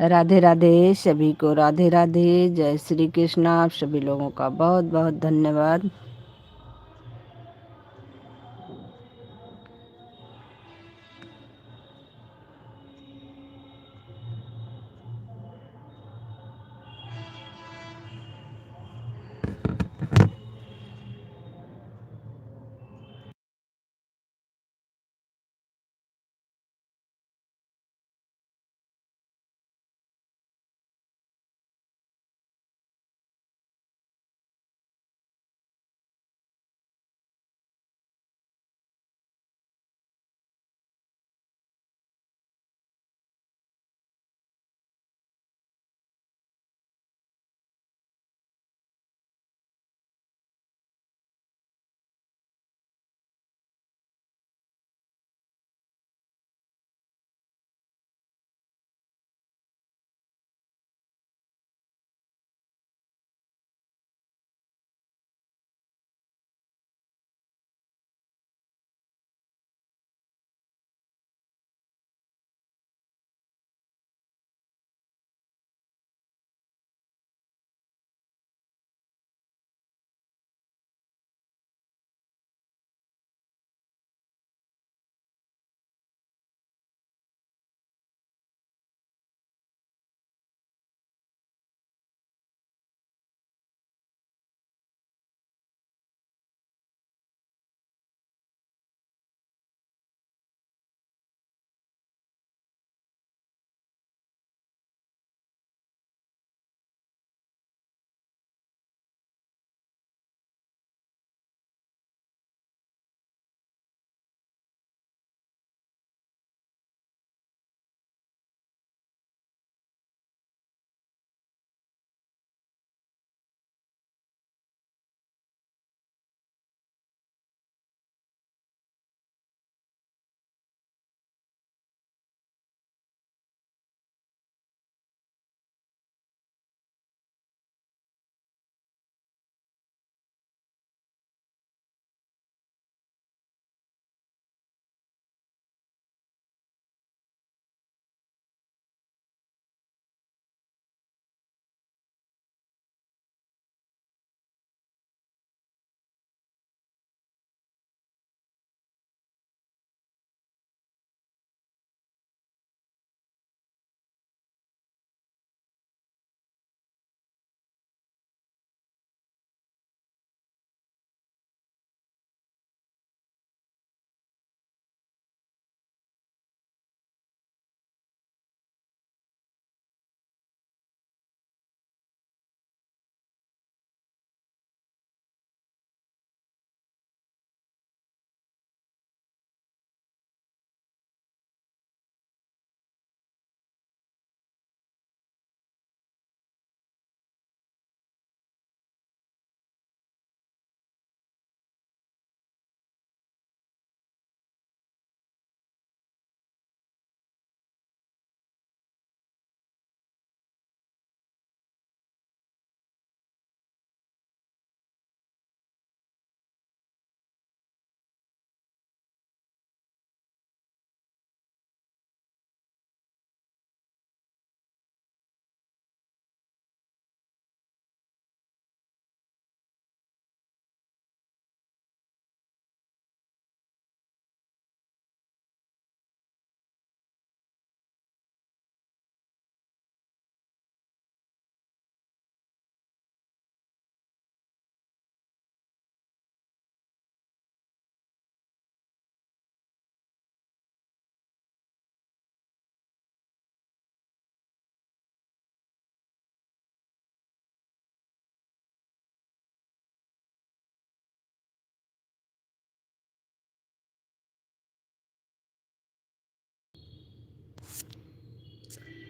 राधे राधे सभी को, राधे राधे। जय श्री कृष्ण। आप सभी लोगों का बहुत बहुत धन्यवाद।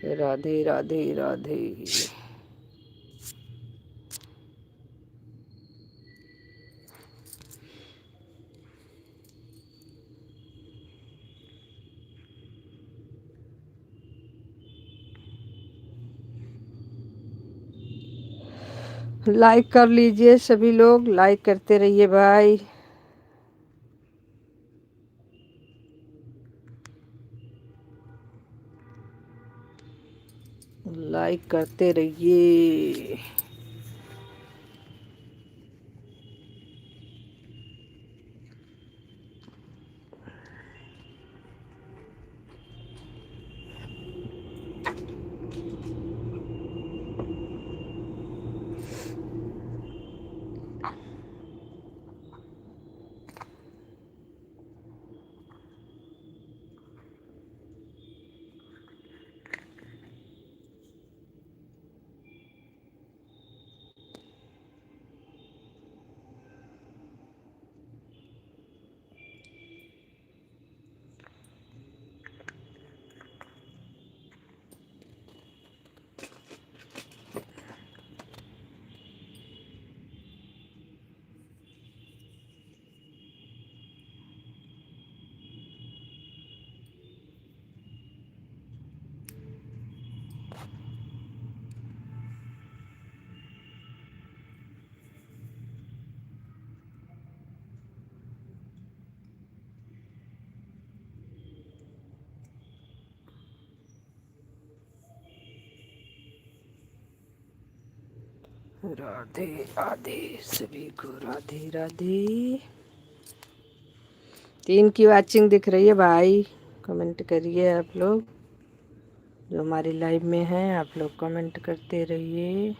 राधे राधे राधे। लाइक कर लीजिए सभी लोग, लाइक करते रहिए भाई। लाइक करते रहिए। राधे राधे, सभी को राधे राधे। 3 की वाचिंग दिख रही है भाई, कमेंट करिए आप लोग। जो हमारी लाइव में हैं आप लोग कमेंट करते रहिए।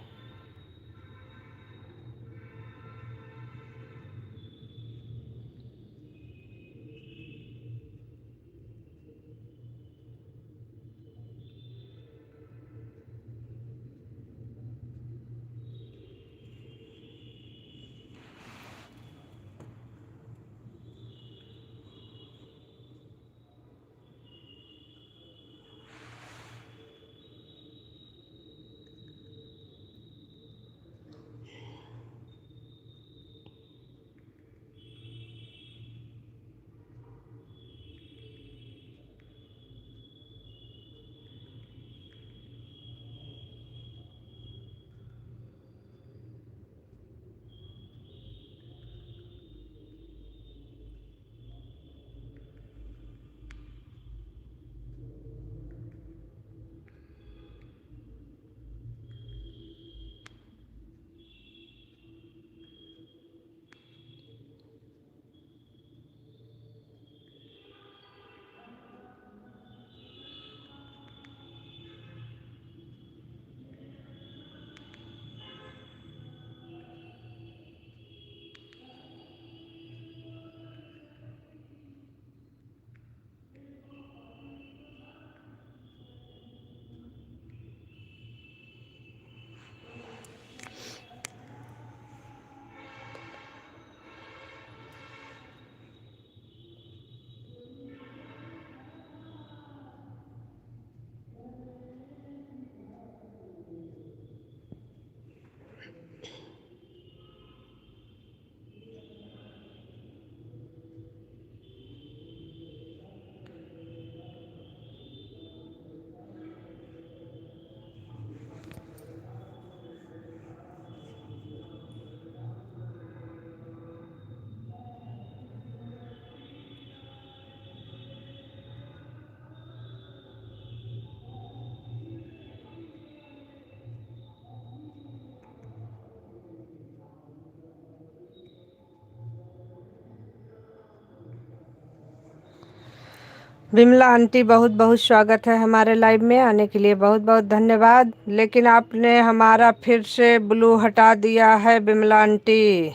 विमला आंटी, बहुत बहुत स्वागत है हमारे लाइव में आने के लिए, बहुत बहुत धन्यवाद। लेकिन आपने हमारा फिर से ब्लू हटा दिया है विमला आंटी।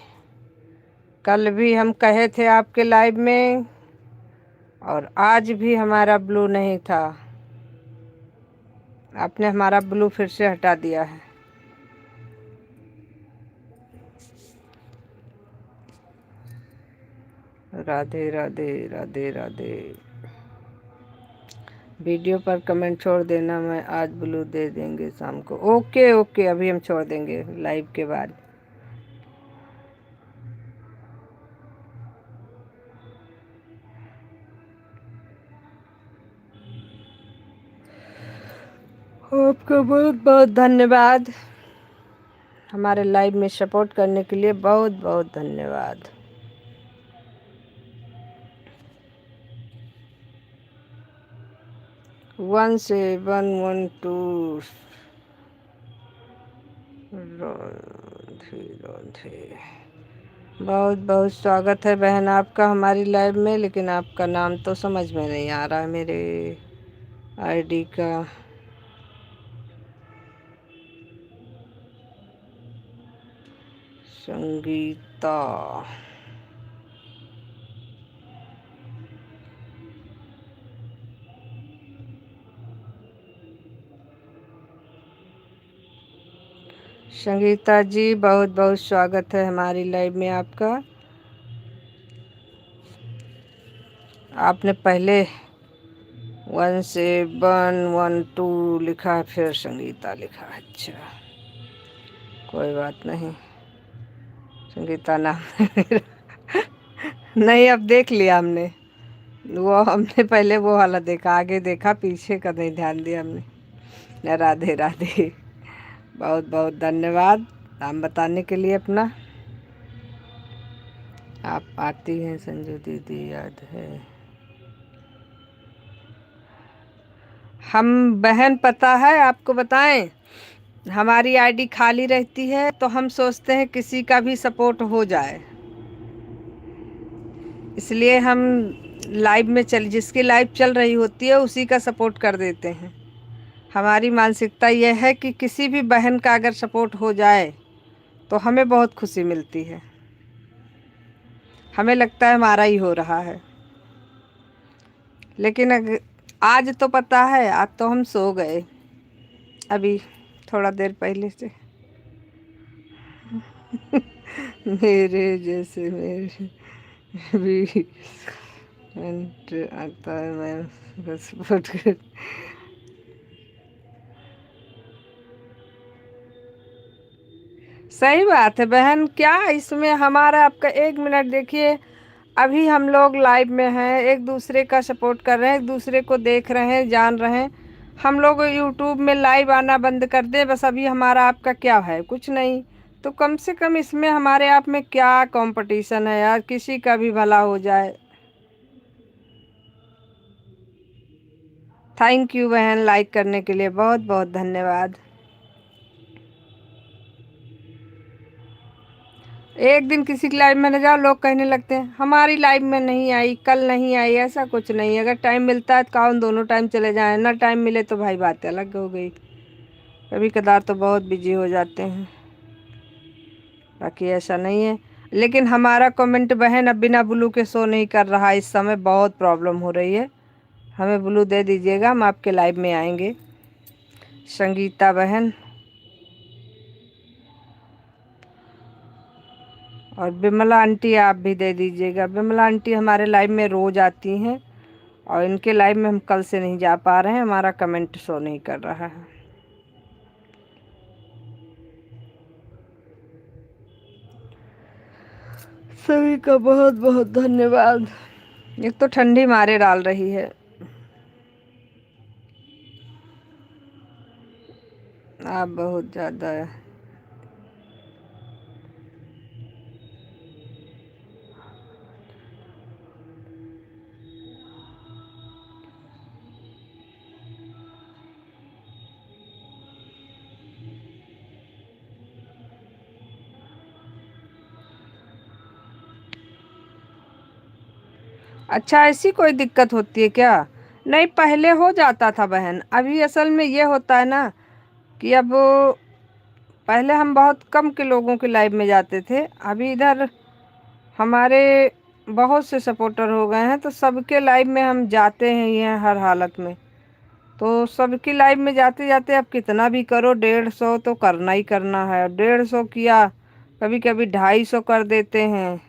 कल भी हम कहे थे आपके लाइव में और आज भी हमारा ब्लू नहीं था, आपने हमारा ब्लू फिर से हटा दिया है। राधे राधे, राधे राधे। वीडियो पर कमेंट छोड़ देना, मैं आज ब्लू दे देंगे शाम को। ओके ओके, अभी हम छोड़ देंगे लाइव के बाद। आपका बहुत बहुत धन्यवाद, हमारे लाइव में सपोर्ट करने के लिए बहुत बहुत धन्यवाद। वन से 112 राधे राधे। बहुत बहुत स्वागत है बहन आपका हमारी लाइव में, लेकिन आपका नाम तो समझ में नहीं आ रहा है मेरे आईडी का। संगीता, संगीता जी बहुत बहुत स्वागत है हमारी लाइव में आपका। आपने पहले 1712 लिखा है, फिर संगीता लिखा है। अच्छा, कोई बात नहीं, संगीता नाम है मेरा। नहीं, अब देख लिया हमने, वो हमने पहले वो वाला देखा, आगे देखा, पीछे का नहीं ध्यान दिया हमने। राधे राधे। बहुत बहुत धन्यवाद नाम बताने के लिए अपना। आप आती हैं संजू दीदी, याद है। हम बहन, पता है आपको बताएं, हमारी आईडी खाली रहती है तो हम सोचते हैं किसी का भी सपोर्ट हो जाए, इसलिए हम लाइव में जिसकी लाइव चल रही होती है उसी का सपोर्ट कर देते हैं। हमारी मानसिकता यह है कि किसी भी बहन का अगर सपोर्ट हो जाए तो हमें बहुत खुशी मिलती है, हमें लगता है हमारा ही हो रहा है। लेकिन आज तो पता है, आज तो हम सो गए अभी थोड़ा देर पहले से। मेरे जैसे मेरे भी आता है, मैं सपोर्ट कर। सही बात है बहन, क्या इसमें हमारा आपका 1 मिनट देखिए। अभी हम लोग लाइव में हैं, एक दूसरे का सपोर्ट कर रहे हैं, एक दूसरे को देख रहे हैं, जान रहे हैं। हम लोग यूट्यूब में लाइव आना बंद कर दें बस, अभी हमारा आपका क्या है, कुछ नहीं। तो कम से कम इसमें हमारे आप में क्या कंपटीशन है यार, किसी का भी भला हो जाए। थैंक यू बहन, लाइक करने के लिए बहुत बहुत धन्यवाद। एक दिन किसी की लाइव में न जाओ, लोग कहने लगते हैं हमारी लाइव में नहीं आई, कल नहीं आई। ऐसा कुछ नहीं, अगर टाइम मिलता है तो कौन दोनों टाइम चले जाएं, ना टाइम मिले तो भाई बात अलग हो गई। कभी कदार तो बहुत बिजी हो जाते हैं, बाकी ऐसा नहीं है। लेकिन हमारा कमेंट बहन अब बिना ब्लू के शो नहीं कर रहा, इस समय बहुत प्रॉब्लम हो रही है। हमें ब्लू दे दीजिएगा, हम आपके लाइव में आएंगे। संगीता बहन और बिमला आंटी आप भी दे दीजिएगा। बिमला आंटी हमारे लाइव में रोज़ आती हैं और इनके लाइव में हम कल से नहीं जा पा रहे हैं, हमारा कमेंट शो नहीं कर रहा है। सभी का बहुत बहुत धन्यवाद। एक तो ठंडी मारे डाल रही है, आप बहुत ज़्यादा है। अच्छा, ऐसी कोई दिक्कत होती है क्या? नहीं, पहले हो जाता था बहन, अभी असल में ये होता है ना कि अब पहले हम बहुत कम के लोगों के लाइव में जाते थे, अभी इधर हमारे बहुत से सपोर्टर हो गए हैं तो सबके लाइव में हम जाते हैं ही हैं हर हालत में। तो सबकी लाइव में जाते जाते अब कितना भी करो, 150 तो करना ही करना है। 150 किया, कभी कभी 250 कर देते हैं,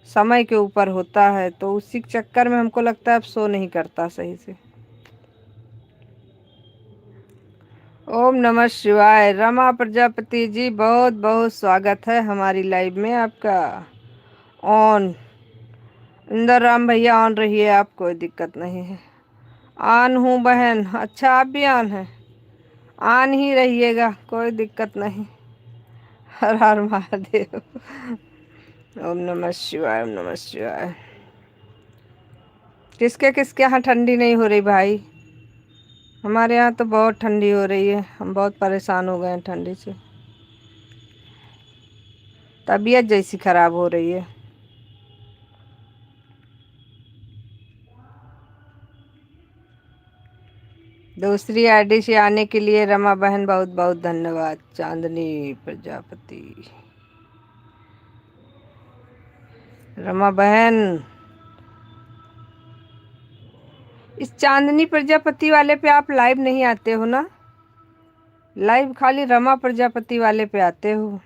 समय के ऊपर होता है। तो उसी चक्कर में हमको लगता है अब शो नहीं करता सही से। ओम नमः शिवाय। रमा प्रजापति जी बहुत बहुत स्वागत है हमारी लाइव में आपका। ऑन इंदर राम भैया ऑन रहिए, आप, कोई दिक्कत नहीं है। ऑन हूँ बहन। अच्छा, आप भी ऑन हैं, ऑन ही रहिएगा, कोई दिक्कत नहीं। हर हर महादेव। ओम नमः शिवाय, ओम नमः शिवाय। किसके किसके यहाँ ठंडी नहीं हो रही भाई? हमारे यहाँ तो बहुत ठंडी हो रही है, हम बहुत परेशान हो गए हैं ठंडी से। तबीयत जैसी खराब हो रही है। दूसरी आईडी से आने के लिए रमा बहन बहुत बहुत धन्यवाद। चांदनी प्रजापति, रमा बहन, इस चांदनी प्रजापति वाले पे आप लाइव नहीं आते हो ना? लाइव खाली रमा प्रजापति वाले पे आते हो।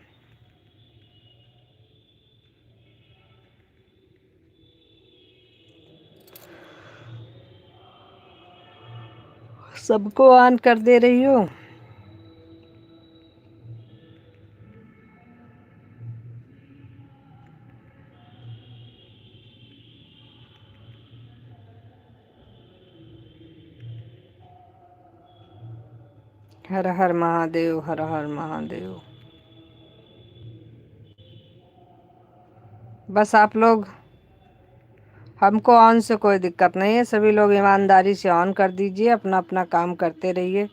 सबको ऑन कर दे रही हो। हर हर महादेव, हर हर महादेव। बस आप लोग, हमको ऑन से कोई दिक्कत नहीं है, सभी लोग ईमानदारी से ऑन कर दीजिए, अपना अपना काम करते रहिए।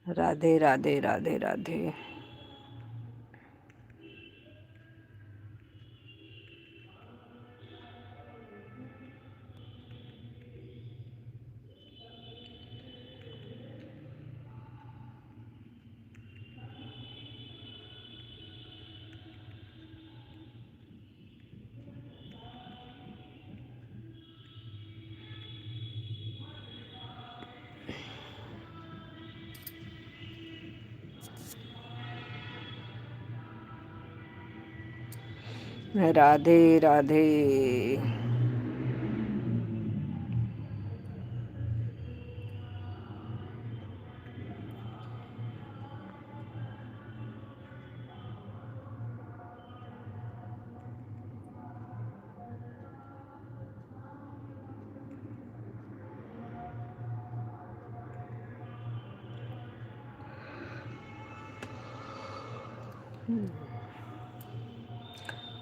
राधे राधे राधे राधे। राधे राधे।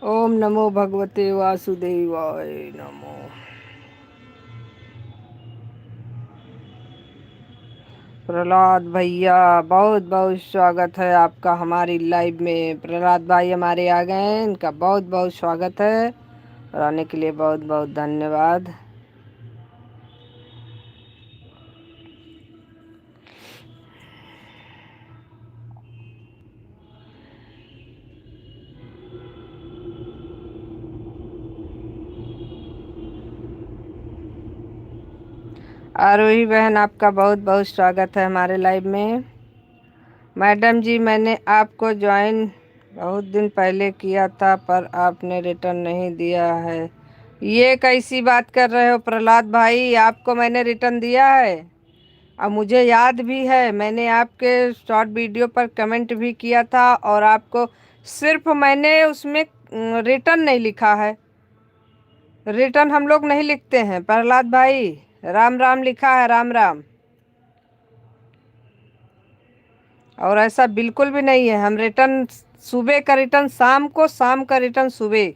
ओम नमो भगवते वासुदेवाय नमो। प्रहलाद भैया, बहुत बहुत स्वागत है आपका हमारी लाइव में। प्रहलाद भाई हमारे आ गए हैं, इनका बहुत बहुत स्वागत है और आने के लिए बहुत बहुत धन्यवाद। आरोही बहन, आपका बहुत बहुत स्वागत है हमारे लाइव में। मैडम जी, मैंने आपको ज्वाइन बहुत दिन पहले किया था पर आपने रिटर्न नहीं दिया है। ये कैसी बात कर रहे हो प्रहलाद भाई? आपको मैंने रिटर्न दिया है और मुझे याद भी है, मैंने आपके शॉर्ट वीडियो पर कमेंट भी किया था और आपको सिर्फ मैंने उसमें रिटर्न नहीं लिखा है। रिटर्न हम लोग नहीं लिखते हैं प्रहलाद भाई, राम राम लिखा है, राम राम। और ऐसा बिल्कुल भी नहीं है, हम रिटर्न सुबह का रिटर्न शाम को, शाम का रिटर्न सुबह,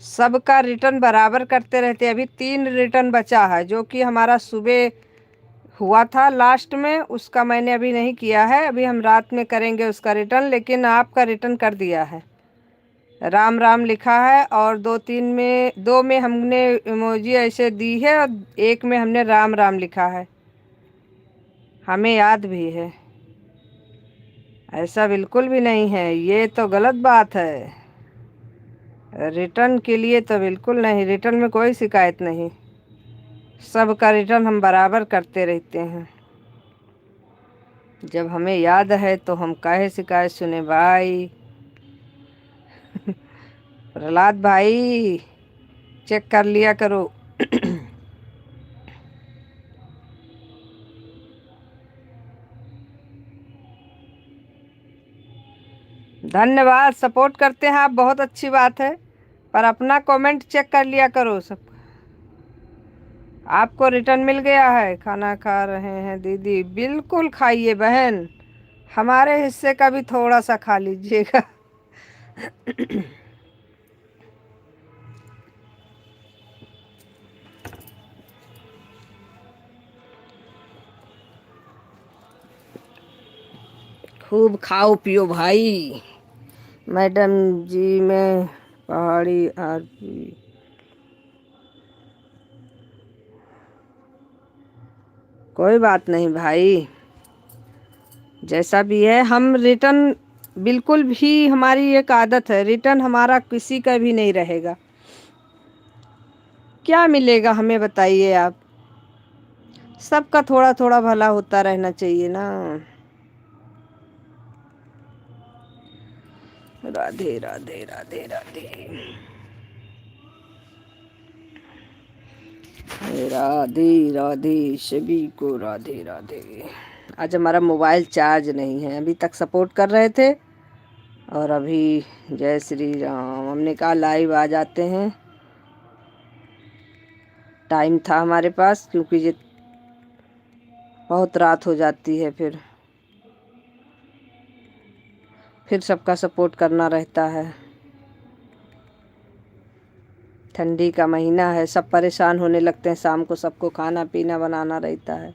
सबका रिटर्न बराबर करते रहते हैं। अभी 3 रिटर्न बचा है जो कि हमारा सुबह हुआ था लास्ट में, उसका मैंने अभी नहीं किया है, अभी हम रात में करेंगे उसका रिटर्न। लेकिन आपका रिटर्न कर दिया है, राम राम लिखा है और 2-3 में, 2 में हमने इमोजी ऐसे दी है और 1 में हमने राम राम लिखा है, हमें याद भी है। ऐसा बिल्कुल भी नहीं है, ये तो गलत बात है। रिटर्न के लिए तो बिल्कुल नहीं, रिटर्न में कोई शिकायत नहीं, सबका रिटर्न हम बराबर करते रहते हैं। जब हमें याद है तो हम काहे शिकायत सुने भाई। प्रहलाद भाई, चेक कर लिया करो। धन्यवाद, सपोर्ट करते हैं आप, बहुत अच्छी बात है, पर अपना कमेंट चेक कर लिया करो सब। आपको रिटर्न मिल गया है? खाना खा रहे हैं दीदी? बिल्कुल खाइए बहन, हमारे हिस्से का भी थोड़ा सा खा लीजिएगा। खूब खाओ पियो भाई। मैडम जी मैं पहाड़ी आरपी। कोई बात नहीं भाई, जैसा भी है हम रिटर्न, बिल्कुल भी हमारी एक आदत है, रिटर्न हमारा किसी का भी नहीं रहेगा। क्या मिलेगा हमें बताइए आप। सबका थोड़ा थोड़ा भला होता रहना चाहिए ना। राधे राधे राधे राधे। राधे राधे सभी को राधे राधे। आज हमारा मोबाइल चार्ज नहीं है, अभी तक सपोर्ट कर रहे थे और अभी जय श्री राम, हमने कहा लाइव आ जाते हैं। टाइम था हमारे पास, क्योंकि ये बहुत रात हो जाती है, फिर सबका सपोर्ट करना रहता है। ठंडी का महीना है, सब परेशान होने लगते हैं, शाम को सबको खाना पीना बनाना रहता है।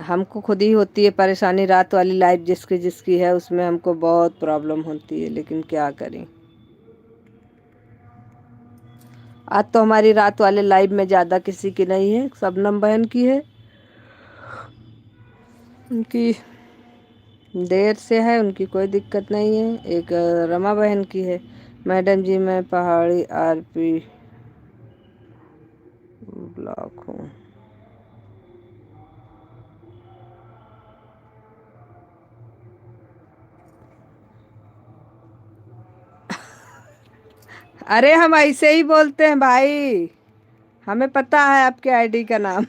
हमको खुद ही होती है परेशानी, रात वाली लाइफ जिसकी जिसकी है उसमें हमको बहुत प्रॉब्लम होती है, लेकिन क्या करें। आज तो हमारी रात वाले लाइव में ज़्यादा किसी की नहीं है, शबनम बहन की है। उनकी देर से है, उनकी कोई दिक्कत नहीं है। एक रमा बहन की है। मैडम जी मैं पहाड़ी आरपी ब्लॉक हूँ। अरे हम ऐसे ही बोलते हैं भाई, हमें पता है आपके आईडी का नाम।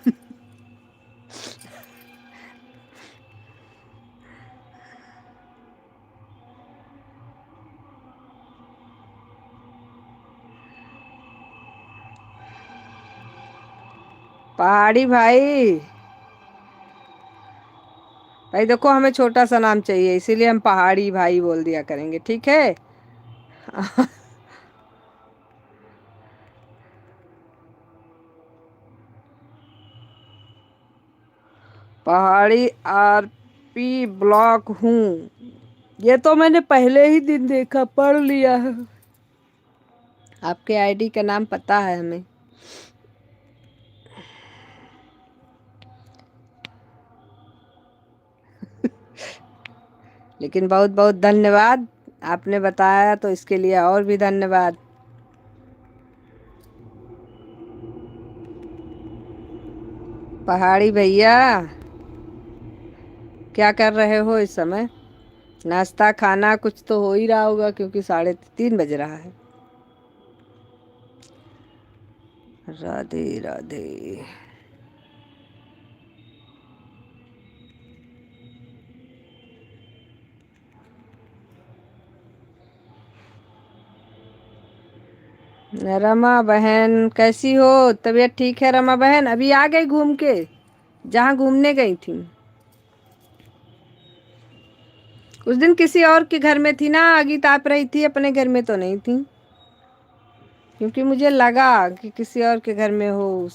पहाड़ी भाई। भाई देखो, हमें छोटा सा नाम चाहिए, इसीलिए हम पहाड़ी भाई बोल दिया करेंगे, ठीक है। पहाड़ी आरपी ब्लॉक हूँ, ये तो मैंने पहले ही दिन देखा, पढ़ लिया है। आपके आईडी का नाम पता है हमें। लेकिन बहुत बहुत धन्यवाद, आपने बताया तो इसके लिए और भी धन्यवाद। पहाड़ी भैया, क्या कर रहे हो इस समय? नाश्ता खाना कुछ तो हो ही रहा होगा, क्योंकि 3:30 बज रहा है। राधे राधे। रमा बहन कैसी हो? तबीयत ठीक है रमा बहन? अभी आ गई घूम के, जहाँ घूमने गई थी। उस दिन किसी और के घर में थी ना, आगी ताप रही थी, अपने घर में तो नहीं थी। क्योंकि मुझे लगा कि किसी और के घर में हो।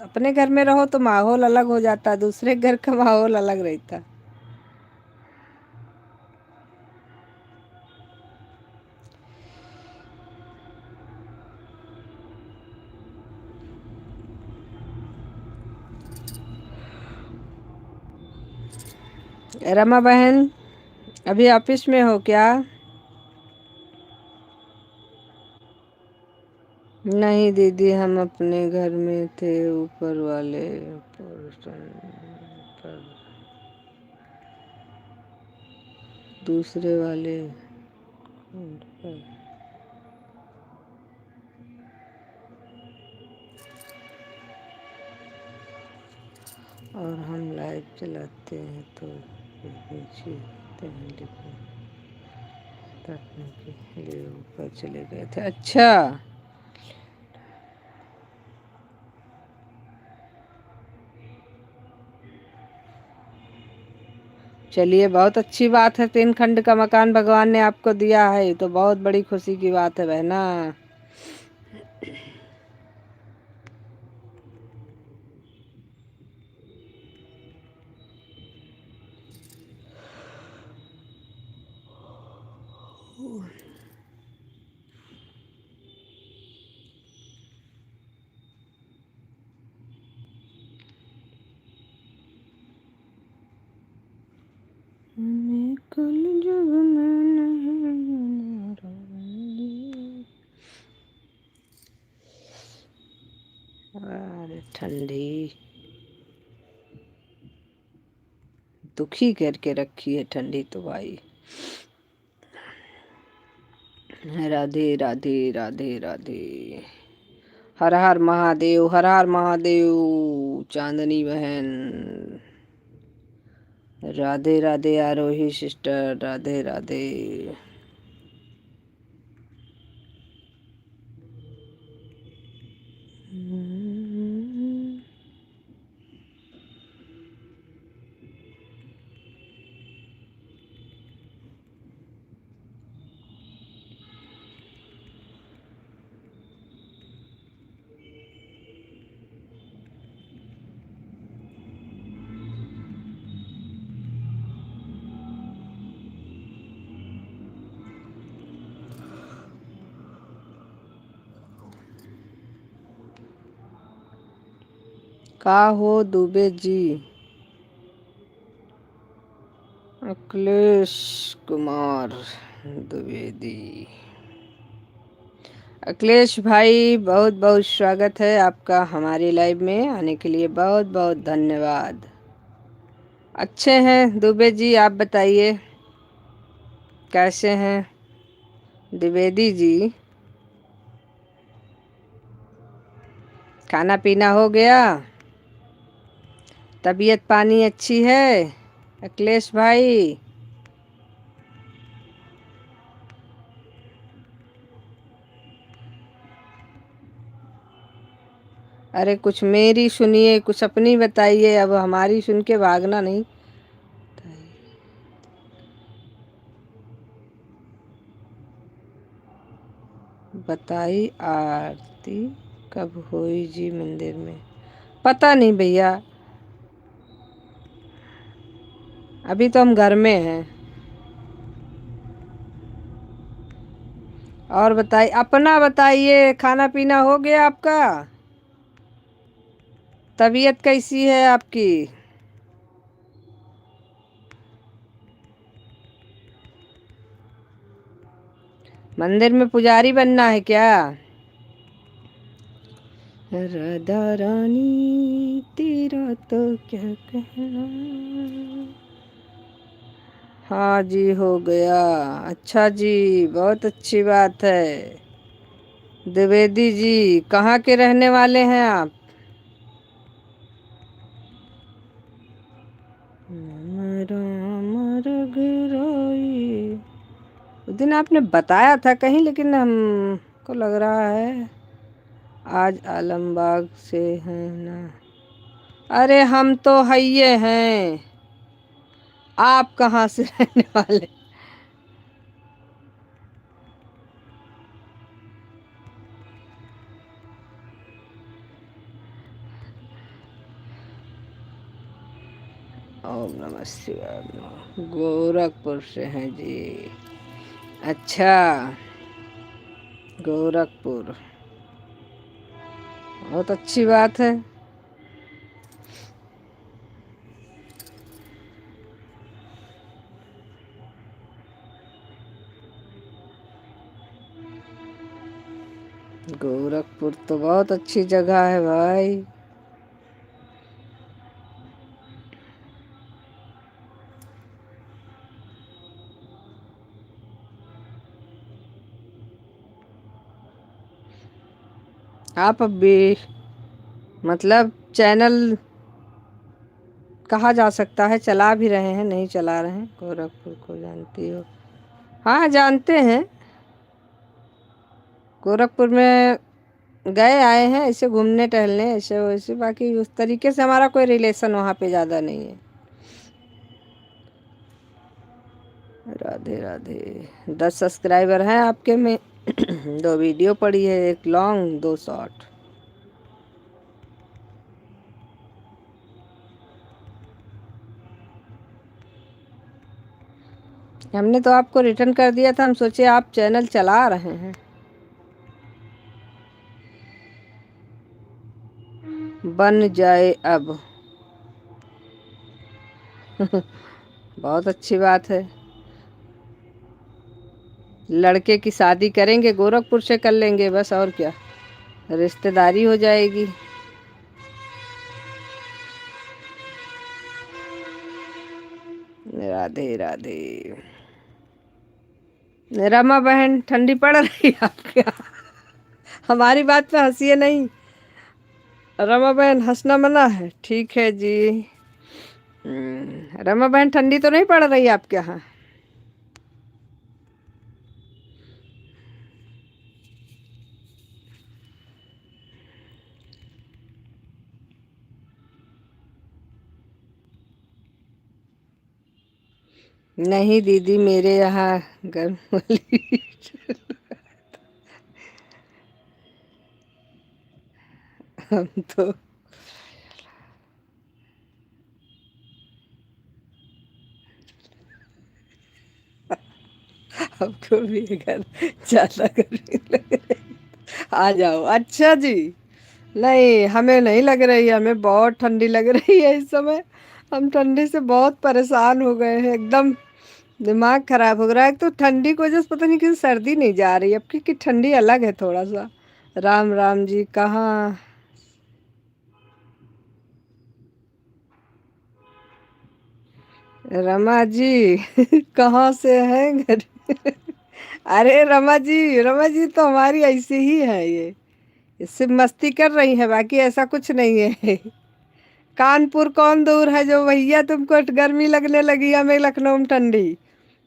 अपने घर में रहो तो माहौल अलग हो जाता, दूसरे घर का माहौल अलग रहता। रमा बहन अभी ऑफिस में हो क्या? नहीं दीदी, हम अपने घर में थे, ऊपर वाले पर्सन पर दूसरे वाले पर। और हम लाइव चलाते हैं तो नीचे होते हैं, लेकिन तकने के लिए ऊपर चले गए थे। अच्छा, चलिए बहुत अच्छी बात है, 3 खंड का मकान भगवान ने आपको दिया है, तो बहुत बड़ी खुशी की बात है बहना। कल जब मैंने अरे ठंडी दुखी करके रखी है ठंडी तो भाई। राधे राधे राधे राधे। हर हर महादेव, हर हर महादेव। चांदनी बहन राधे राधे। आरोही सिस्टर राधे राधे। का हो दुबे जी? अखिलेश कुमार द्विवेदी। अखिलेश भाई बहुत बहुत स्वागत है आपका हमारी लाइव में आने के लिए, बहुत बहुत धन्यवाद। अच्छे हैं दुबे जी, आप बताइए कैसे हैं द्विवेदी जी? खाना पीना हो गया? तबीयत पानी अच्छी है अखिलेश भाई? अरे कुछ मेरी सुनिए, कुछ अपनी बताइए, अब हमारी सुन के भागना नहीं। बताई आरती कब हुई जी मंदिर में? पता नहीं भैया, अभी तो हम घर में हैं। और बताइए, अपना बताइए, खाना पीना हो गया आपका? तबीयत कैसी है आपकी? मंदिर में पुजारी बनना है क्या? राधा रानी तेरा तो क्या कहना। हाँ जी हो गया। अच्छा जी, बहुत अच्छी बात है। द्विवेदी जी कहाँ के रहने वाले हैं आप? राम रघुराई, उस दिन आपने बताया था कहीं, लेकिन हमको लग रहा है आज आलमबाग से हैं ना। अरे हम तो हइये हैं, आप कहाँ से रहने वाले? ओम नमः शिवाय। गोरखपुर से हैं जी। अच्छा, गोरखपुर बहुत अच्छी बात है। गोरखपुर तो बहुत अच्छी जगह है भाई। आप अब भी मतलब चैनल कहा जा सकता है चला भी रहे हैं, नहीं चला रहे हैं? गोरखपुर को जानती हो? हाँ जानते हैं, गोरखपुर में गए आए हैं ऐसे घूमने टहलने, ऐसे वैसे, बाकी उस तरीके से हमारा कोई रिलेशन वहाँ पे ज़्यादा नहीं है। राधे राधे। 10 सब्सक्राइबर हैं आपके में। 2 वीडियो पड़ी है, एक लॉन्ग 2 शॉर्ट। हमने तो आपको रिटर्न कर दिया था, हम सोचे आप चैनल चला रहे हैं। बन जाए अब। बहुत अच्छी बात है। लड़के की शादी करेंगे गोरखपुर से कर लेंगे बस, और क्या, रिश्तेदारी हो जाएगी। राधे राधे। रमा बहन ठंडी पड़ रही है आपके यहाँ? हमारी बात पे हंसिए नहीं। रमा बहन हंसना मना है, ठीक है जी। रमा बहन ठंडी तो नहीं पड़ रही आपके यहाँ? नहीं दीदी, मेरे यहाँ गर्म वाली। हम तो आपको भी अगर ज्यादा गर्मी लग रही आ जाओ। अच्छा जी। नहीं, हमें नहीं लग रही है, हमें बहुत ठंडी लग रही है इस समय। हम ठंडी से बहुत परेशान हो गए हैं एकदम। दिमाग खराब हो रहा है। एक तो ठंडी की वजह से पता नहीं क्यों सर्दी नहीं जा रही अब की ठंडी अलग है थोड़ा सा। राम राम जी कहाँ? रमा जी कहाँ से हैं घर? अरे रमा जी तो हमारी ऐसी ही है ये सिर्फ मस्ती कर रही है, बाकी ऐसा कुछ नहीं है। कानपुर कौन दूर है जो भैया तुमको गर्मी लगने लगी, हमें लखनऊ में ठंडी।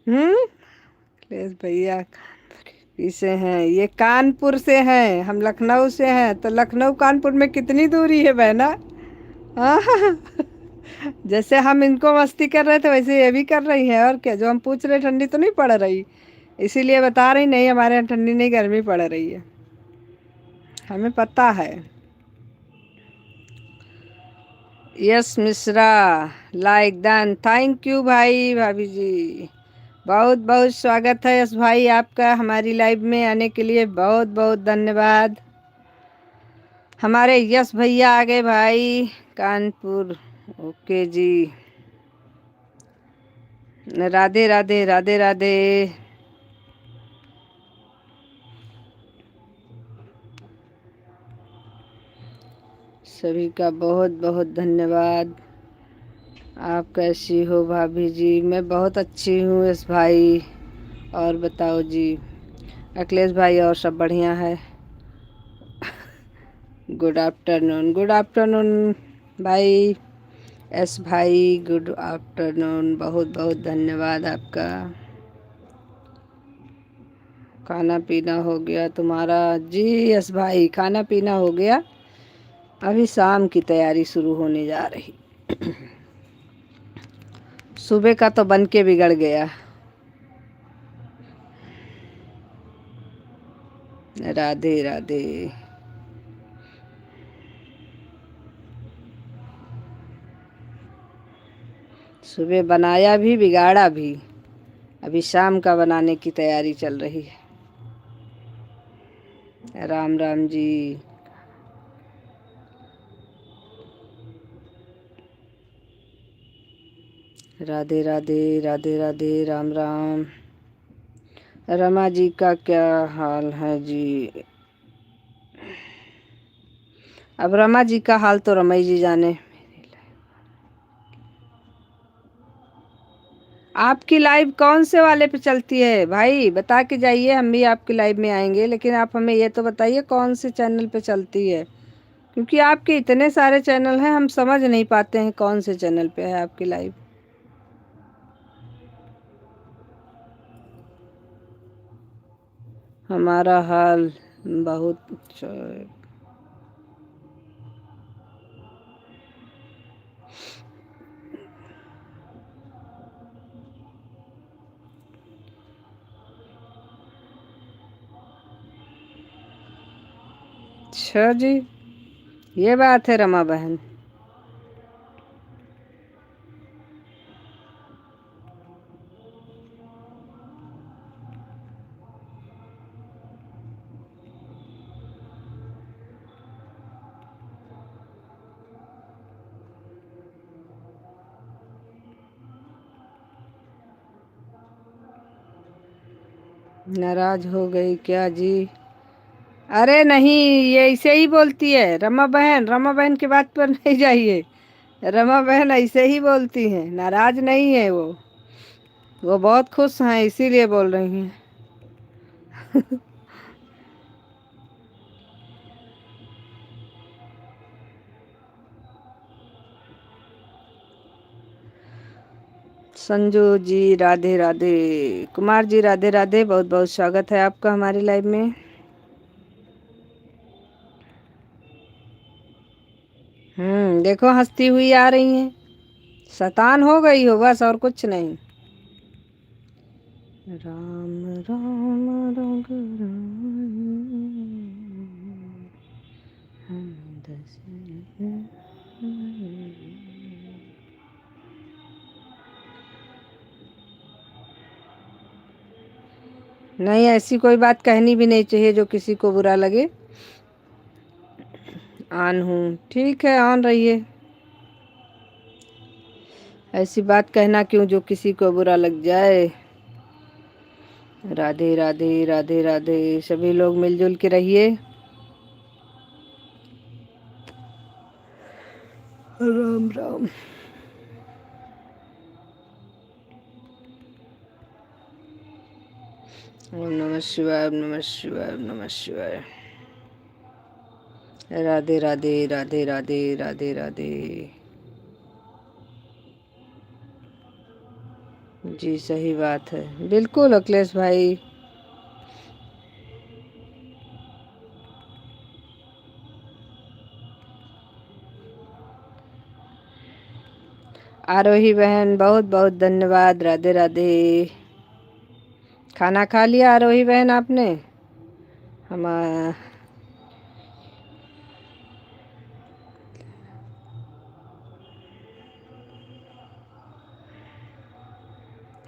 अखिलेश भैया कानपुर से हैं, ये कानपुर से हैं, हम लखनऊ से हैं, तो लखनऊ कानपुर में कितनी दूरी है बहना? हाँ। जैसे हम इनको मस्ती कर रहे थे वैसे ये भी कर रही है, और क्या। जो हम पूछ रहे ठंडी तो नहीं पड़ रही, इसीलिए बता रही नहीं हमारे यहाँ ठंडी नहीं गर्मी पड़ रही है, हमें पता है। Yes Mishra, like done, thank you भाई भाभी जी। बहुत बहुत स्वागत है यस भाई आपका हमारी लाइव में आने के लिए, बहुत बहुत धन्यवाद। हमारे यस भैया आ गए भाई कानपुर। ओके जी। राधे राधे राधे राधे। सभी का बहुत बहुत धन्यवाद। आप कैसी हो भाभी जी? मैं बहुत अच्छी हूँ यस भाई। और बताओ जी अखिलेश भाई, और सब बढ़िया है? गुड आफ्टरनून भाई। एस भाई गुड आफ्टरनून, बहुत बहुत धन्यवाद आपका। खाना पीना हो गया तुम्हारा? जी यस भाई, खाना पीना हो गया, अभी शाम की तैयारी शुरू होने जा रही। सुबह का तो बन के बिगड़ गया। राधे राधे। सुबह बनाया भी बिगाड़ा भी, अभी शाम का बनाने की तैयारी चल रही है। राम राम जी। राधे राधे राधे राधे राम राम। रमा जी का क्या हाल है जी? अब रमा जी का हाल तो रमई जी जाने। आपकी लाइव कौन से वाले पे चलती है भाई, बता के जाइए, हम भी आपकी लाइव में आएंगे, लेकिन आप हमें ये तो बताइए कौन से चैनल पे चलती है, क्योंकि आपके इतने सारे चैनल हैं, हम समझ नहीं पाते हैं कौन से चैनल पे है आपकी लाइव। हमारा हाल बहुत अच्छा है। अच्छा जी, ये बात है रमा बहन। नाराज हो गई क्या जी? अरे नहीं, ये ऐसे ही बोलती है रमा बहन। रमा बहन की बात पर नहीं जाइए। रमा बहन ऐसे ही बोलती हैं, नाराज नहीं है वो बहुत खुश हैं इसीलिए बोल रही हैं। संजू जी राधे राधे। कुमार जी राधे राधे, बहुत बहुत स्वागत है आपका हमारी लाइव में। देखो हंसती हुई आ रही हैं। शैतान हो गई हो बस, और कुछ नहीं। राम राम रघुराई, हम दशरथ। नहीं, ऐसी कोई बात कहनी भी नहीं चाहिए जो किसी को बुरा लगे। ऑन हूँ, ठीक है, ऑन रहिए। ऐसी बात कहना क्यों जो किसी को बुरा लग जाए। राधे राधे राधे राधे, सभी लोग मिलजुल के रहिए। राम राम। ओम नमः शिवाय, ओम नमः शिवाय, ओम नमः शिवाय। राधे राधे राधे राधे राधे राधे। जी सही बात है, बिल्कुल अखिलेश भाई। आरोही बहन बहुत बहुत धन्यवाद, राधे राधे। खाना खा लिया आरोही बहन आपने? हम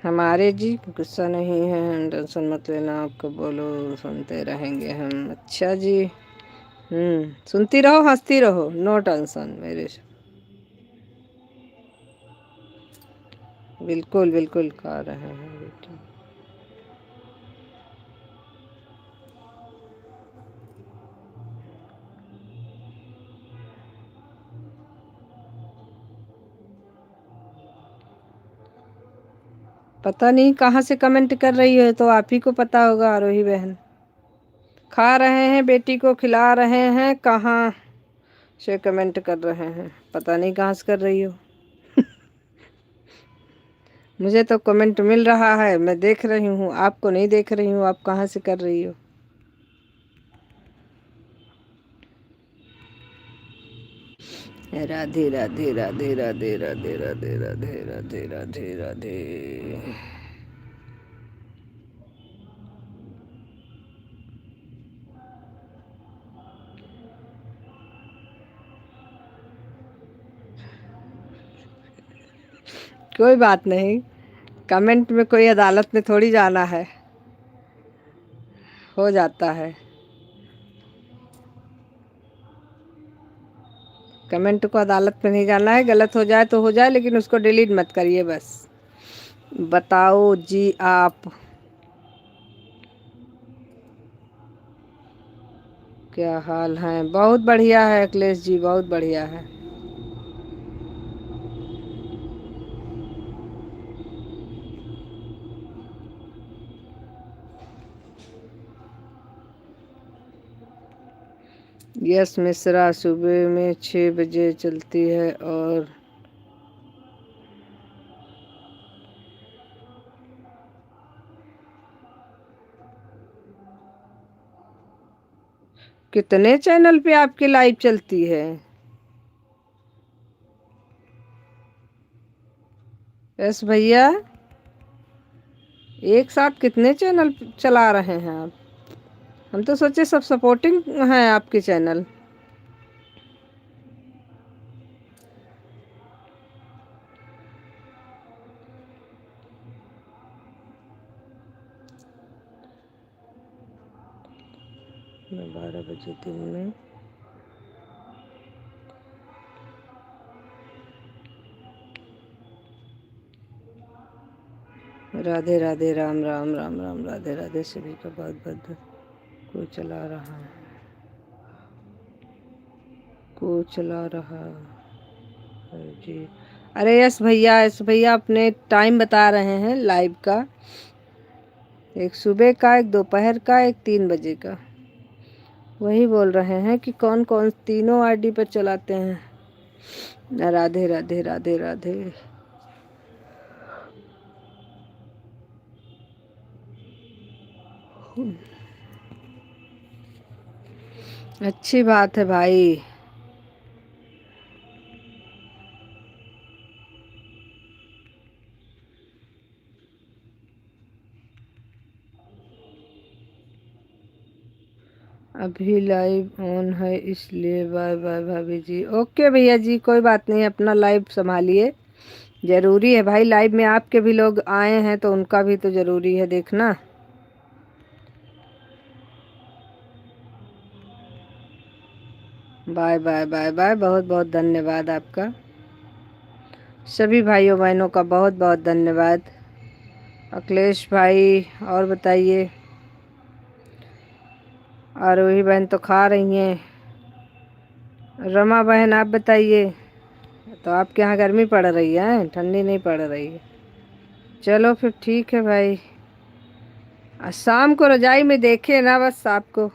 हमारे जी गुस्सा नहीं है, टेंशन मत लेना, आपको बोलो सुनते रहेंगे हम। अच्छा जी। सुनती रहो, हंसती रहो, नो टेंशन मेरे से। बिल्कुल बिल्कुल खा रहे हैं बेटी। पता नहीं कहाँ से कमेंट कर रही है, तो आप ही को पता होगा आरोही बहन। खा रहे हैं, बेटी को खिला रहे हैं, कहाँ से कमेंट कर रहे हैं, पता नहीं कहाँ से कर रही हो। मुझे तो कमेंट मिल रहा है, मैं देख रही हूँ, आपको नहीं देख रही हूँ, आप कहाँ से कर रही हो। राधे राधे राधे राधे राधे राधे राधे राधे राधे राधे। कोई बात नहीं, कमेंट में कोई अदालत में थोड़ी जाना है, हो जाता है। कमेंट को अदालत में नहीं जाना है, गलत हो जाए तो हो जाए, लेकिन उसको डिलीट मत करिए बस। बताओ जी आप क्या हाल है? बहुत बढ़िया है अखिलेश जी, बहुत बढ़िया है। यस मिश्रा सुबह में 6 बजे चलती है और कितने चैनल पे आपकी लाइव चलती है? यस भैया, एक साथ कितने चैनल चला रहे हैं आप? हम तो सोचे सब सपोर्टिंग हैं आपके चैनल। मैं 12 बजे दिन में राधे राधे, राम राम राम राम, राधे राधे सभी का बहुत बहुत। कोई चला रहा है, कोई चला रहा है जी। अरे यस भैया अपने टाइम बता रहे हैं लाइव का, एक सुबह का, एक दोपहर का, एक 3 बजे का। वही बोल रहे हैं कि कौन कौन तीनों आईडी पर चलाते हैं। राधे राधे राधे राधे। अच्छी बात है भाई। अभी लाइव ऑन है इसलिए बाय बाय भाभी जी। ओके भैया जी, कोई बात नहीं, अपना लाइव संभालिए। जरूरी है भाई, लाइव में आपके भी लोग आए हैं तो उनका भी तो जरूरी है देखना। बाय बाय बाय बाय, बहुत बहुत धन्यवाद आपका। सभी भाइयों बहनों का बहुत बहुत धन्यवाद। अखिलेश भाई और बताइए। आरोही बहन तो खा रही हैं। रमा बहन आप बताइए, तो आपके यहाँ गर्मी पड़ रही है, ठंडी नहीं पड़ रही है? चलो फिर ठीक है भाई। शाम को रजाई में देखे ना बस आपको।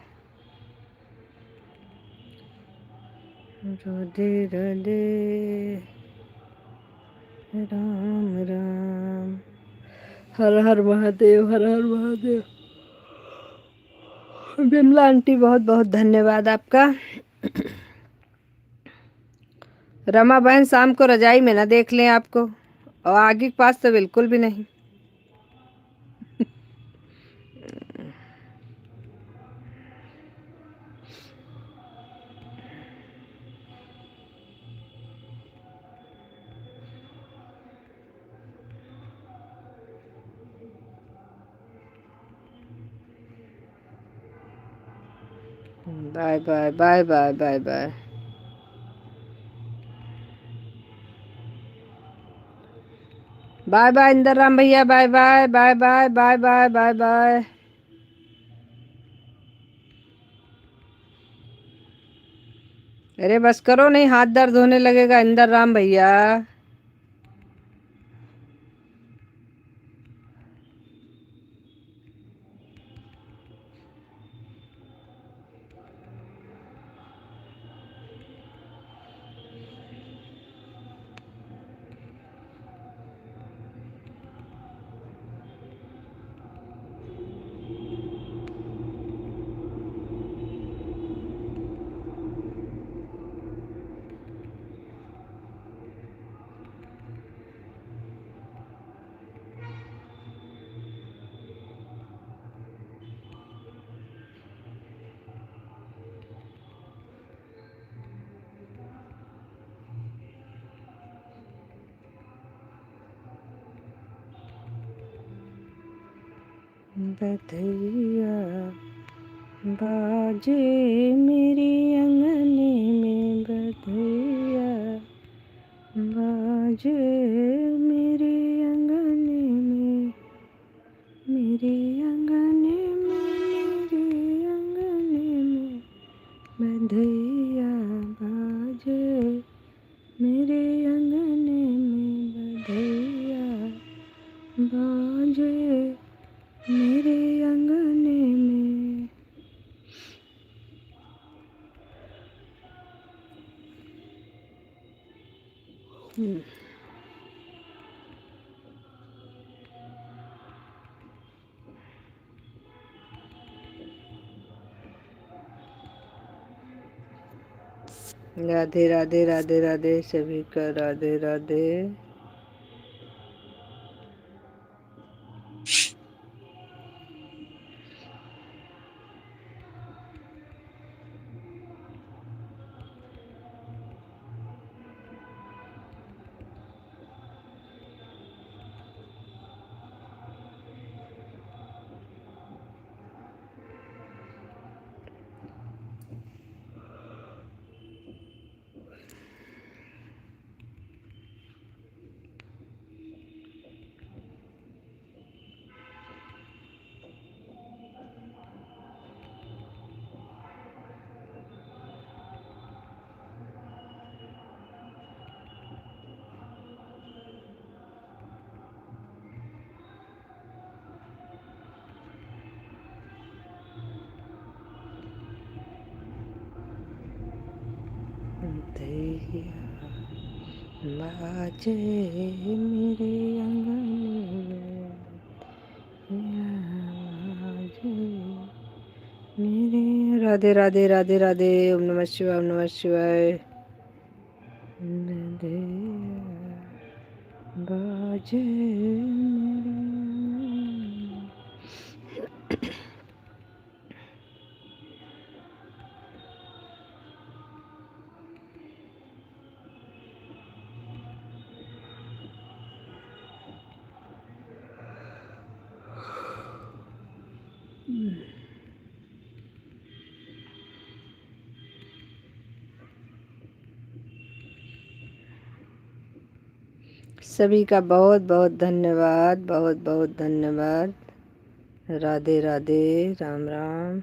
राधे राधे, राम राम, हर हर महादेव, हर हर महादेव। बिमला आंटी बहुत बहुत धन्यवाद आपका। रमा बहन शाम को रजाई में ना देख लें आपको, और आगे के पास तो बिल्कुल भी नहीं। Bye bye bye bye bye bye. Bye bye Inder Ram भैया, bye bye bye bye bye bye bye bye. अरे बस करो, नहीं हाथ दर्द होने लगेगा इंदर राम भैया। बधैया बाजे मेरी अंगने में, बधैया बाजे मेरी अंगने में, मेरे अंगने में, मेरे अंगने में, बधैया बाजे मेरे अंगने में, बधैया बाजे मेरे अंगने में। राधे राधे राधे राधे सभी का, राधे राधे। बाजे मेरे आंगन मेरे। राधे राधे राधे राधे। ओम नमः शिवाय ओम नमः शिवाय। राधे बाजे मेरे। सभी का बहुत बहुत धन्यवाद, बहुत बहुत धन्यवाद। राधे राधे, राम राम।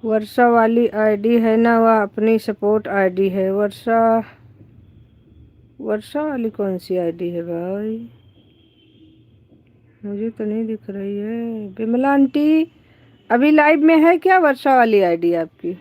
वर्षा वाली आईडी है ना, वह अपनी सपोर्ट आईडी है। वर्षा वाली कौन सी आईडी है भाई? मुझे तो नहीं दिख रही है। विमला आंटी अभी लाइव में है क्या? वर्षा वाली आईडी आपकी?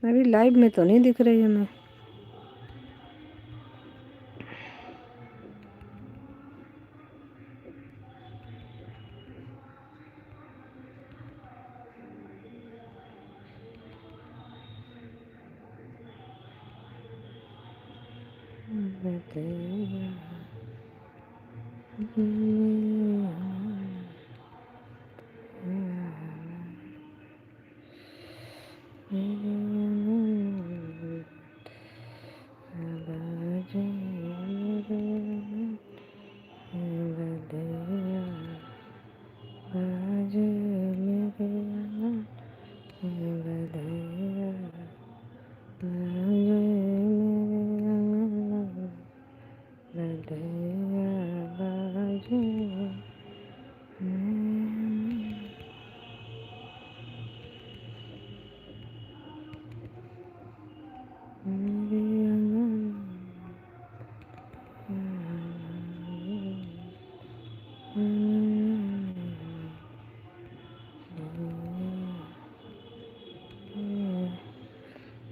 अभी लाइव में तो नहीं दिख रही है मैं।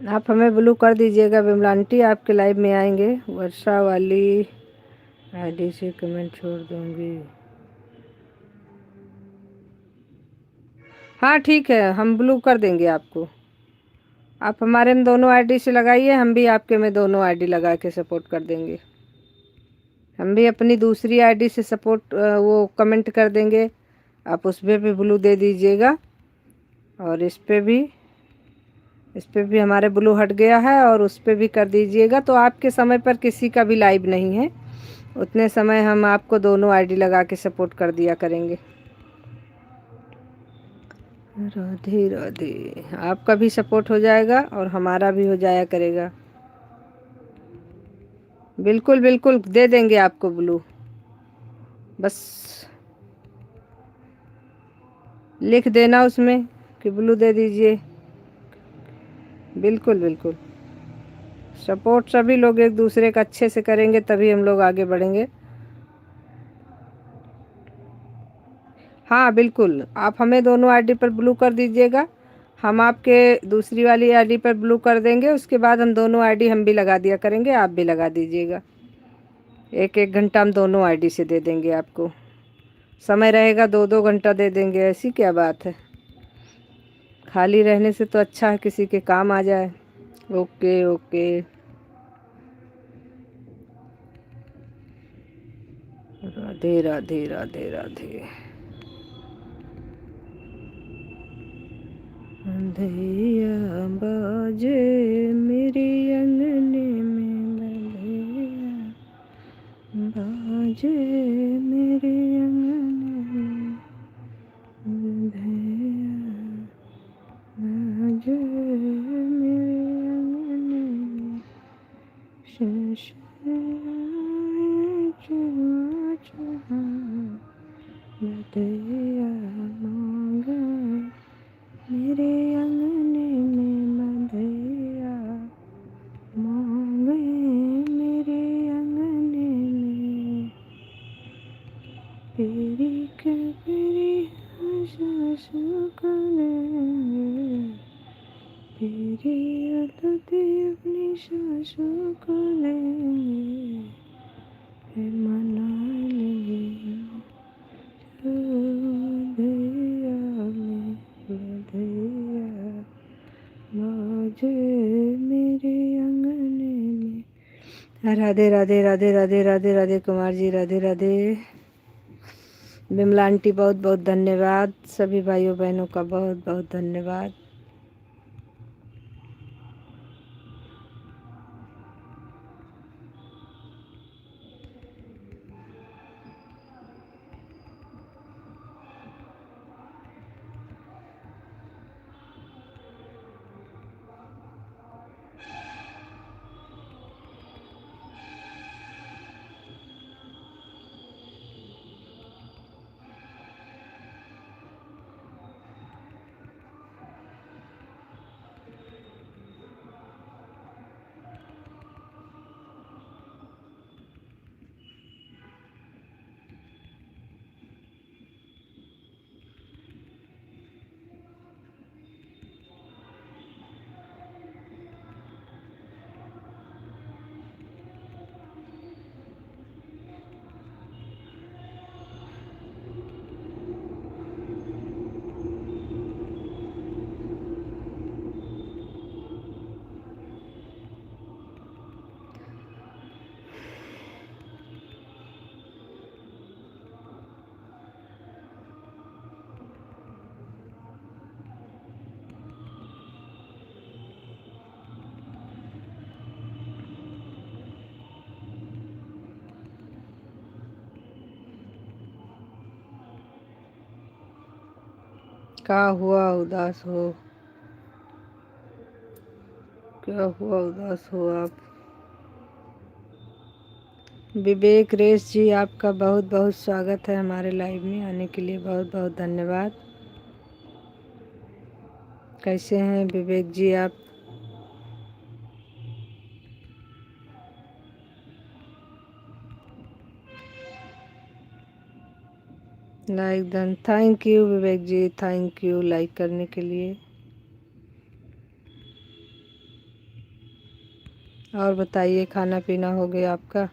आप हमें ब्लू कर दीजिएगा विमला आंटी, आपके लाइव में आएंगे। वर्षा वाली आईडी से कमेंट छोड़ दूंगी। हाँ ठीक है, हम ब्लू कर देंगे आपको। आप हमारे में दोनों आईडी से लगाइए, हम भी आपके में दोनों आईडी लगा के सपोर्ट कर देंगे। हम भी अपनी दूसरी आईडी से सपोर्ट वो कमेंट कर देंगे। आप उस पर भी ब्लू दे दीजिएगा। और इस पे भी हमारे ब्लू हट गया है, और उस पे भी कर दीजिएगा। तो आपके समय पर किसी का भी लाइव नहीं है, उतने समय हम आपको दोनों आईडी लगा के सपोर्ट कर दिया करेंगे। राधे राधे। आपका भी सपोर्ट हो जाएगा और हमारा भी हो जाया करेगा। बिल्कुल बिल्कुल दे देंगे आपको ब्लू, बस लिख देना उसमें कि ब्लू दे दीजिए। बिल्कुल बिल्कुल, सपोर्ट सभी लोग एक दूसरे का अच्छे से करेंगे तभी हम लोग आगे बढ़ेंगे। हाँ बिल्कुल, आप हमें दोनों आईडी पर ब्लू कर दीजिएगा, हम आपके दूसरी वाली आईडी पर ब्लू कर देंगे। उसके बाद हम दोनों आईडी हम भी लगा दिया करेंगे, आप भी लगा दीजिएगा। एक एक घंटा हम दोनों आईडी से दे देंगे आपको। समय रहेगा 2-2 घंटा दे देंगे, ऐसी क्या बात है। खाली रहने से तो अच्छा है किसी के काम आ जाए। Okay okay. राधे राधे राधे राधे। अंधैया बाजे मेरे अंगने में, बंधैया बाजे मेरे अंगने में, बंधैया बाजे मेरे अंगने में, शशनाए चुआ चुआ, बंधैया मांगे मेरे अंगने में, बंधैया मांगे मेरे अंगने में। तेरी कबरी सुकने, तेरी अदते अपनी सांसों को लेंगे, फिर मना लेंगे बंधैया में, बंधैया बाजे मेरे अंगने में। राधे राधे राधे राधे राधे राधे कुमार जी, राधे राधे। बिमला आंटी बहुत बहुत धन्यवाद। सभी भाइयों बहनों का बहुत बहुत धन्यवाद। क्या हुआ उदास हो, क्या हुआ उदास हो आप। विवेक रेस जी, आपका बहुत बहुत स्वागत है हमारे लाइव में आने के लिए, बहुत बहुत धन्यवाद। कैसे हैं विवेक जी आप। Like done, thank you Vivek ji, thank you like करने के लिए। और बताइए, खाना पीना हो गया आपका।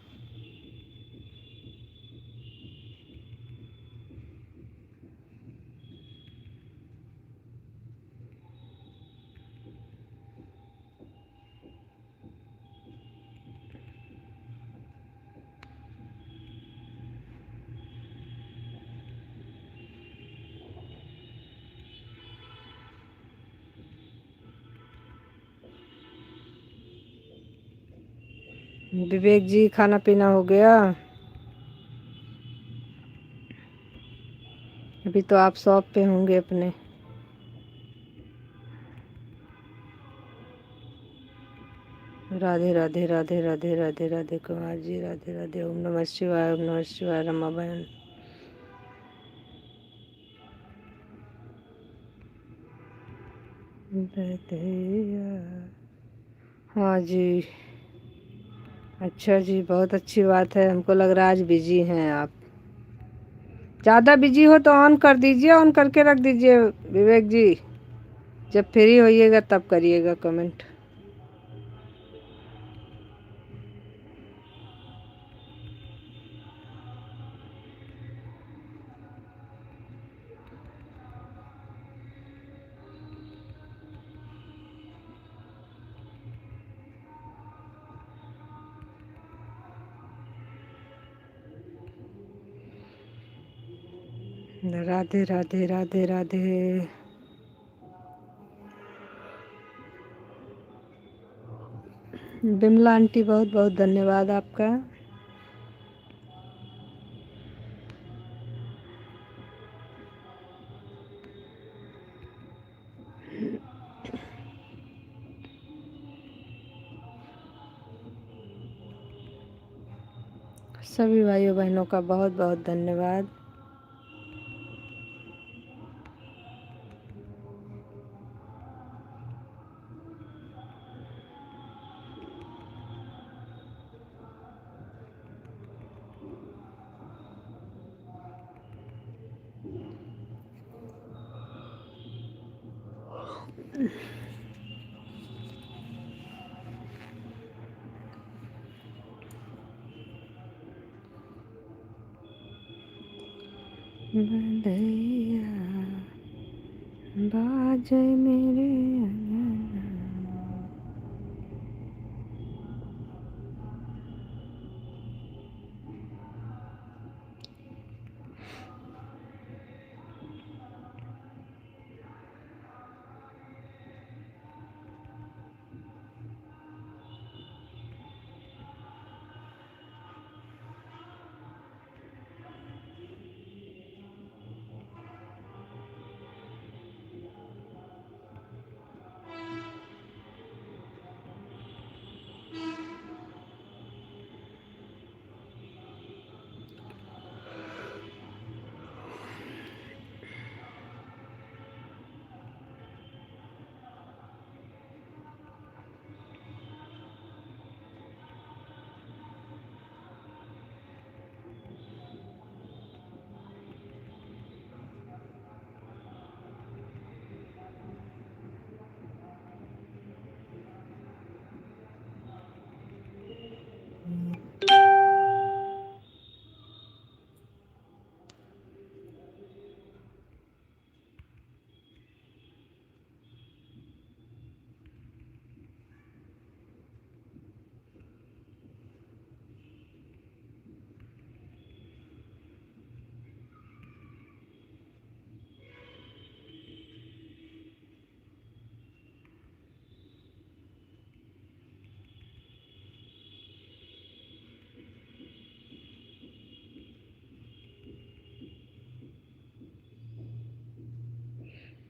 विवेक जी खाना पीना हो गया। अभी तो आप शॉप पे होंगे अपने। राधे राधे राधे राधे राधे राधे कुमार जी, राधे राधे। ओम नमः शिवाय, ओम नमः शिवाय। रमा बहन, हाँ जी, अच्छा जी, बहुत अच्छी बात है। हमको लग रहा है आज बिजी हैं आप। ज़्यादा बिजी हो तो ऑन कर दीजिए, ऑन करके रख दीजिए विवेक जी। जब फ्री होइएगा तब करिएगा कमेंट। राधे राधे राधे राधे। बिमला आंटी बहुत बहुत धन्यवाद आपका। सभी भाइयों बहनों का बहुत बहुत धन्यवाद। बंधैया बाजे मेरे अंगना।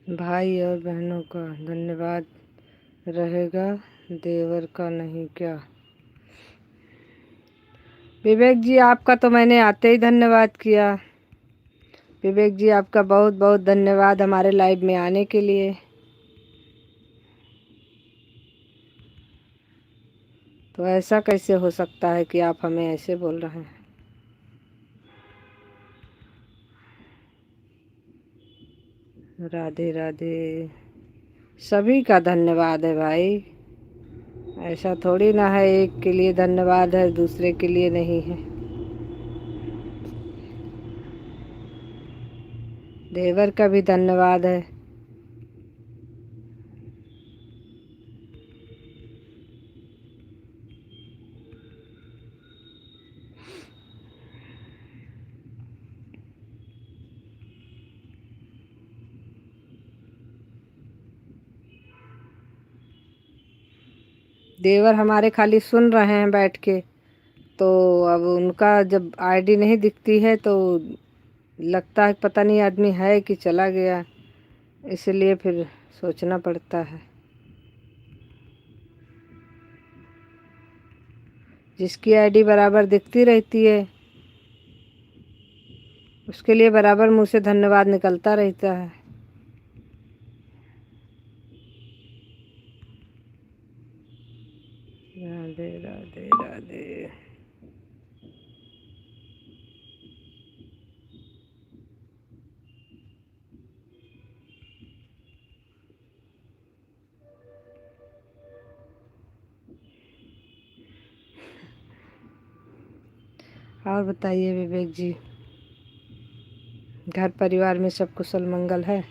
भाई और बहनों का धन्यवाद रहेगा, देवर का नहीं क्या। विवेक जी आपका तो मैंने आते ही धन्यवाद किया। विवेक जी आपका बहुत बहुत धन्यवाद हमारे लाइव में आने के लिए। तो ऐसा कैसे हो सकता है कि आप हमें ऐसे बोल रहे हैं। राधे राधे। सभी का धन्यवाद है भाई, ऐसा थोड़ी ना है एक के लिए धन्यवाद है दूसरे के लिए नहीं है। देवर का भी धन्यवाद है। देवर हमारे खाली सुन रहे हैं बैठ के, तो अब उनका जब आईडी नहीं दिखती है तो लगता है पता नहीं आदमी है कि चला गया, इसलिए फिर सोचना पड़ता है। जिसकी आईडी बराबर दिखती रहती है उसके लिए बराबर मुंह से धन्यवाद निकलता रहता है। राधे राधे राधे। और बताइए विवेक जी, घर परिवार में सब कुशल मंगल है?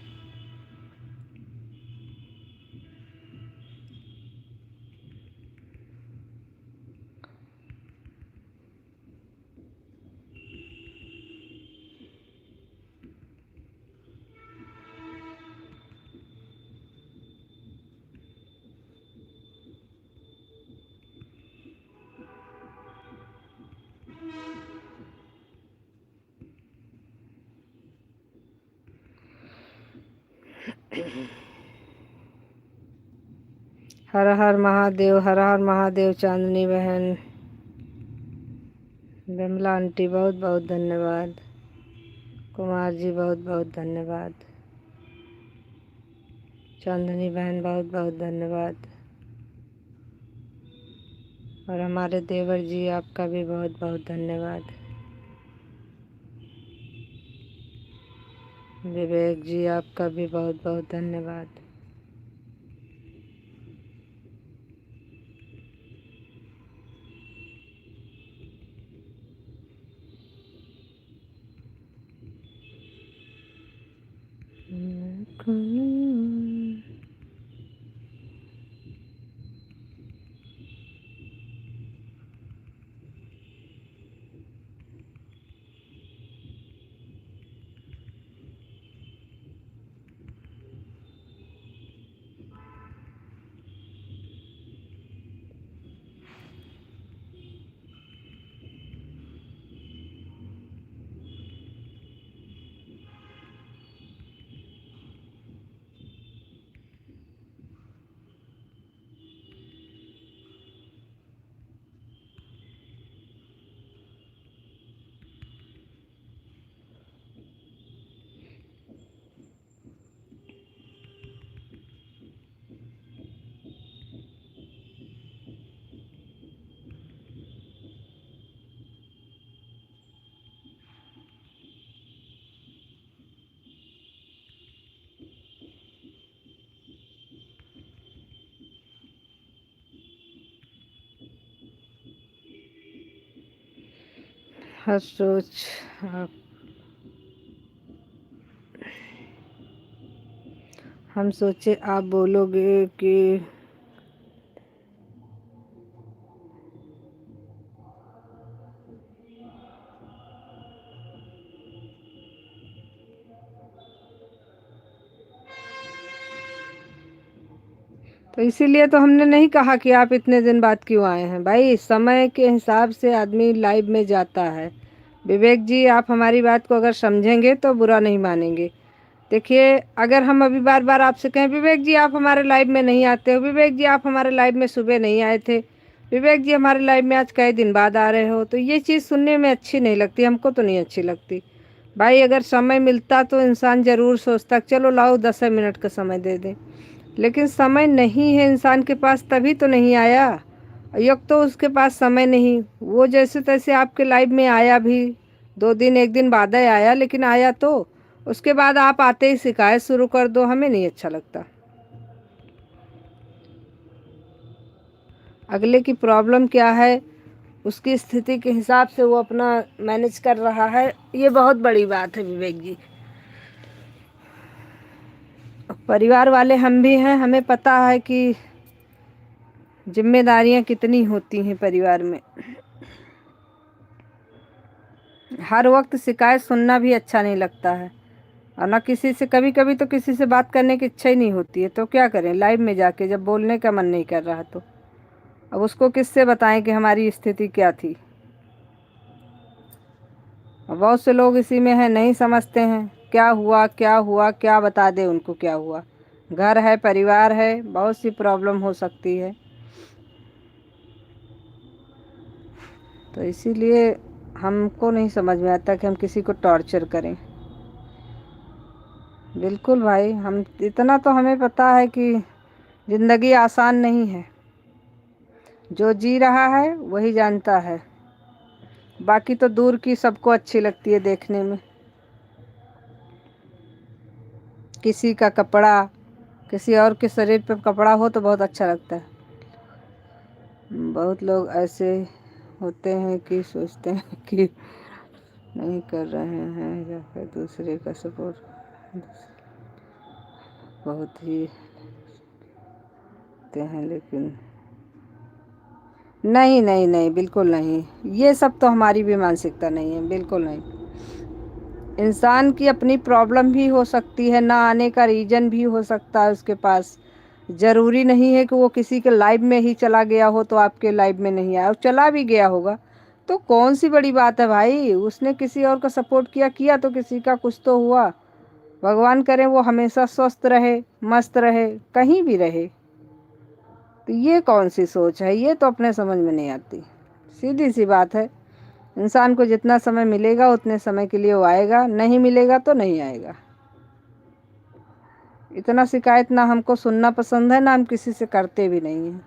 हर हर महादेव, हर हर महादेव। चांदनी बहन, बिमला आंटी बहुत बहुत धन्यवाद। कुमार जी बहुत बहुत धन्यवाद। चांदनी बहन बहुत बहुत धन्यवाद। और हमारे देवर जी, आपका भी बहुत बहुत धन्यवाद। विवेक जी, आपका भी बहुत बहुत धन्यवाद। हर सोच आप, हम सोचे आप बोलोगे कि तो इसीलिए तो हमने नहीं कहा कि आप इतने दिन बाद क्यों आए हैं। भाई समय के हिसाब से आदमी लाइव में जाता है। विवेक जी, आप हमारी बात को अगर समझेंगे तो बुरा नहीं मानेंगे। देखिए, अगर हम अभी बार बार आपसे कहें विवेक जी आप हमारे लाइव में नहीं आते हो, विवेक जी आप हमारे लाइव में सुबह नहीं आए थे, विवेक जी हमारे लाइव में आज कई दिन बाद आ रहे हो, तो ये चीज़ सुनने में अच्छी नहीं लगती, हमको तो नहीं अच्छी लगती। भाई अगर समय मिलता तो इंसान ज़रूर सोचता चलो लाओ 10 मिनट का समय दे दें, लेकिन समय नहीं है इंसान के पास तभी तो नहीं आया। एक तो उसके पास समय नहीं, वो जैसे तैसे आपके लाइव में आया भी, 2 दिन 1 दिन बाद ही आया, लेकिन आया तो उसके बाद आप आते ही शिकायत शुरू कर दो, हमें नहीं अच्छा लगता। अगले की प्रॉब्लम क्या है, उसकी स्थिति के हिसाब से वो अपना मैनेज कर रहा है, ये बहुत बड़ी बात है विवेक जी। परिवार वाले हम भी हैं, हमें पता है कि जिम्मेदारियां कितनी होती हैं परिवार में। हर वक्त शिकायत सुनना भी अच्छा नहीं लगता है, और ना किसी से, कभी कभी तो किसी से बात करने की इच्छा ही नहीं होती है, तो क्या करें लाइव में जाके जब बोलने का मन नहीं कर रहा तो अब उसको किससे बताएं कि हमारी स्थिति क्या थी। बहुत से लोग इसी में हैं, नहीं समझते हैं क्या हुआ क्या हुआ, क्या बता दे उनको क्या हुआ। घर है, परिवार है, बहुत सी प्रॉब्लम हो सकती है, तो इसीलिए हमको नहीं समझ में आता कि हम किसी को टॉर्चर करें। बिल्कुल भाई, हम इतना तो हमें पता है कि ज़िंदगी आसान नहीं है, जो जी रहा है वही जानता है, बाकी तो दूर की सबको अच्छी लगती है देखने में। किसी का कपड़ा, किसी और के शरीर पे कपड़ा हो तो बहुत अच्छा लगता है। बहुत लोग ऐसे होते हैं कि सोचते हैं कि नहीं कर रहे हैं या फिर दूसरे का सपोर्ट बहुत ही होते हैं, लेकिन नहीं नहीं नहीं, बिल्कुल नहीं, ये सब तो हमारी भी मानसिकता नहीं है, बिल्कुल नहीं। इंसान की अपनी प्रॉब्लम भी हो सकती है, ना आने का रीज़न भी हो सकता है उसके पास। ज़रूरी नहीं है कि वो किसी के लाइव में ही चला गया हो तो आपके लाइव में नहीं आया, और चला भी गया होगा तो कौन सी बड़ी बात है भाई, उसने किसी और का सपोर्ट किया किया तो किसी का कुछ तो हुआ। भगवान करे वो हमेशा स्वस्थ रहे, मस्त रहे, कहीं भी रहे। तो ये कौन सी सोच है? ये तो अपने समझ में नहीं आती। सीधी सी बात है, इंसान को जितना समय मिलेगा उतने समय के लिए वो आएगा, नहीं मिलेगा तो नहीं आएगा। इतना शिकायत ना हमको सुनना पसंद है, ना हम किसी से करते भी नहीं हैं।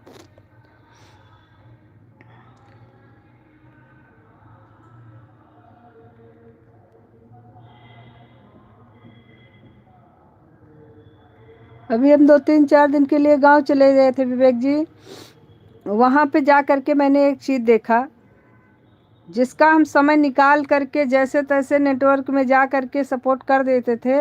अभी हम 2-3-4 दिन के लिए गांव चले गए थे विवेक जी। वहाँ पे जा कर के मैंने एक चीज़ देखा, जिसका हम समय निकाल करके जैसे तैसे नेटवर्क में जा कर के सपोर्ट कर देते थे,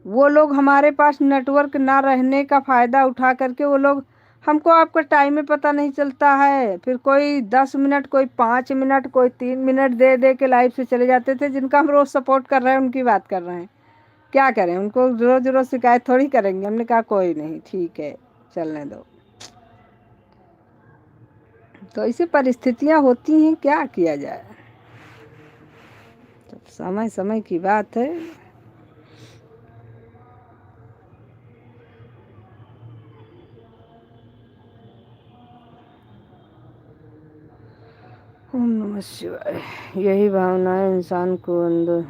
वो लोग हमारे पास नेटवर्क ना रहने का फ़ायदा उठा करके वो लोग हमको आपका टाइम में पता नहीं चलता है, फिर कोई 10 मिनट, कोई 5 मिनट, कोई 3 मिनट दे दे के लाइव से चले जाते थे। जिनका हम रोज़ सपोर्ट कर रहे हैं उनकी बात कर रहे हैं, क्या करें? उनको रोज़ रोज़ शिकायत थोड़ी करेंगे। हमने कहा कोई नहीं, ठीक है, चलने दो। तो ऐसी परिस्थितियाँ होती हैं, क्या किया जाए? तो समय समय की बात है। ओम नमः शिवाय। यही भावनाएं इंसान को अंदर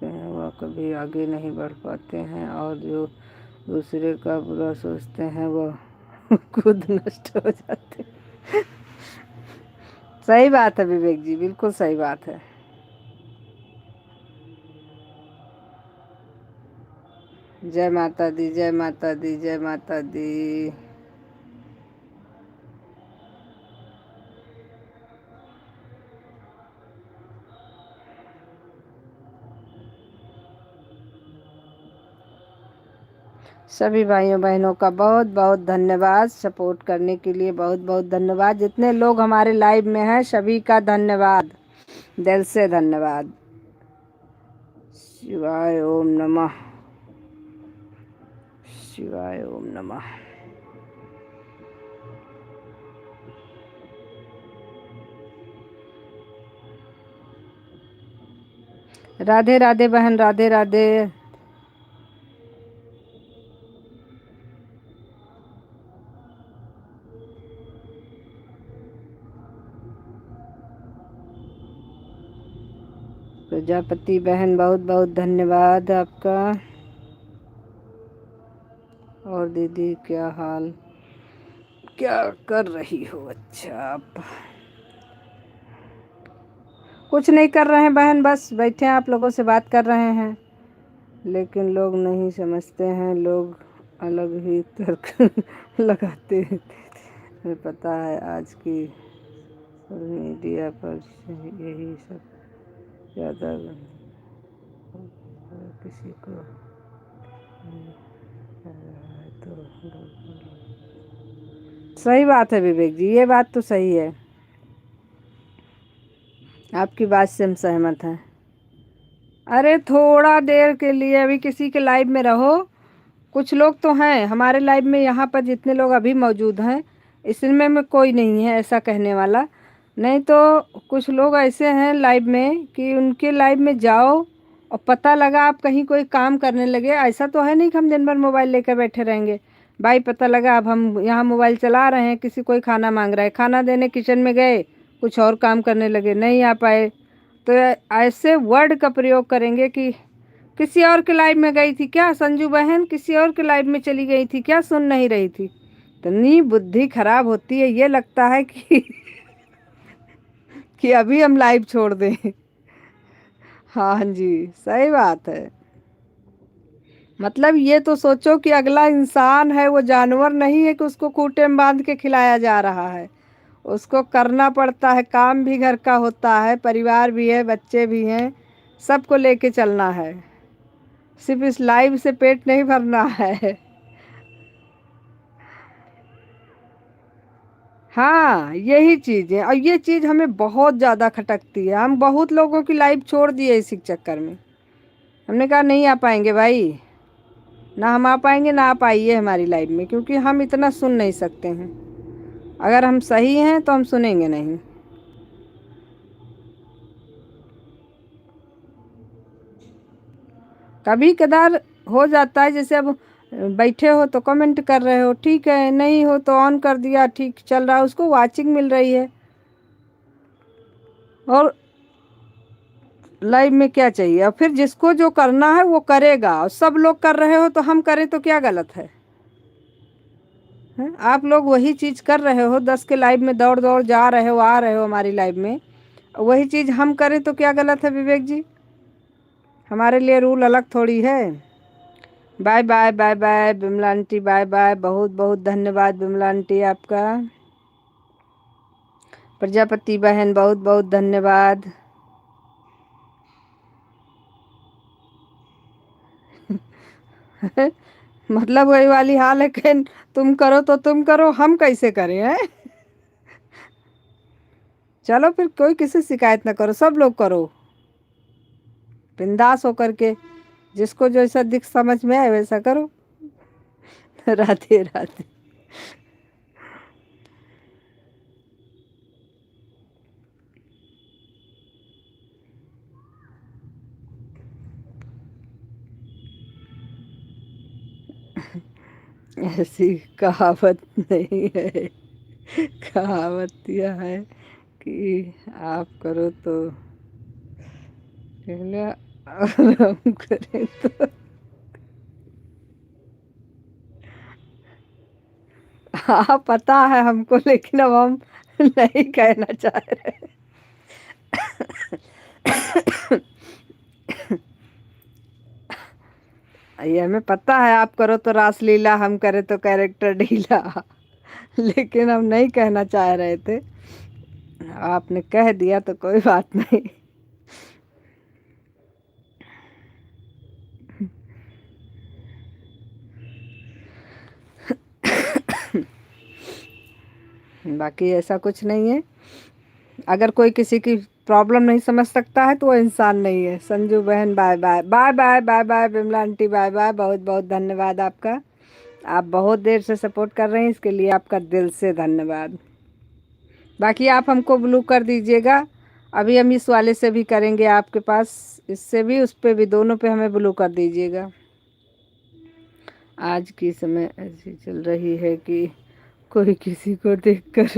वह कभी आगे नहीं बढ़ पाते हैं, और जो दूसरे का बुरा सोचते हैं वह खुद नष्ट हो जाते हैं। सही बात है विवेक जी, बिल्कुल सही बात है। जय माता दी, जय माता दी, जय माता दी। सभी भाइयों बहनों का बहुत बहुत धन्यवाद, सपोर्ट करने के लिए बहुत बहुत धन्यवाद। जितने लोग हमारे लाइव में हैं सभी का धन्यवाद, दिल से धन्यवाद। शिवाय ओम नमः, शिवाय ओम नमः। राधे राधे बहन, राधे राधे। प्रजापति बहन बहुत बहुत धन्यवाद आपका। और दीदी क्या हाल, क्या कर रही हो? अच्छा, आप कुछ नहीं कर रहे हैं बहन, बस बैठे हैं आप लोगों से बात कर रहे हैं। लेकिन लोग नहीं समझते हैं, लोग अलग ही तर्क लगाते हैं। हमें पता है आज की मीडिया पर यही सब ज़्यादा किसी को तो सही बात है विवेक जी, ये बात तो सही है, आपकी बात से हम सहमत हैं। अरे थोड़ा देर के लिए अभी किसी के लाइव में रहो। कुछ लोग तो हैं हमारे लाइव में, यहाँ पर जितने लोग अभी मौजूद हैं इसमें में कोई नहीं है ऐसा कहने वाला। नहीं तो कुछ लोग ऐसे हैं लाइव में कि उनके लाइव में जाओ और पता लगा आप कहीं कोई काम करने लगे। ऐसा तो है नहीं कि हम दिन भर मोबाइल लेकर बैठे रहेंगे भाई। पता लगा अब हम यहाँ मोबाइल चला रहे हैं, किसी कोई खाना मांग रहा है, खाना देने किचन में गए, कुछ और काम करने लगे, नहीं आ पाए, तो ऐसे वर्ड का प्रयोग करेंगे कि किसी और के लाइव में गई थी क्या संजू बहन, किसी और के लाइव में चली गई थी क्या, सुन नहीं रही थी। इतनी बुद्धि खराब होती है, ये लगता है कि कि अभी हम लाइव छोड़ दें। हाँ जी, सही बात है। मतलब ये तो सोचो कि अगला इंसान है, वो जानवर नहीं है कि उसको खूंटे में बांध के खिलाया जा रहा है। उसको करना पड़ता है, काम भी घर का होता है, परिवार भी है, बच्चे भी हैं, सबको लेके चलना है। सिर्फ इस लाइव से पेट नहीं भरना है। हाँ, यही चीज़ है, और ये चीज़ हमें बहुत ज़्यादा खटकती है। हम बहुत लोगों की लाइव छोड़ दिए इसी चक्कर में। हमने कहा नहीं आ पाएंगे भाई, ना हम आ पाएंगे ना आप आइए हमारी लाइव में, क्योंकि हम इतना सुन नहीं सकते हैं। अगर हम सही हैं तो हम सुनेंगे नहीं। कभी कदार हो जाता है, जैसे अब बैठे हो तो कमेंट कर रहे हो, ठीक है, नहीं हो तो ऑन कर दिया, ठीक चल रहा है, उसको वाचिंग मिल रही है। और लाइव में क्या चाहिए, और फिर जिसको जो करना है वो करेगा, और सब लोग कर रहे हो तो हम करें तो क्या गलत है? हैं? आप लोग वही चीज़ कर रहे हो, 10 के लाइव में दौड़ दौड़ जा रहे हो, आ रहे हो हमारी लाइव में, वही चीज़ हम करें तो क्या गलत है विवेक जी? हमारे लिए रूल अलग थोड़ी है। Bye bye bye bye Bimla aunty, bye bye, बहुत बहुत धन्यवाद बिमला आंटी आपका। प्रजापति बहन बहुत बहुत धन्यवाद। मतलब वही वाली हाल है कि तुम करो तो तुम करो, हम कैसे करें हैं? चलो फिर कोई किसी शिकायत ना करो, सब लोग करो बिंदास होकर के, जिसको जैसा दिख समझ में आए वैसा करो। राधे राधे। ऐसी कहावत नहीं है, कहावत यह है कि आप करो तो पहले और हम करें तो। हाँ पता है हमको, लेकिन अब हम नहीं कहना चाह रहे। ये हमें पता है, आप करो तो रासलीला, हम करें तो कैरेक्टर ढीला। लेकिन हम नहीं कहना चाह रहे थे, आपने कह दिया तो कोई बात नहीं। बाकी ऐसा कुछ नहीं है, अगर कोई किसी की प्रॉब्लम नहीं समझ सकता है तो वो इंसान नहीं है। संजू बहन bye bye bye bye bye bye, Bimla aunty bye bye, बहुत बहुत धन्यवाद आपका। आप बहुत देर से सपोर्ट कर रहे हैं, इसके लिए आपका दिल से धन्यवाद। बाकी आप हमको ब्लू कर दीजिएगा, अभी हम इस वाले से भी करेंगे आपके पास, इससे भी उस पे भी, दोनों पे हमें ब्लू कर दीजिएगा। आज की समय ऐसी चल रही है कि कोई किसी को देखकर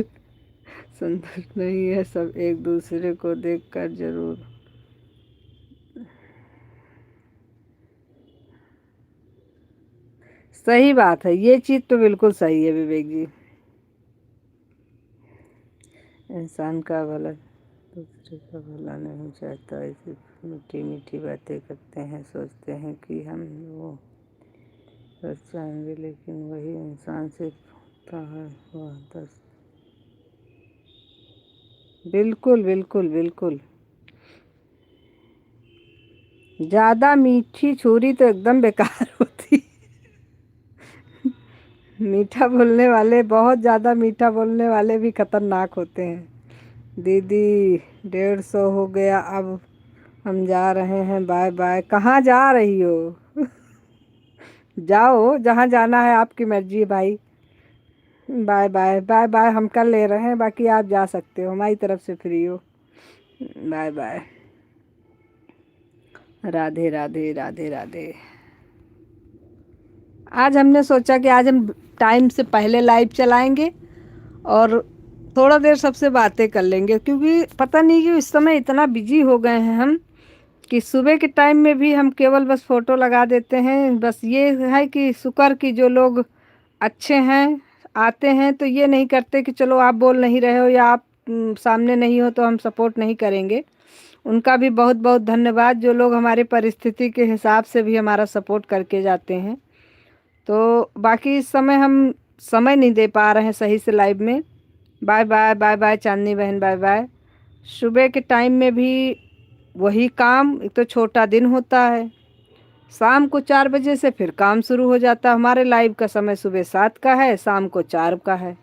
संतुष्ट नहीं है, सब एक दूसरे को देखकर जरूर। सही बात है, ये चीज़ तो बिल्कुल सही है विवेक जी। इंसान का भला दूसरे का भला नहीं चाहता, ऐसी मीठी मीठी बातें करते हैं, सोचते हैं कि हम वो बच जाएंगे, लेकिन वही इंसान सिर्फ होता है वह 10। बिल्कुल बिल्कुल बिल्कुल। ज़्यादा मीठी छुरी तो एकदम बेकार होती। मीठा बोलने वाले, बहुत ज़्यादा मीठा बोलने वाले भी खतरनाक होते हैं। दीदी 150 हो गया, अब हम जा रहे हैं, बाय बाय। कहाँ जा रही हो? जाओ जहाँ जाना है, आपकी मर्जी है भाई। बाय बाय बाय बाय, हम कर ले रहे हैं, बाकी आप जा सकते हो, हमारी तरफ से फ्री हो। Bye bye. राधे राधे राधे राधे। आज हमने सोचा कि आज हम टाइम से पहले लाइव चलाएंगे और थोड़ा देर सबसे बातें कर लेंगे, क्योंकि पता नहीं कि इस समय इतना बिजी हो गए हैं हम कि सुबह के टाइम में भी हम केवल बस फ़ोटो लगा देते हैं। बस ये है कि शुक्र कि जो लोग अच्छे हैं आते हैं, तो ये नहीं करते कि चलो आप बोल नहीं रहे हो या आप सामने नहीं हो तो हम सपोर्ट नहीं करेंगे। उनका भी बहुत बहुत धन्यवाद, जो लोग हमारी परिस्थिति के हिसाब से भी हमारा सपोर्ट करके जाते हैं। तो बाकी इस समय हम समय नहीं दे पा रहे हैं सही से लाइव में। बाय बाय बाय बाय चांदनी बहन, बाय बाय। सुबह के टाइम में भी वही काम, एक तो छोटा दिन होता है, शाम को 4 बजे से फिर काम शुरू हो जाता है। हमारे लाइव का समय सुबह 7 का है, शाम को 4 का है।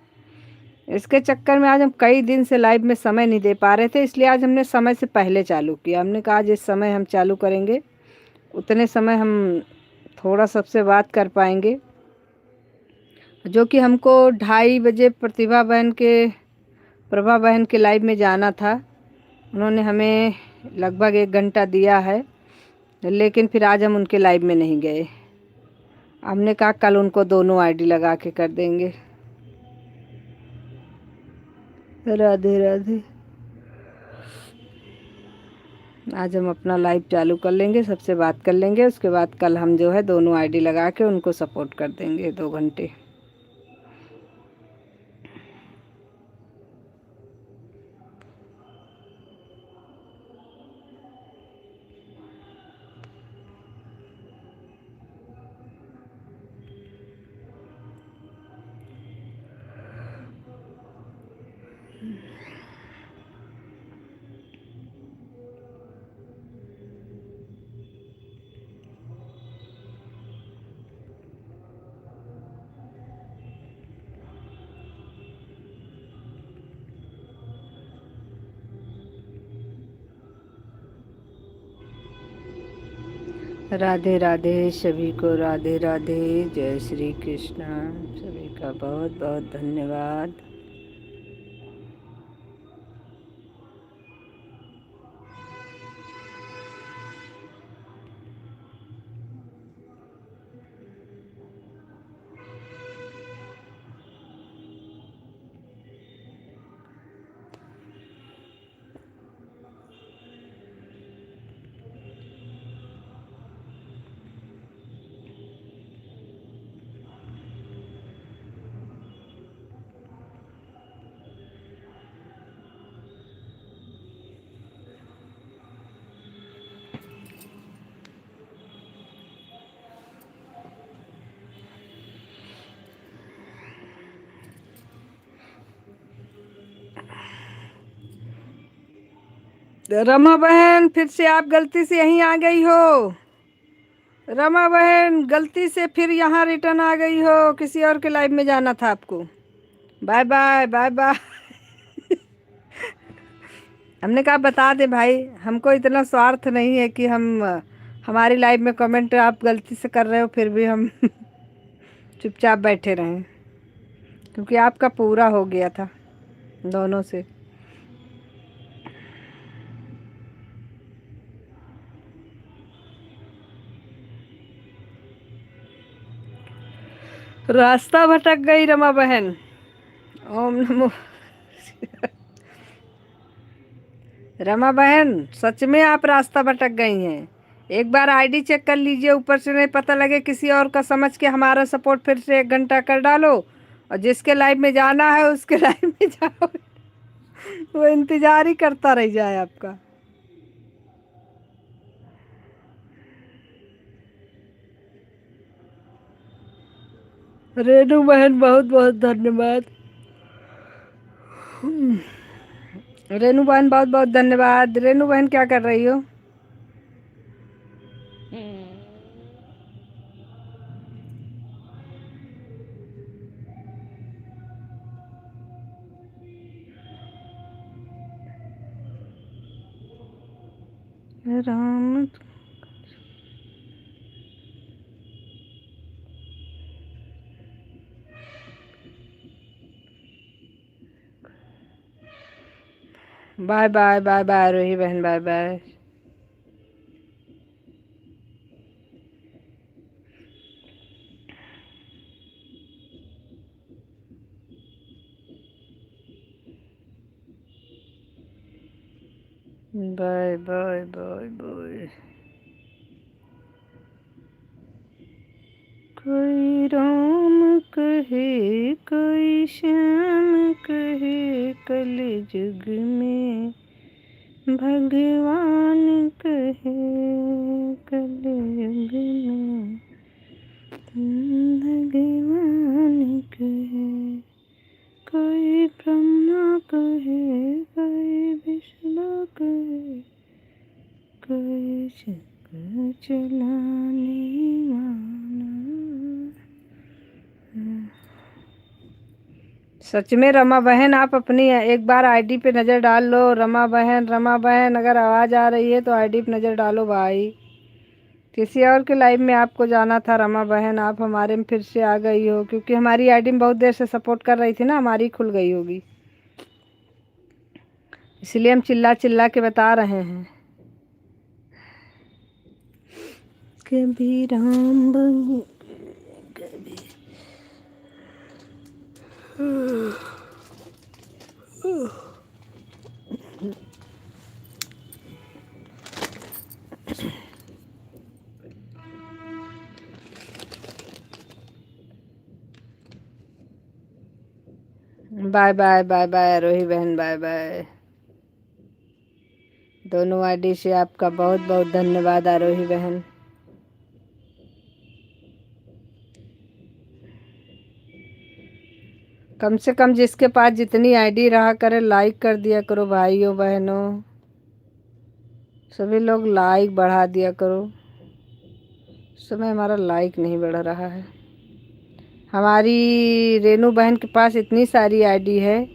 इसके चक्कर में आज हम कई दिन से लाइव में समय नहीं दे पा रहे थे, इसलिए आज हमने समय से पहले चालू किया। हमने कहा जिस समय हम चालू करेंगे उतने समय हम थोड़ा सबसे बात कर पाएंगे। जो कि हमको 2:30 बजे प्रभा बहन के लाइव में जाना था, उन्होंने हमें लगभग 1 घंटा दिया है। लेकिन फिर आज हम उनके लाइव में नहीं गए। हमने कहा कल उनको दोनों आईडी लगा के कर देंगे। राधे राधे। आज हम अपना लाइव चालू कर लेंगे, सबसे बात कर लेंगे, उसके बाद कल हम जो है दोनों आईडी लगा के उनको सपोर्ट कर देंगे 2 घंटे। राधे राधे सभी को, राधे राधे, जय श्री कृष्ण। सभी का बहुत बहुत धन्यवाद। रमा बहन फिर से आप गलती से यहीं आ गई हो। रमा बहन गलती से फिर यहाँ रिटर्न आ गई हो, किसी और के लाइव में जाना था आपको। Bye bye bye bye. हमने कहा बता दे भाई, हमको इतना स्वार्थ नहीं है कि हम हमारी लाइव में कमेंट आप गलती से कर रहे हो फिर भी हम चुपचाप बैठे रहें, क्योंकि आपका पूरा हो गया था दोनों से। रास्ता भटक गई रमा बहन। ओम नमो। रमा बहन सच में आप रास्ता भटक गई हैं। एक बार आईडी चेक कर लीजिए, ऊपर से नहीं पता लगे किसी और का समझ के हमारा सपोर्ट फिर से 1 घंटा कर डालो, और जिसके लाइव में जाना है उसके लाइव में जाओ। वो इंतजार ही करता रह जाए आपका। रेनू बहन बहुत बहुत धन्यवाद। रेनू बहन बहुत बहुत धन्यवाद। रेनू बहन क्या कर रही हो? Ram. Bye bye bye bye Rohi बहन, bye bye. Bye bye bye bye. कोई राम कहे कोई श्याम कहे, कल जुग में भगवान कहे, कल युग में भगवान कहे। कोई ब्रह्मा कहे कोई विष्णु कहे, कोई चक्र चलाने वाला। सच में रमा बहन आप अपनी एक बार आईडी पे नज़र डाल लो। रमा बहन, रमा बहन अगर आवाज़ आ रही है तो आईडी पे नज़र डालो भाई। किसी और के लाइव में आपको जाना था रमा बहन, आप हमारे में फिर से आ गई हो, क्योंकि हमारी आईडी में बहुत देर से सपोर्ट कर रही थी ना, हमारी खुल गई होगी, इसलिए हम चिल्ला चिल्ला के बता रहे हैं। कभी राम बन कभी। बाय बाय बाय बाय आरोही बहन, बाय बाय। दोनों आईडी से आपका बहुत बहुत धन्यवाद आरोही बहन। कम से कम जिसके पास जितनी आईडी रहा करे लाइक कर दिया करो भाइयों बहनों, सभी लोग लाइक बढ़ा दिया करो। इस समय हमारा लाइक नहीं बढ़ रहा है। हमारी रेनू बहन के पास इतनी सारी आईडी है।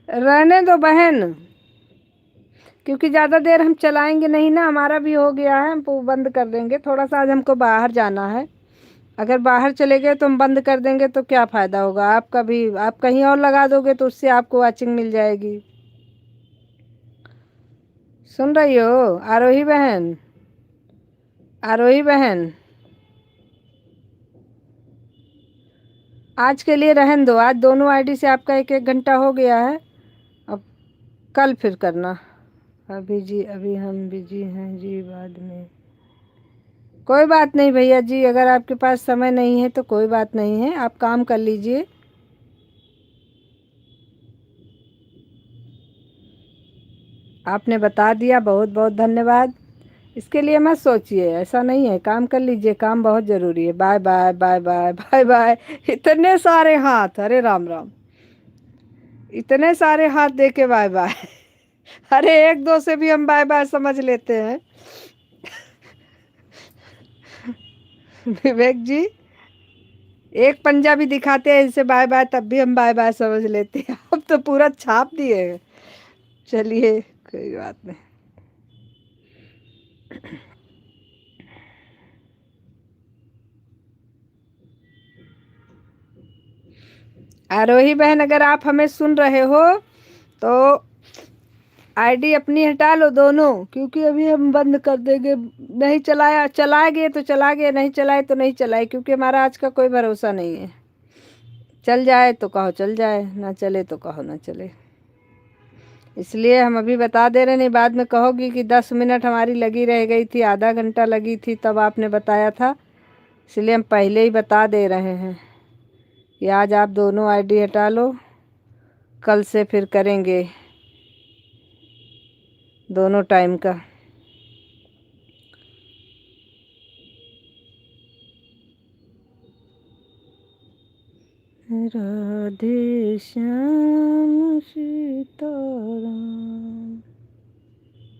रहने दो बहन, क्योंकि ज़्यादा देर हम चलाएंगे नहीं ना, हमारा भी हो गया है, हम बंद कर देंगे। थोड़ा सा आज हमको बाहर जाना है। अगर बाहर चले गए तो हम बंद कर देंगे तो क्या फ़ायदा होगा आपका भी। आप कहीं और लगा दोगे तो उससे आपको वाचिंग मिल जाएगी। सुन रही हो आरोही बहन? आरोही बहन, आज के लिए रहने दो। आज दोनों आईडी से आपका 1-1 घंटा हो गया है। अब कल फिर करना। अभी जी अभी हम बिजी हैं जी, बाद में। कोई बात नहीं भैया जी, अगर आपके पास समय नहीं है तो कोई बात नहीं है, आप काम कर लीजिए। आपने बता दिया, बहुत बहुत धन्यवाद। इसके लिए मत सोचिए, ऐसा नहीं है, काम कर लीजिए, काम बहुत ज़रूरी है। Bye bye bye bye bye bye. इतने सारे हाथ, अरे राम राम, इतने सारे हाथ दे के बाय बाय। अरे एक दो से भी हम बाय बाय समझ लेते हैं। विवेक जी, एक पंजा भी दिखाते हैं इसे बाय बाय, तब भी हम बाय बाय समझ लेते हैं। अब तो पूरा छाप दिए। चलिए कोई बात नहीं। आरोही बहन, अगर आप हमें सुन रहे हो तो आईडी अपनी हटा लो दोनों, क्योंकि अभी हम बंद कर देंगे। नहीं चलाया, चलाएंगे तो चला गया, नहीं चलाए तो नहीं चलाए, क्योंकि हमारा आज का कोई भरोसा नहीं है। चल जाए तो कहो चल जाए, ना चले तो कहो ना चले। इसलिए हम अभी बता दे रहे, नहीं बाद में कहोगी कि 10 मिनट हमारी लगी रह गई थी, आधा घंटा लगी थी तब आपने बताया था। इसलिए हम पहले ही बता दे रहे हैं कि आज आप दोनों आईडी हटा लो, कल से फिर करेंगे दोनों टाइम का। राधे श्याम सीताराम,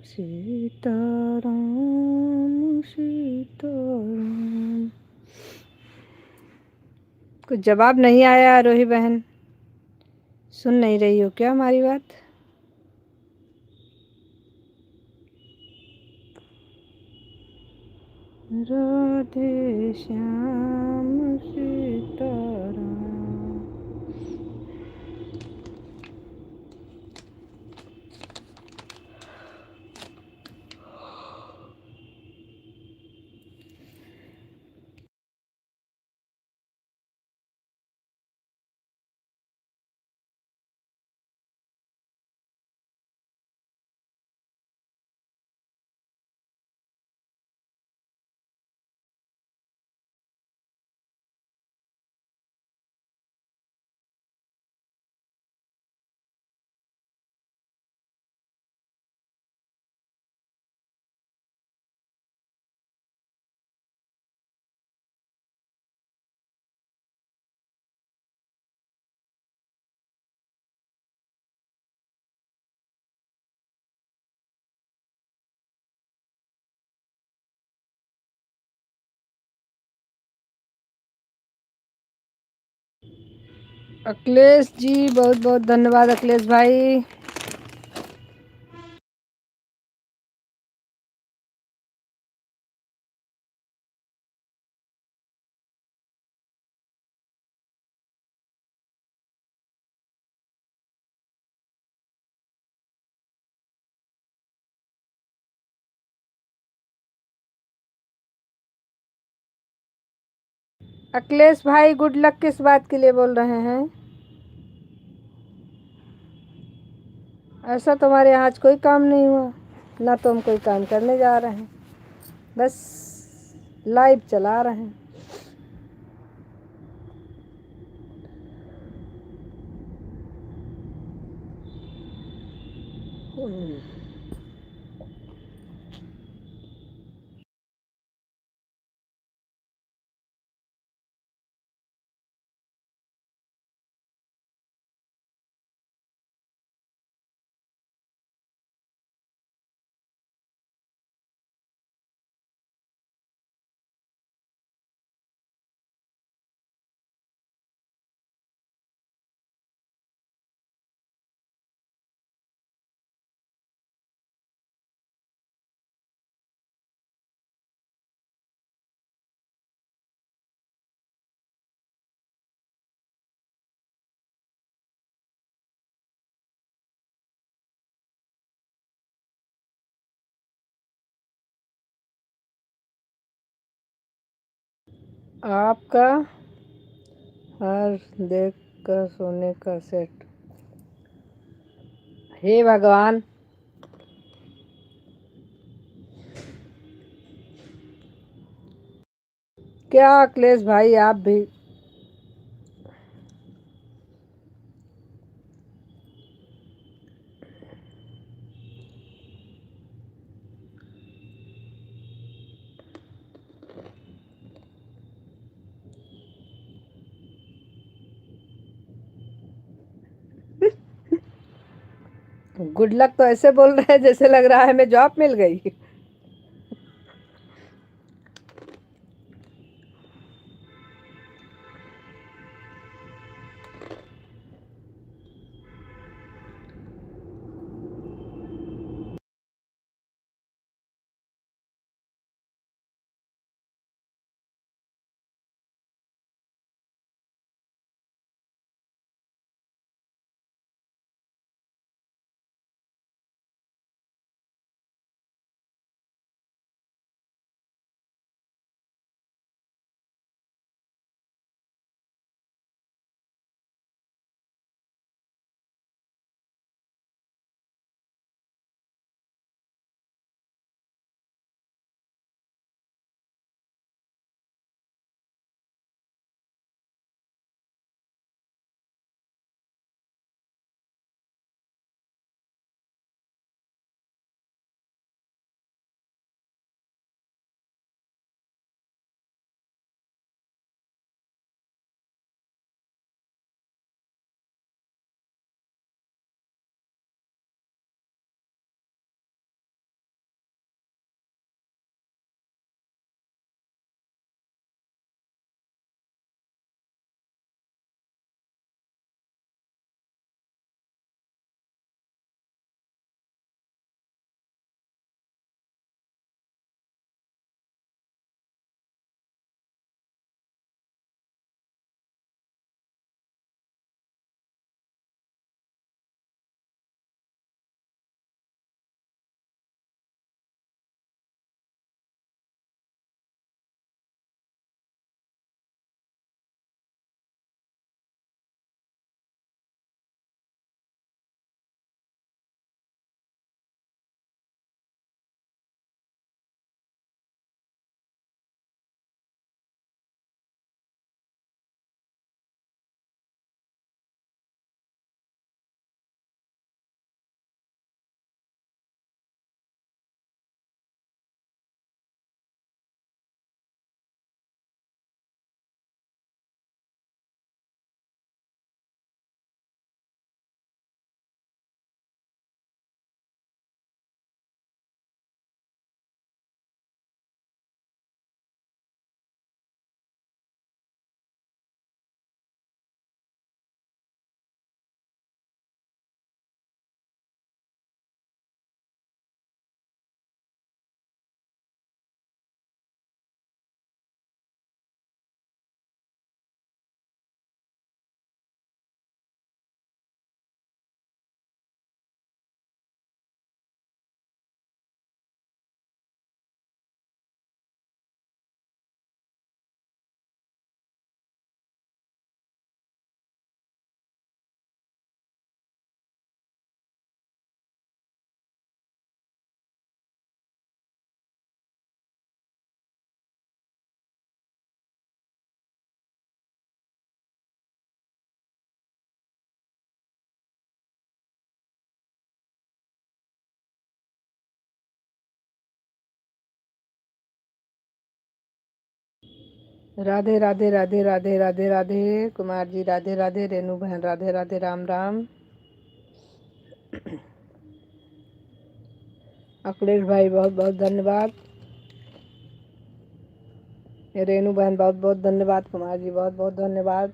सीताराम सीताराम। कुछ जवाब नहीं आया आरोही बहन, सुन नहीं रही हो क्या हमारी बात? राधे श्याम सीताराम। अखिलेश जी बहुत बहुत धन्यवाद अखिलेश भाई। अखिलेश भाई गुड लक किस बात के लिए बोल रहे हैं? ऐसा तुम्हारे यहाँ आज कोई काम नहीं हुआ? ना तो हम कोई काम करने जा रहे हैं, बस लाइव चला रहे हैं। आपका हर देख कर सोने का सेट। हे भगवान, क्या अखिलेश भाई आप भी? गुड लक तो ऐसे बोल रहे हैं जैसे लग रहा है हमें जॉब मिल गई। राधे राधे राधे राधे राधे राधे कुमार जी, राधे राधे। रेनू बहन राधे राधे, राम राम। अखिलेश भाई बहुत बहुत धन्यवाद। रेनू बहन बहुत बहुत धन्यवाद। कुमार जी बहुत बहुत धन्यवाद।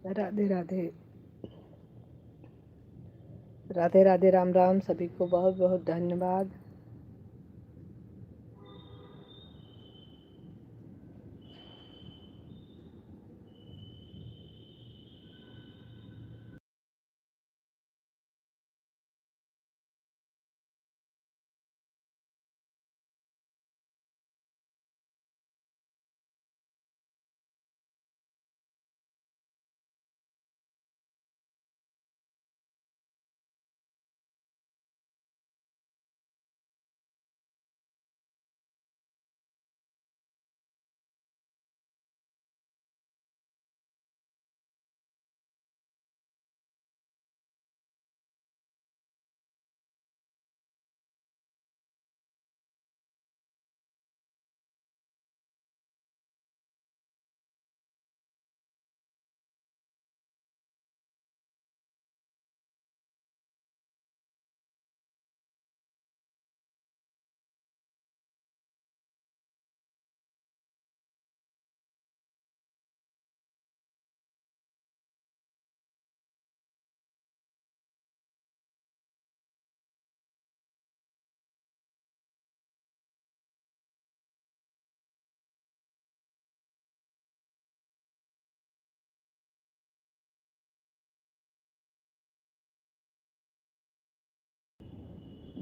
राधे राधे राधे राधे, राम राम। सभी को बहुत बहुत धन्यवाद।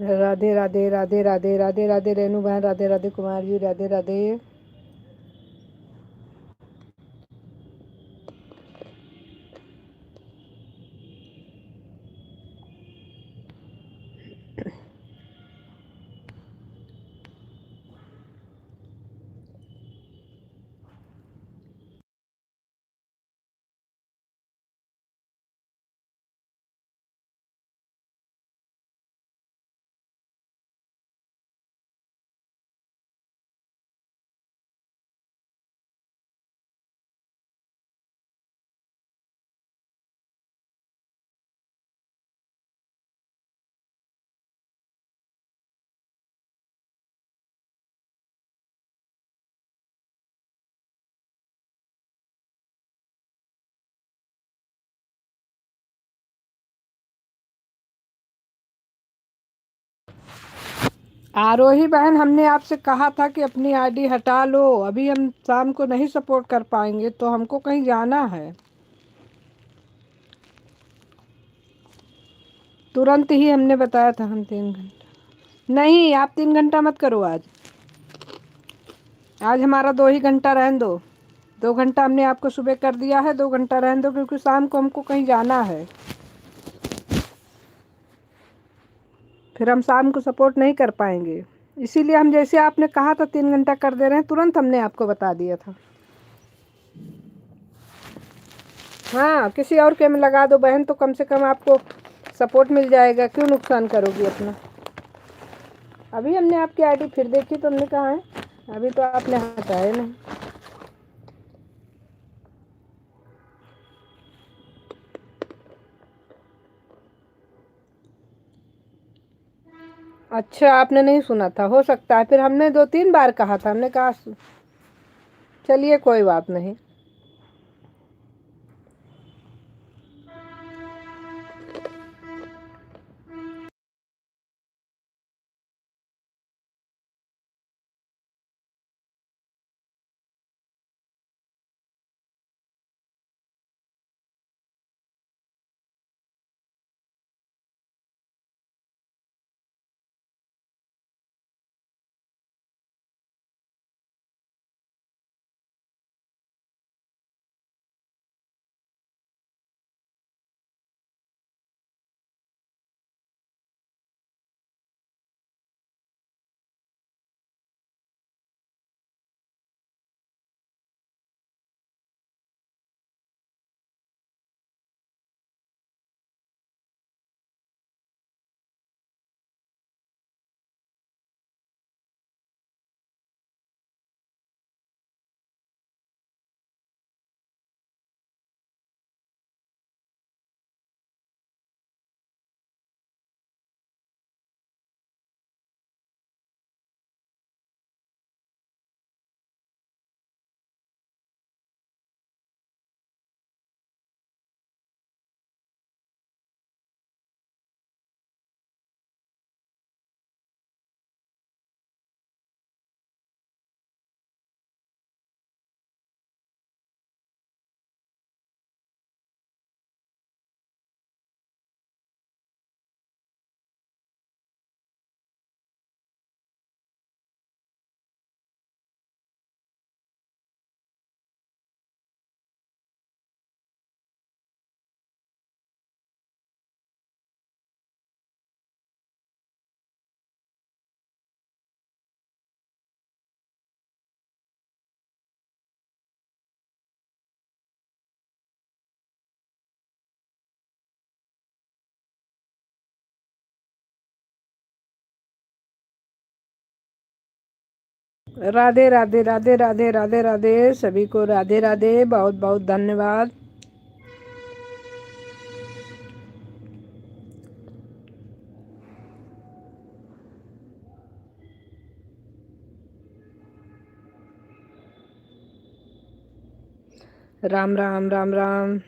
राधे राधे राधे राधे राधे राधे रेनू बहन, राधे राधे कुमार जी, राधे राधे। आरोही बहन, हमने आपसे कहा था कि अपनी आईडी हटा लो। अभी हम शाम को नहीं सपोर्ट कर पाएंगे, तो हमको कहीं जाना है। तुरंत ही हमने बताया था हम 3 घंटा। नहीं, आप 3 घंटा मत करो आज। आज हमारा 2 ही घंटा रहने दो। 2 घंटा हमने आपको सुबह कर दिया है, 2 घंटा रहने दो क्योंकि शाम को हमको कहीं जाना है। फिर हम शाम को सपोर्ट नहीं कर पाएंगे। इसीलिए हम जैसे आपने कहा था 3 घंटा कर दे रहे हैं, तुरंत हमने आपको बता दिया था। हाँ, किसी और के में लगा दो बहन, तो कम से कम आपको सपोर्ट मिल जाएगा। क्यों नुकसान करोगी अपना? अभी हमने आपकी आईडी फिर देखी तो हमने कहा है, अभी तो आपने हटाया नहीं। अच्छा, आपने नहीं सुना था, हो सकता है। फिर हमने 2-3 बार कहा था, हमने कहा चलिए कोई बात नहीं। राधे राधे राधे राधे राधे राधे, सभी को राधे राधे, बहुत बहुत धन्यवाद। राम राम राम राम।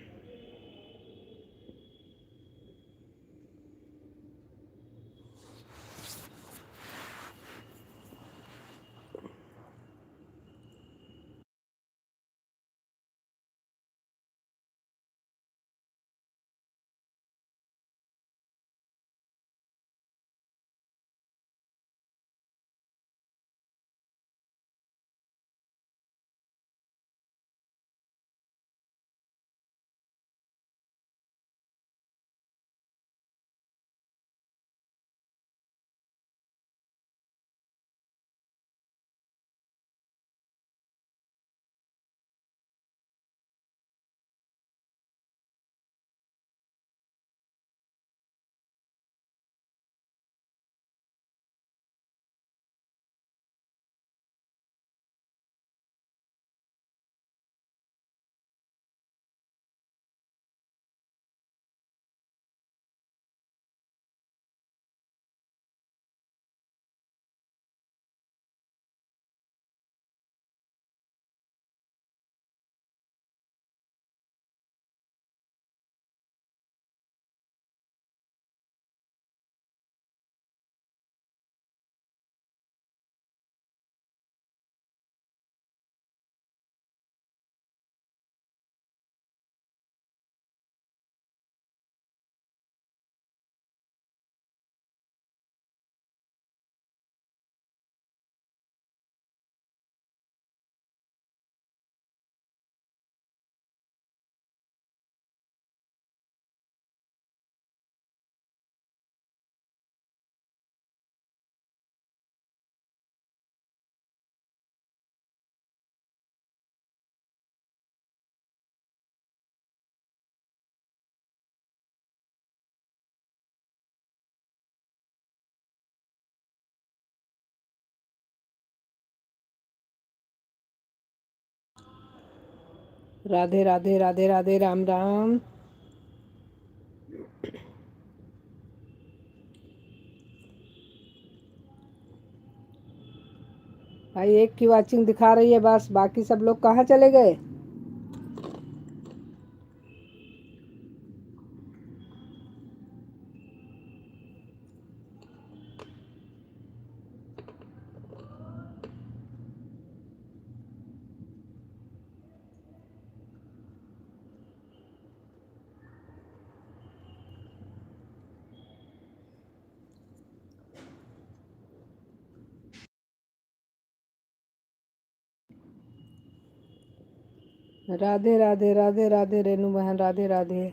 राधे राधे राधे राधे, राम राम। भाई एक की वाचिंग दिखा रही है बस, बाकी सब लोग कहाँ चले गए? राधे राधे राधे राधे रेनू बहन, राधे राधे।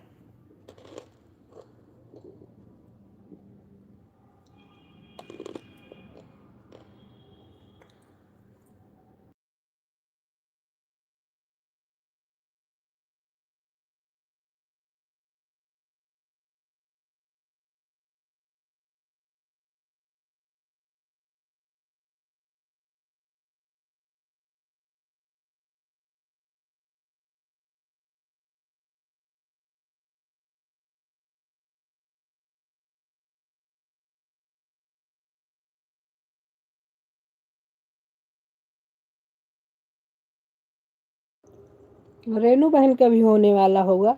रेनू बहन का भी होने वाला होगा।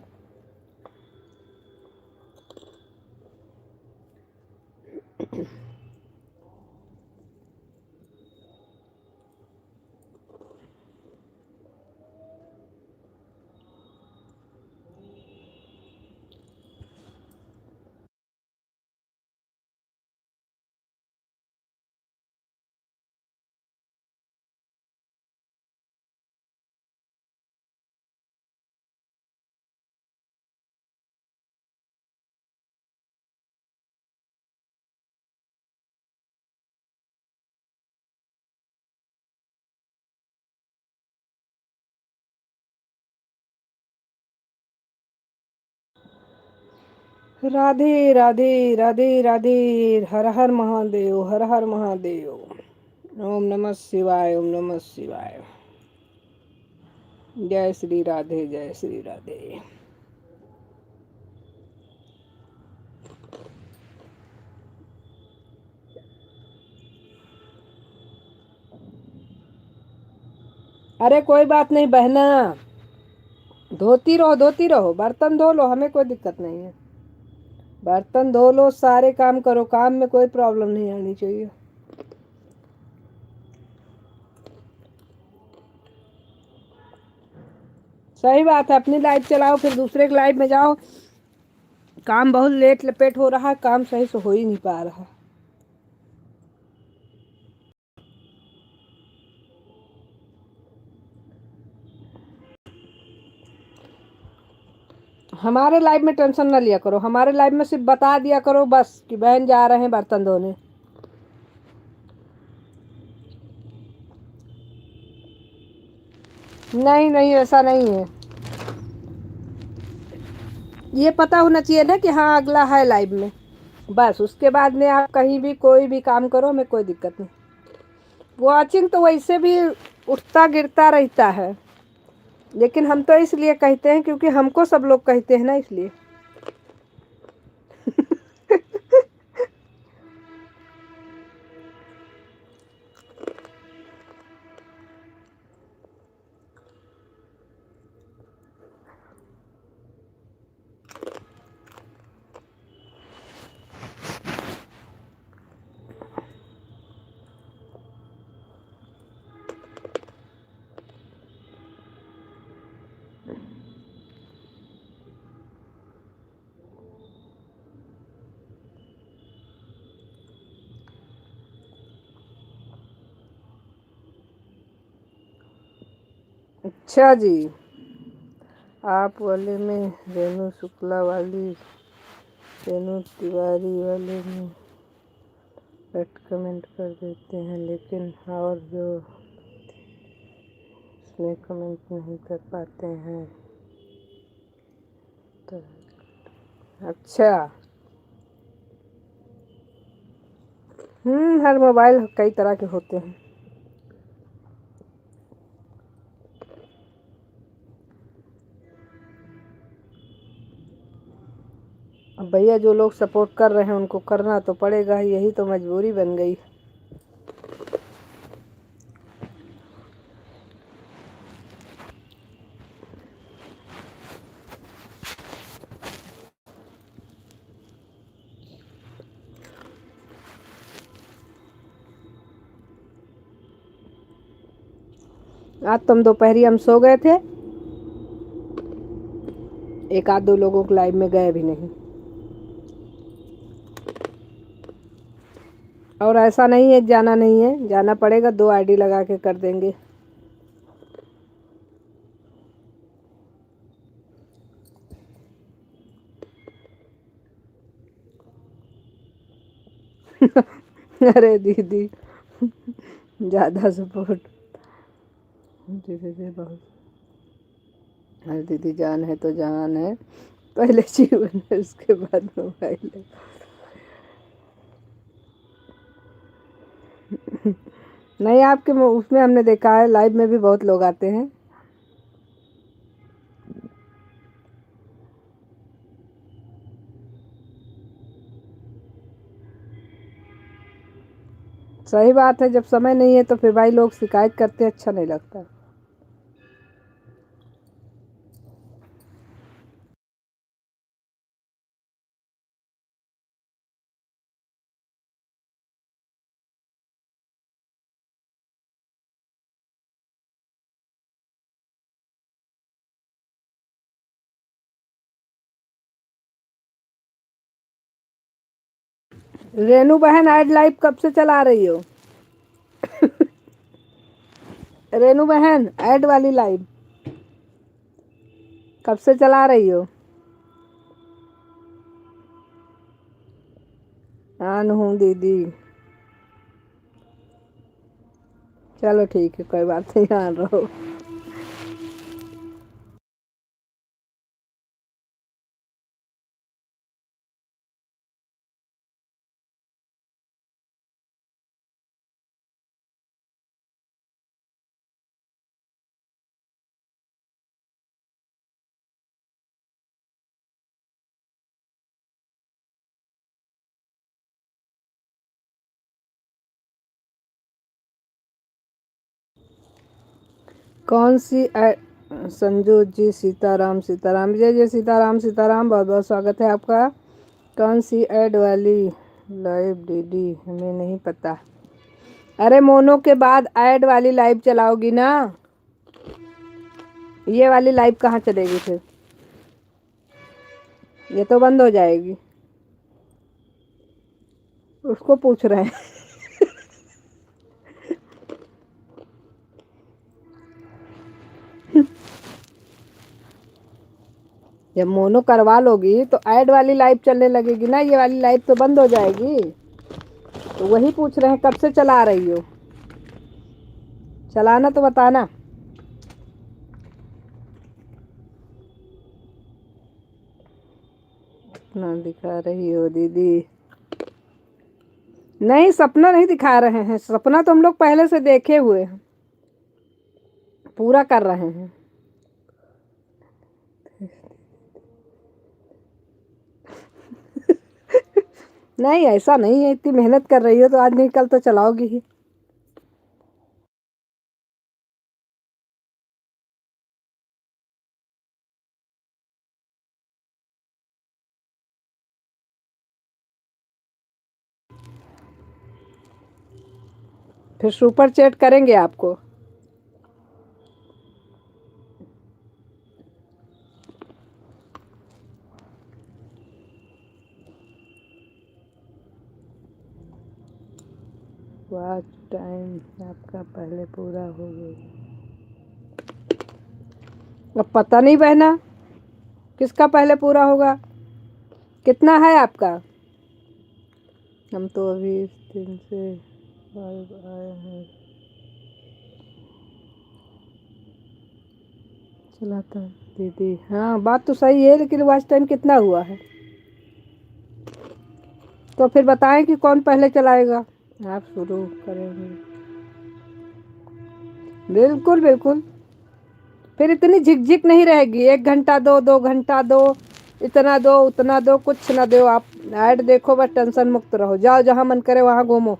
राधे राधे राधे राधे, हर हर महादेव, हर हर महादेव। ओम नमः शिवाय, ओम नमः शिवाय। जय श्री राधे, जय श्री राधे। अरे कोई बात नहीं बहना, धोती रहो, बर्तन धो लो, हमें कोई दिक्कत नहीं है। बर्तन धो लो, सारे काम करो, काम में कोई प्रॉब्लम नहीं आनी चाहिए। सही बात है, अपनी लाइफ चलाओ फिर दूसरे की लाइफ में जाओ। काम बहुत लेट लपेट हो रहा है, काम सही से हो ही नहीं पा रहा। हमारे लाइफ में टेंशन ना लिया करो, हमारे लाइफ में सिर्फ बता दिया करो बस कि बहन जा रहे हैं बर्तन धोने। नहीं नहीं, ऐसा नहीं है। ये पता होना चाहिए ना कि हाँ अगला है लाइफ में, बस उसके बाद में आप कहीं भी कोई भी काम करो, हमें कोई दिक्कत नहीं। वॉचिंग तो वैसे भी उठता गिरता रहता है, लेकिन हम तो इसलिए कहते हैं क्योंकि हमको सब लोग कहते हैं ना, इसलिए। अच्छा जी, आप वाले में रेनू शुक्ला वाली, रेनू तिवारी वाले में कट कमेंट कर देते हैं, लेकिन और जो इसमें कमेंट नहीं कर पाते हैं तो। अच्छा। हर मोबाइल कई तरह के होते हैं। अब भैया जो लोग सपोर्ट कर रहे हैं उनको करना तो पड़ेगा, यही तो मजबूरी बन गई। आज तुम दोपहरी हम सो गए थे, एक आध दो लोगों को लाइव में गए भी नहीं। और ऐसा नहीं है जाना नहीं है, जाना पड़ेगा, 2 आईडी लगा के कर देंगे। अरे दीदी ज़्यादा सपोर्ट, दीदी बहुत, अरे दीदी जान है तो जान है, पहले जीवन है उसके बाद मोबाइल है। नहीं, आपके उसमें हमने देखा है, लाइव में भी बहुत लोग आते हैं। सही बात है, जब समय नहीं है तो फिर भाई लोग शिकायत करते, अच्छा नहीं लगता। रेनू बहन ऐड लाइव कब से चला रही हो? रेनू बहन ऐड वाली लाइव कब से चला रही हो? आन हूँ दीदी, चलो ठीक है, कोई बात नहीं, आन रहो। कौन सी संजू जी, सीताराम सीताराम, जय जय सीताराम सीताराम, बहुत बहुत स्वागत है आपका। कौन सी ऐड वाली लाइव दीदी, हमें नहीं पता। अरे मोनो के बाद ऐड वाली लाइव चलाओगी ना, ये वाली लाइव कहाँ चलेगी फिर, ये तो बंद हो जाएगी। उसको पूछ रहे हैं। जब मोनो करवा लोगी तो ऐड वाली लाइव चलने लगेगी ना, ये वाली लाइव तो बंद हो जाएगी। तो वही पूछ रहे हैं कब से चला रही हो, चलाना तो बताना। अपना दिखा रही हो दीदी? नहीं, सपना नहीं दिखा रहे हैं, सपना तो हम लोग पहले से देखे हुए हैं, पूरा कर रहे हैं। नहीं, ऐसा नहीं है, इतनी मेहनत कर रही हो तो आज नहीं कल तो चलाओगी ही। फिर सुपर चैट करेंगे आपको। वॉच टाइम आपका पहले पूरा हो गया। अब पता नहीं बहना, किसका पहले पूरा होगा, कितना है आपका? हम तो अभी इस दिन से लाइव आए हैं, चलाता दीदी। हाँ बात तो सही है, लेकिन वॉच टाइम कितना हुआ है? तो फिर बताएं कि कौन पहले चलाएगा। आप शुरू करेंगे? बिल्कुल बिल्कुल, फिर इतनी झिकझिक नहीं रहेगी, 1 घंटा दो, 2 घंटा दो, इतना दो उतना दो, कुछ ना दो, आप ऐड देखो बस, टेंशन मुक्त रहो, जाओ जहाँ मन करे वहाँ घूमो।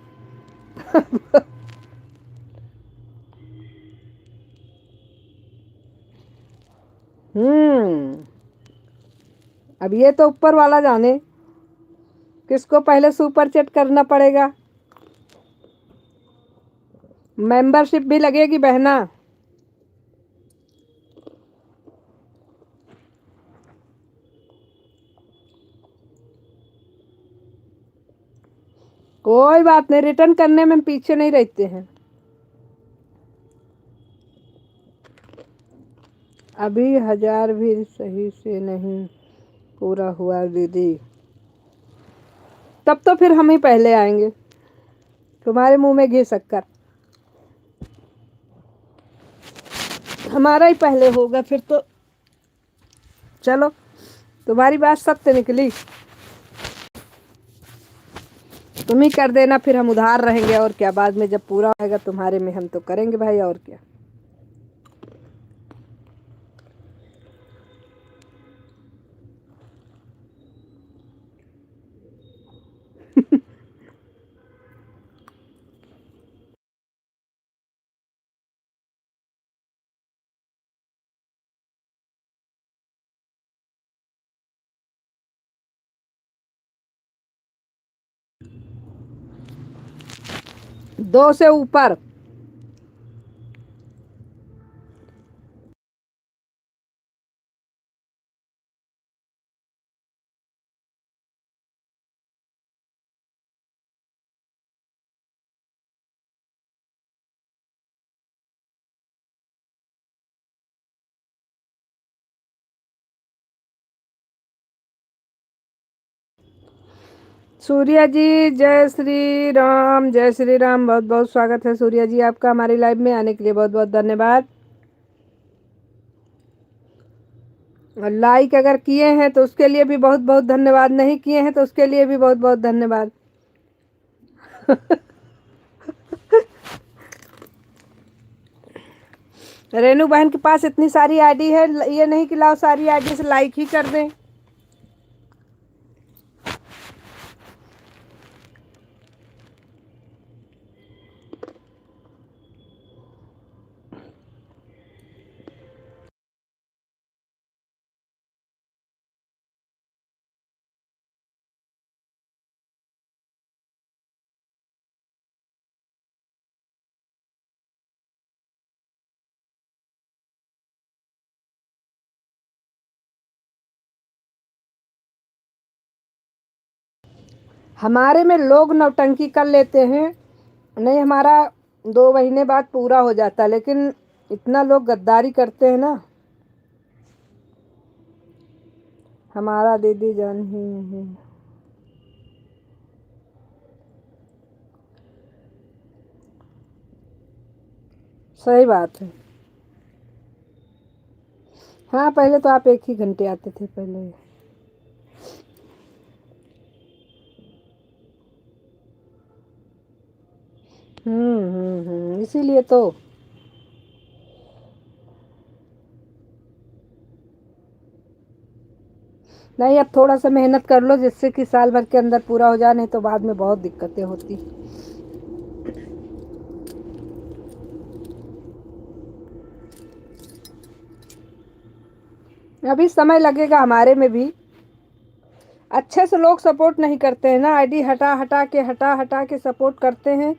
हम्म। अब ये तो ऊपर वाला जाने, किसको पहले सुपर चैट करना पड़ेगा। मेंबरशिप भी लगेगी बहना। कोई बात नहीं, रिटर्न करने में पीछे नहीं रहते हैं। अभी 1000 भी सही से नहीं पूरा हुआ दीदी। तब तो फिर हम ही पहले आएंगे, तुम्हारे मुंह में घी शक्कर, हमारा ही पहले होगा फिर तो। चलो, तुम्हारी बात सत्य निकली, तुम ही कर देना, फिर हम उधार रहेंगे और क्या। बाद में जब पूरा होगा तुम्हारे में, हम तो करेंगे भाई, और क्या। दो से ऊपर। सूर्या जी जय श्री राम, जय श्री राम, बहुत बहुत स्वागत है सूर्या जी आपका हमारी लाइव में आने के लिए, बहुत बहुत धन्यवाद। और लाइक अगर किए हैं तो उसके लिए भी बहुत बहुत धन्यवाद, नहीं किए हैं तो उसके लिए भी बहुत बहुत धन्यवाद। रेनू बहन के पास इतनी सारी आईडी है, ये नहीं कि लाओ सारी आईडी से लाइक ही कर दें। हमारे में लोग नौटंकी कर लेते हैं, नहीं हमारा 2 महीने बाद पूरा हो जाता है, लेकिन इतना लोग गद्दारी करते हैं ना। हमारा दीदी जान ही नहीं। सही बात है। हाँ, पहले तो आप एक ही घंटे आते थे पहले। इसीलिए तो। नहीं, अब थोड़ा सा मेहनत कर लो जिससे कि साल भर के अंदर पूरा हो जाए, नहीं तो बाद में बहुत दिक्कतें होती। अभी समय लगेगा हमारे में भी। अच्छे से लोग सपोर्ट नहीं करते हैं ना, आईडी हटा हटा के सपोर्ट करते हैं,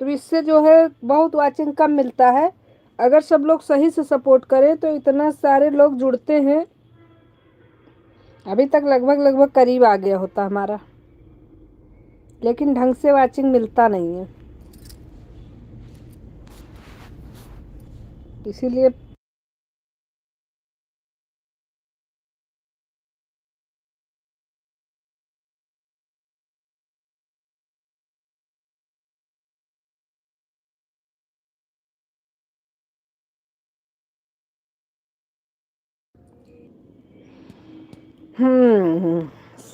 तो इससे जो है बहुत वाचिंग कम मिलता है। अगर सब लोग सही से सपोर्ट करें तो इतना सारे लोग जुड़ते हैं। अभी तक लगभग लगभग करीब आ गया होता हमारा, लेकिन ढंग से वाचिंग मिलता नहीं है, इसीलिए।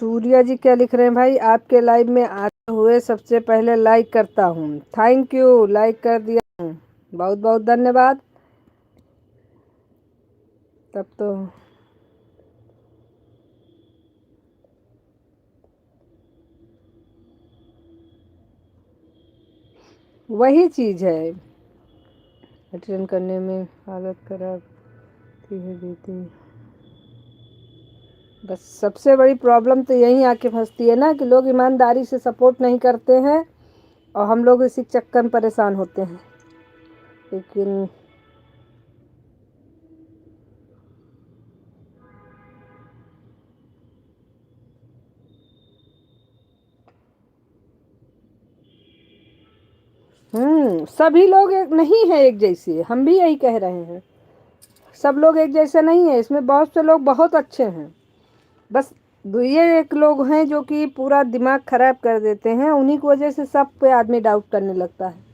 सूर्या जी क्या लिख रहे हैं भाई, आपके लाइव में आते हुए सबसे पहले लाइक करता हूँ, थैंक यू, लाइक कर दिया हूँ, बहुत बहुत धन्यवाद। तब तो वही चीज़ है। अटेंड करने में हालत खराब थी है दीदी। बस सबसे बड़ी प्रॉब्लम तो यहीं आके फंसती है ना कि लोग ईमानदारी से सपोर्ट नहीं करते हैं और हम लोग इसी चक्कर में परेशान होते हैं। लेकिन सभी लोग एक नहीं है एक जैसे, हम भी यही कह रहे हैं। सब लोग एक जैसे नहीं है, इसमें बहुत से लोग बहुत अच्छे हैं। बस ये एक लोग हैं जो कि पूरा दिमाग खराब कर देते हैं, उन्हीं की वजह से सब पे आदमी डाउट करने लगता है।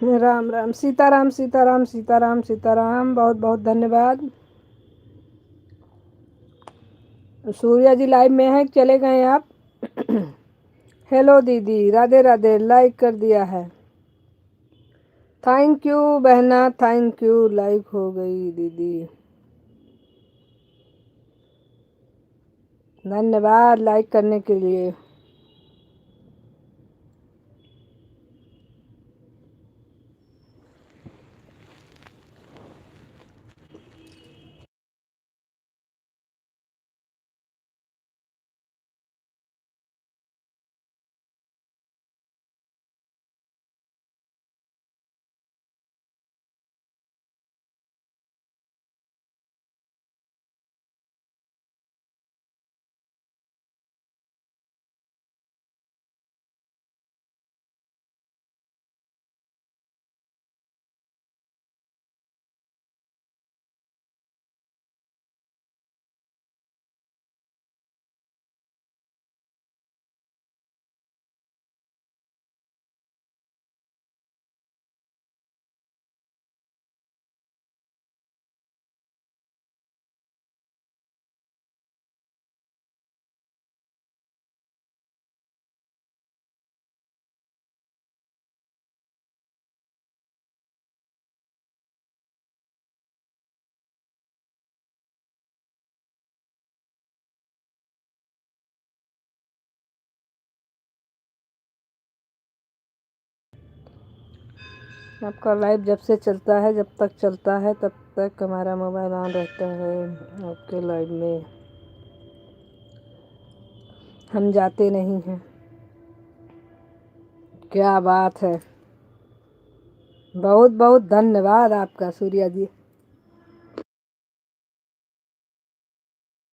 राम राम, सीताराम सीताराम सीताराम सीताराम, बहुत बहुत धन्यवाद। सूर्या जी लाइव में है, चले गए आप? हेलो दीदी, राधे राधे, लाइक कर दिया है। थैंक यू बहना, थैंक यू, लाइक हो गई दीदी। धन्यवाद लाइक करने के लिए। आपका लाइव जब से चलता है, जब तक चलता है तब तक हमारा मोबाइल ऑन रहता है। आपके लाइव में हम जाते नहीं हैं। क्या बात है, बहुत बहुत धन्यवाद आपका सूर्या जी।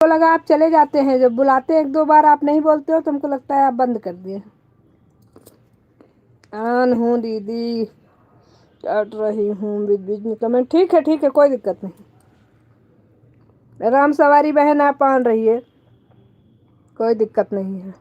तो लगा आप चले जाते हैं, जब बुलाते हैं एक दो बार आप नहीं बोलते हो तो हमको लगता है आप बंद कर दिए। ऑन हूँ दीदी, काट रही हूँ बीच बीच में कमेंट। ठीक है, कोई दिक्कत नहीं। राम सवारी बहन आप ऑन रहिए, कोई दिक्कत नहीं है।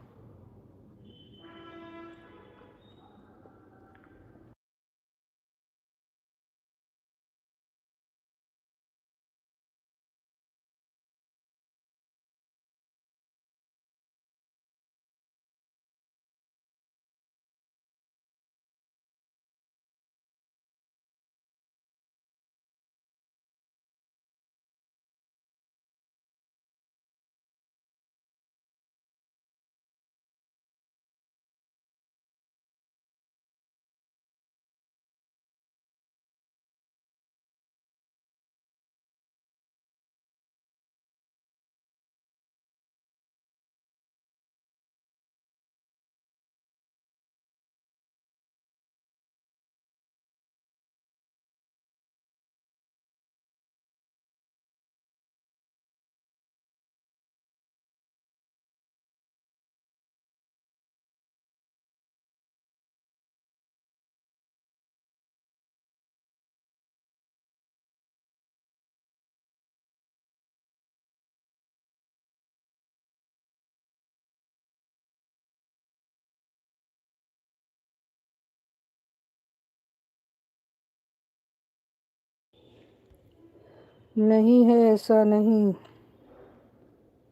नहीं है, ऐसा नहीं।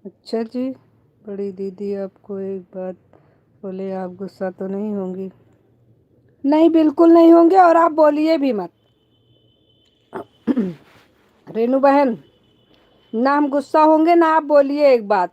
अच्छा जी, बड़ी दीदी आपको एक बात बोले, आप गुस्सा तो नहीं होंगी? नहीं, बिल्कुल नहीं होंगे, और आप बोलिए भी मत। रेनू बहन, ना हम गुस्सा होंगे ना आप बोलिए एक बात।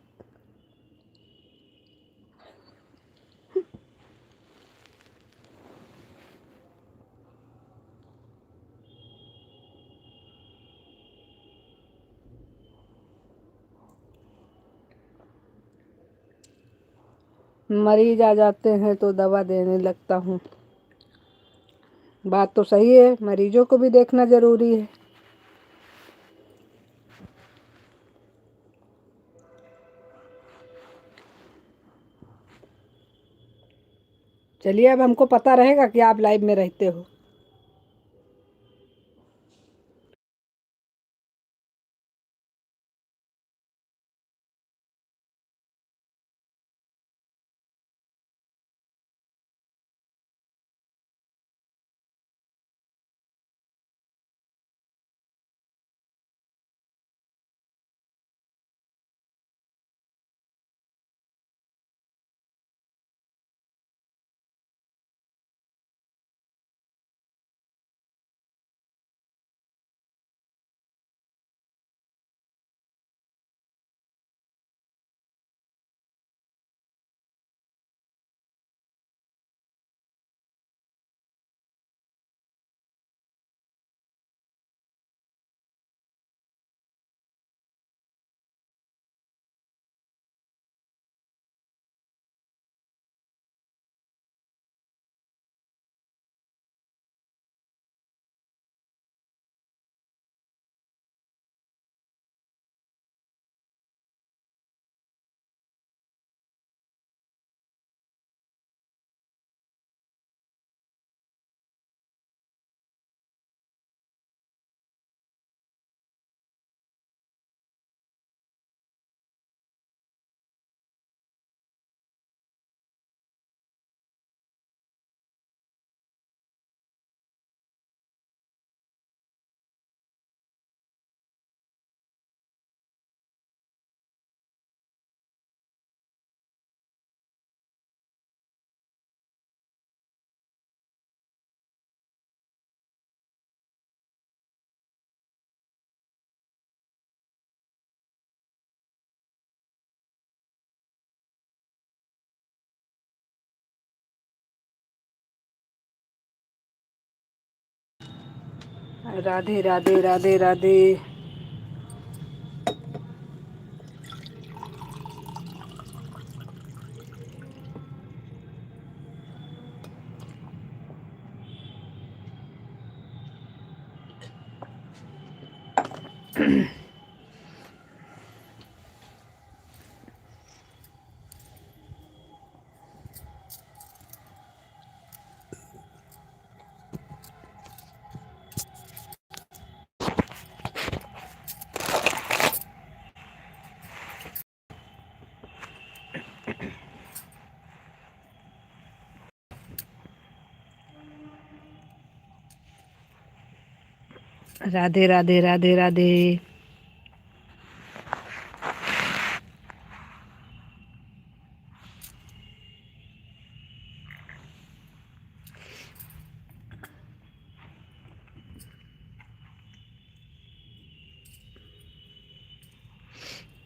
मरीज आ जाते हैं तो दवा देने लगता हूँ। बात तो सही है, मरीजों को भी देखना जरूरी है। चलिए, अब हमको पता रहेगा कि आप लाइव में रहते हो। राधे राधे राधे राधे। राधे राधे राधे राधे।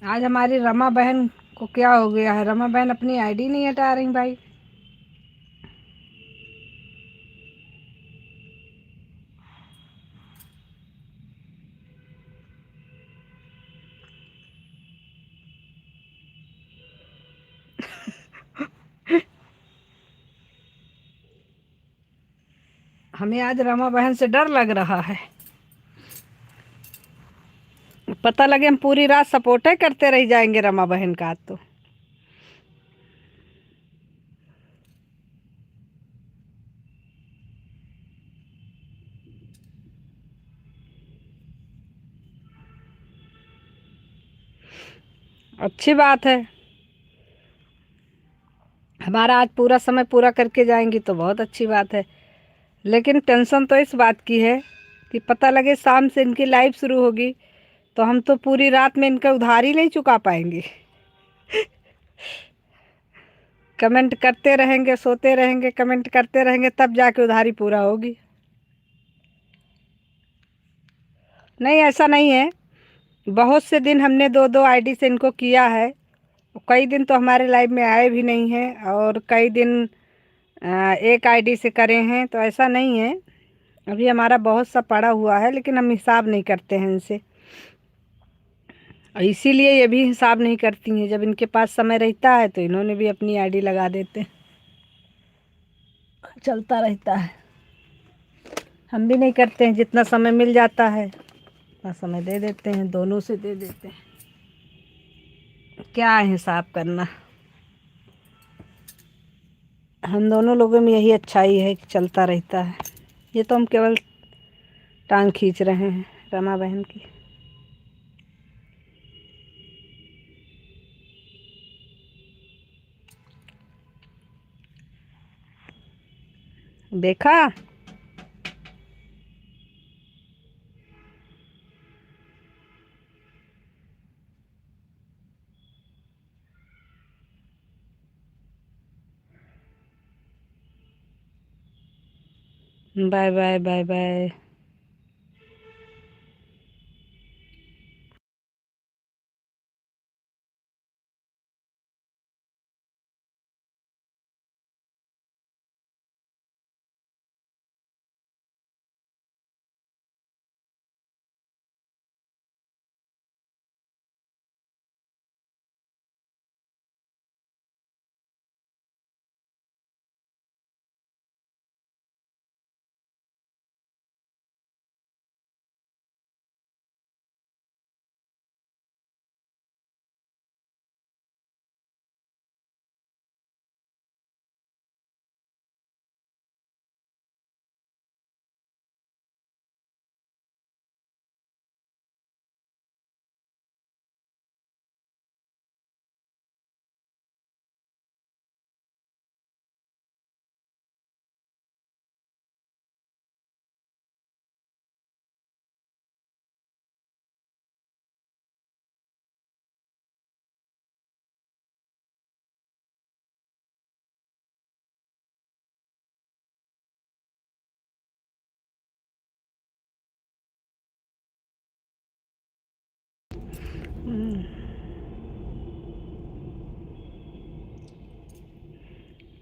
आज हमारी रमा बहन को क्या हो गया है? रमा बहन अपनी आईडी नहीं हटा रही भाई। हमें आज रमा बहन से डर लग रहा है। पता लगे हम पूरी रात सपोर्ट करते रह जाएंगे रमा बहन का आज तो। अच्छी बात है, हमारा आज पूरा समय पूरा करके जाएंगी तो बहुत अच्छी बात है। लेकिन टेंशन तो इस बात की है कि पता लगे शाम से इनकी लाइव शुरू होगी तो हम तो पूरी रात में इनका उधार ही नहीं चुका पाएंगे। कमेंट करते रहेंगे, सोते रहेंगे, कमेंट करते रहेंगे, तब जाके उधारी पूरा होगी। नहीं, ऐसा नहीं है। बहुत से दिन हमने दो दो आईडी से इनको किया है। कई दिन तो हमारे लाइव में आए भी नहीं हैं, और कई दिन एक आईडी से करे हैं। तो ऐसा नहीं है, अभी हमारा बहुत सा पड़ा हुआ है, लेकिन हम हिसाब नहीं करते हैं इनसे। और इसीलिए ये भी हिसाब नहीं करती हैं। जब इनके पास समय रहता है तो इन्होंने भी अपनी आईडी लगा देते हैं, चलता रहता है। हम भी नहीं करते हैं, जितना समय मिल जाता है उतना समय दे देते हैं, दोनों से दे देते हैं। क्या है हिसाब करना। हम दोनों लोगों में यही अच्छाई है कि चलता रहता है। ये तो हम केवल टांग खींच रहे हैं रमा बहन की। देखा। Bye bye bye bye.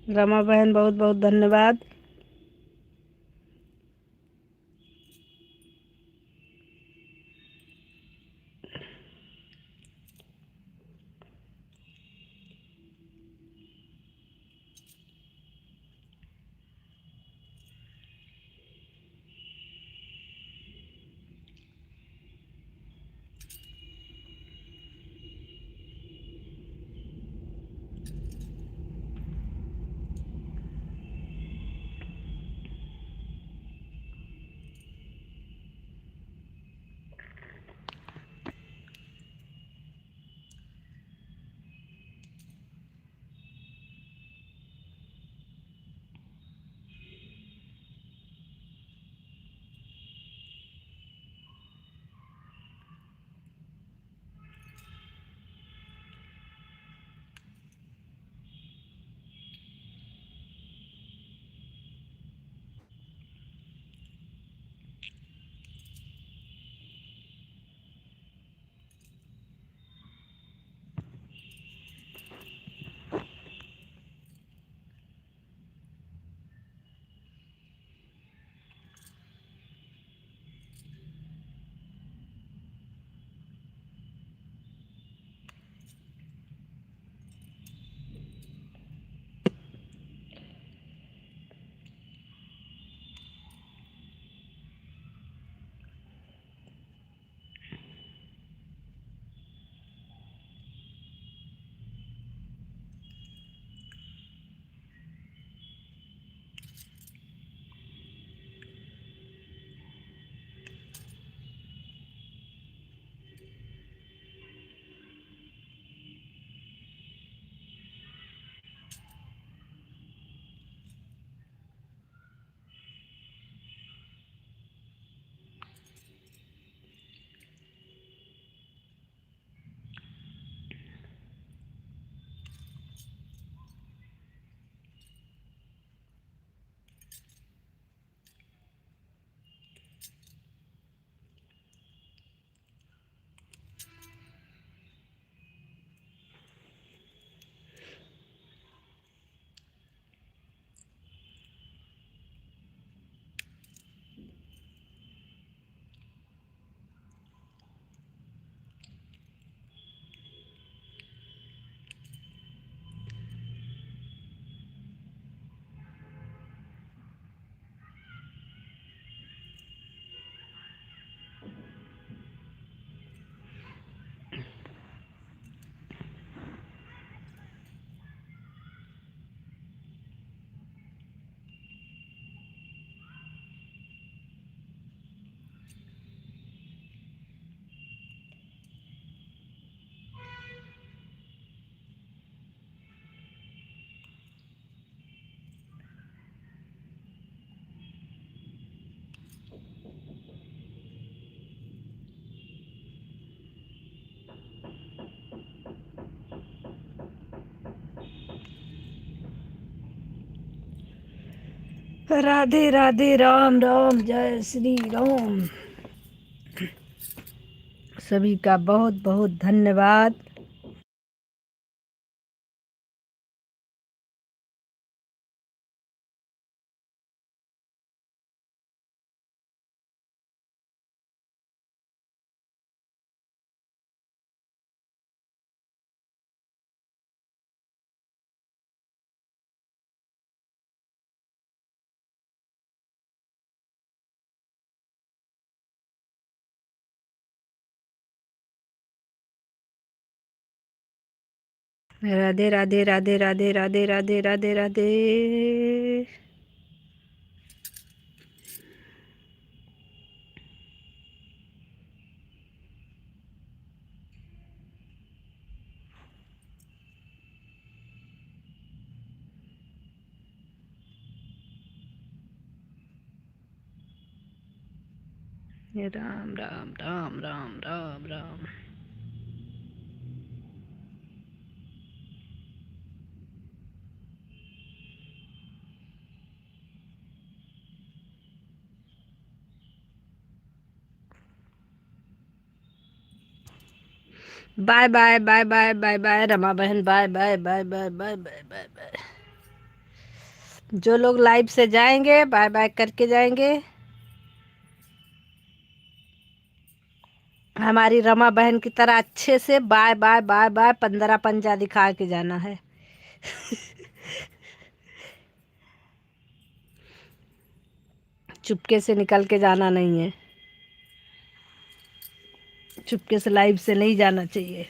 Rama बहन बहुत बहुत धन्यवाद। राधे राधे, राम राम, जय श्री राम। सभी का बहुत बहुत धन्यवाद। Radhe Radhe Radhe Radhe Radhe Radhe Radhe Radhe. Ram Ram Ram Ram Ram Ram. Bye bye bye bye bye bye Rama बहन, bye bye bye bye bye bye bye bye. जो लोग लाइव से जाएंगे बाय बाय करके जाएंगे। हमारी रमा बहन की तरह अच्छे से बाय बाय बाय बाय 15 पंजा दिखा के जाना है। चुपके से निकल के जाना नहीं है, चुपके से लाइव से नहीं जाना चाहिए।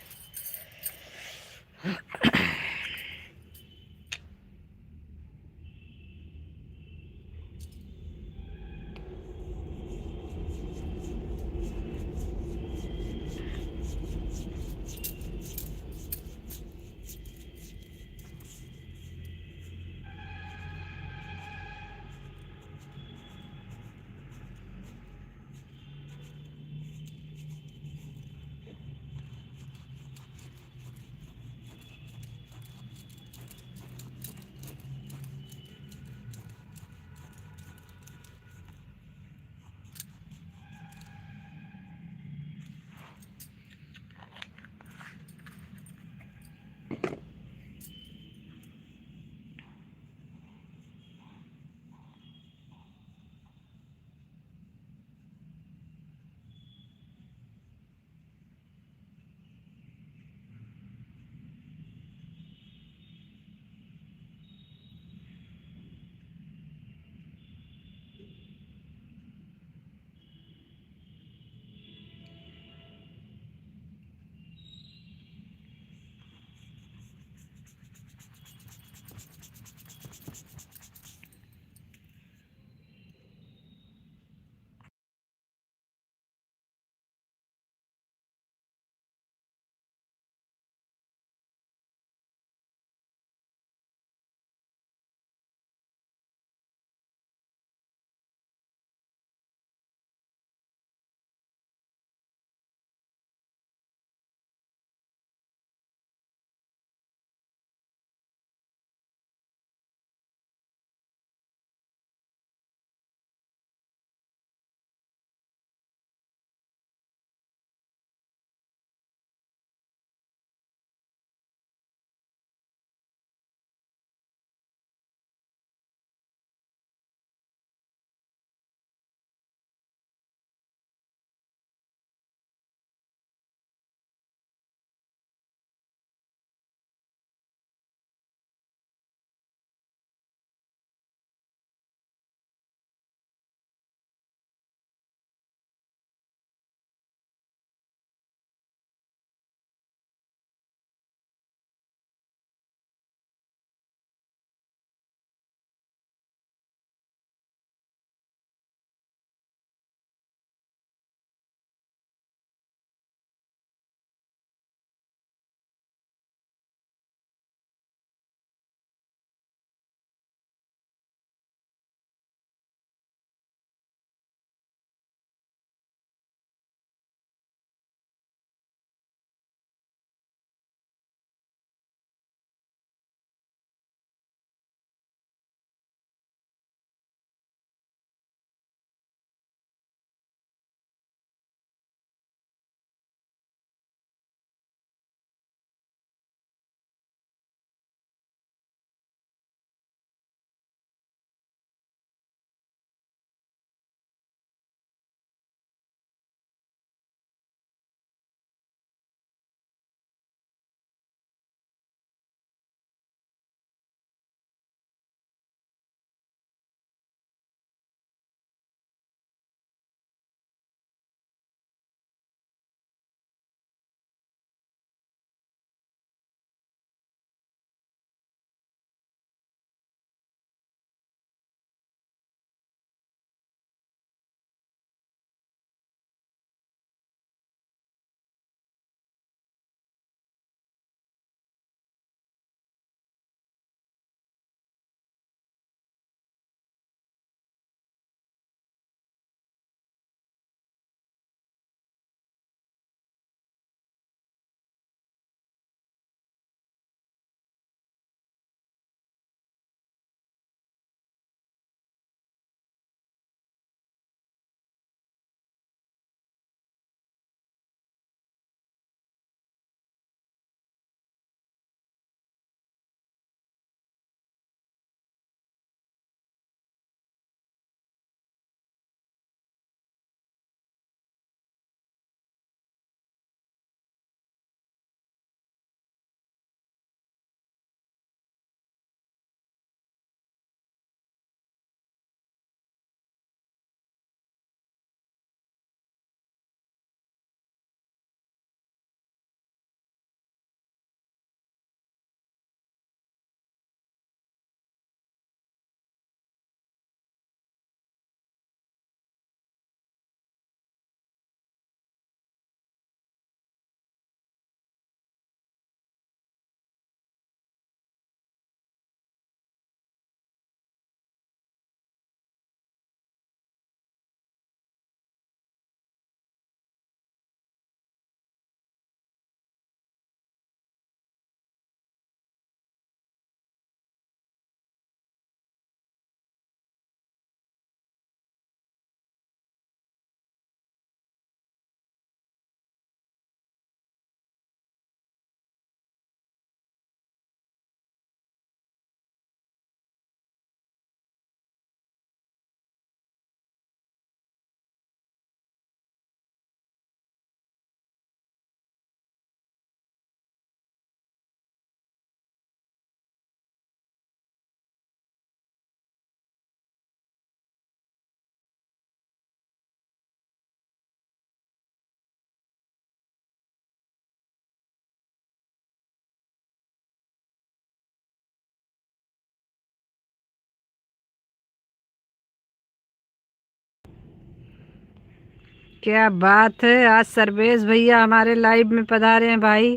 क्या बात है, आज सर्वेश भैया हमारे लाइव में पधारे हैं भाई।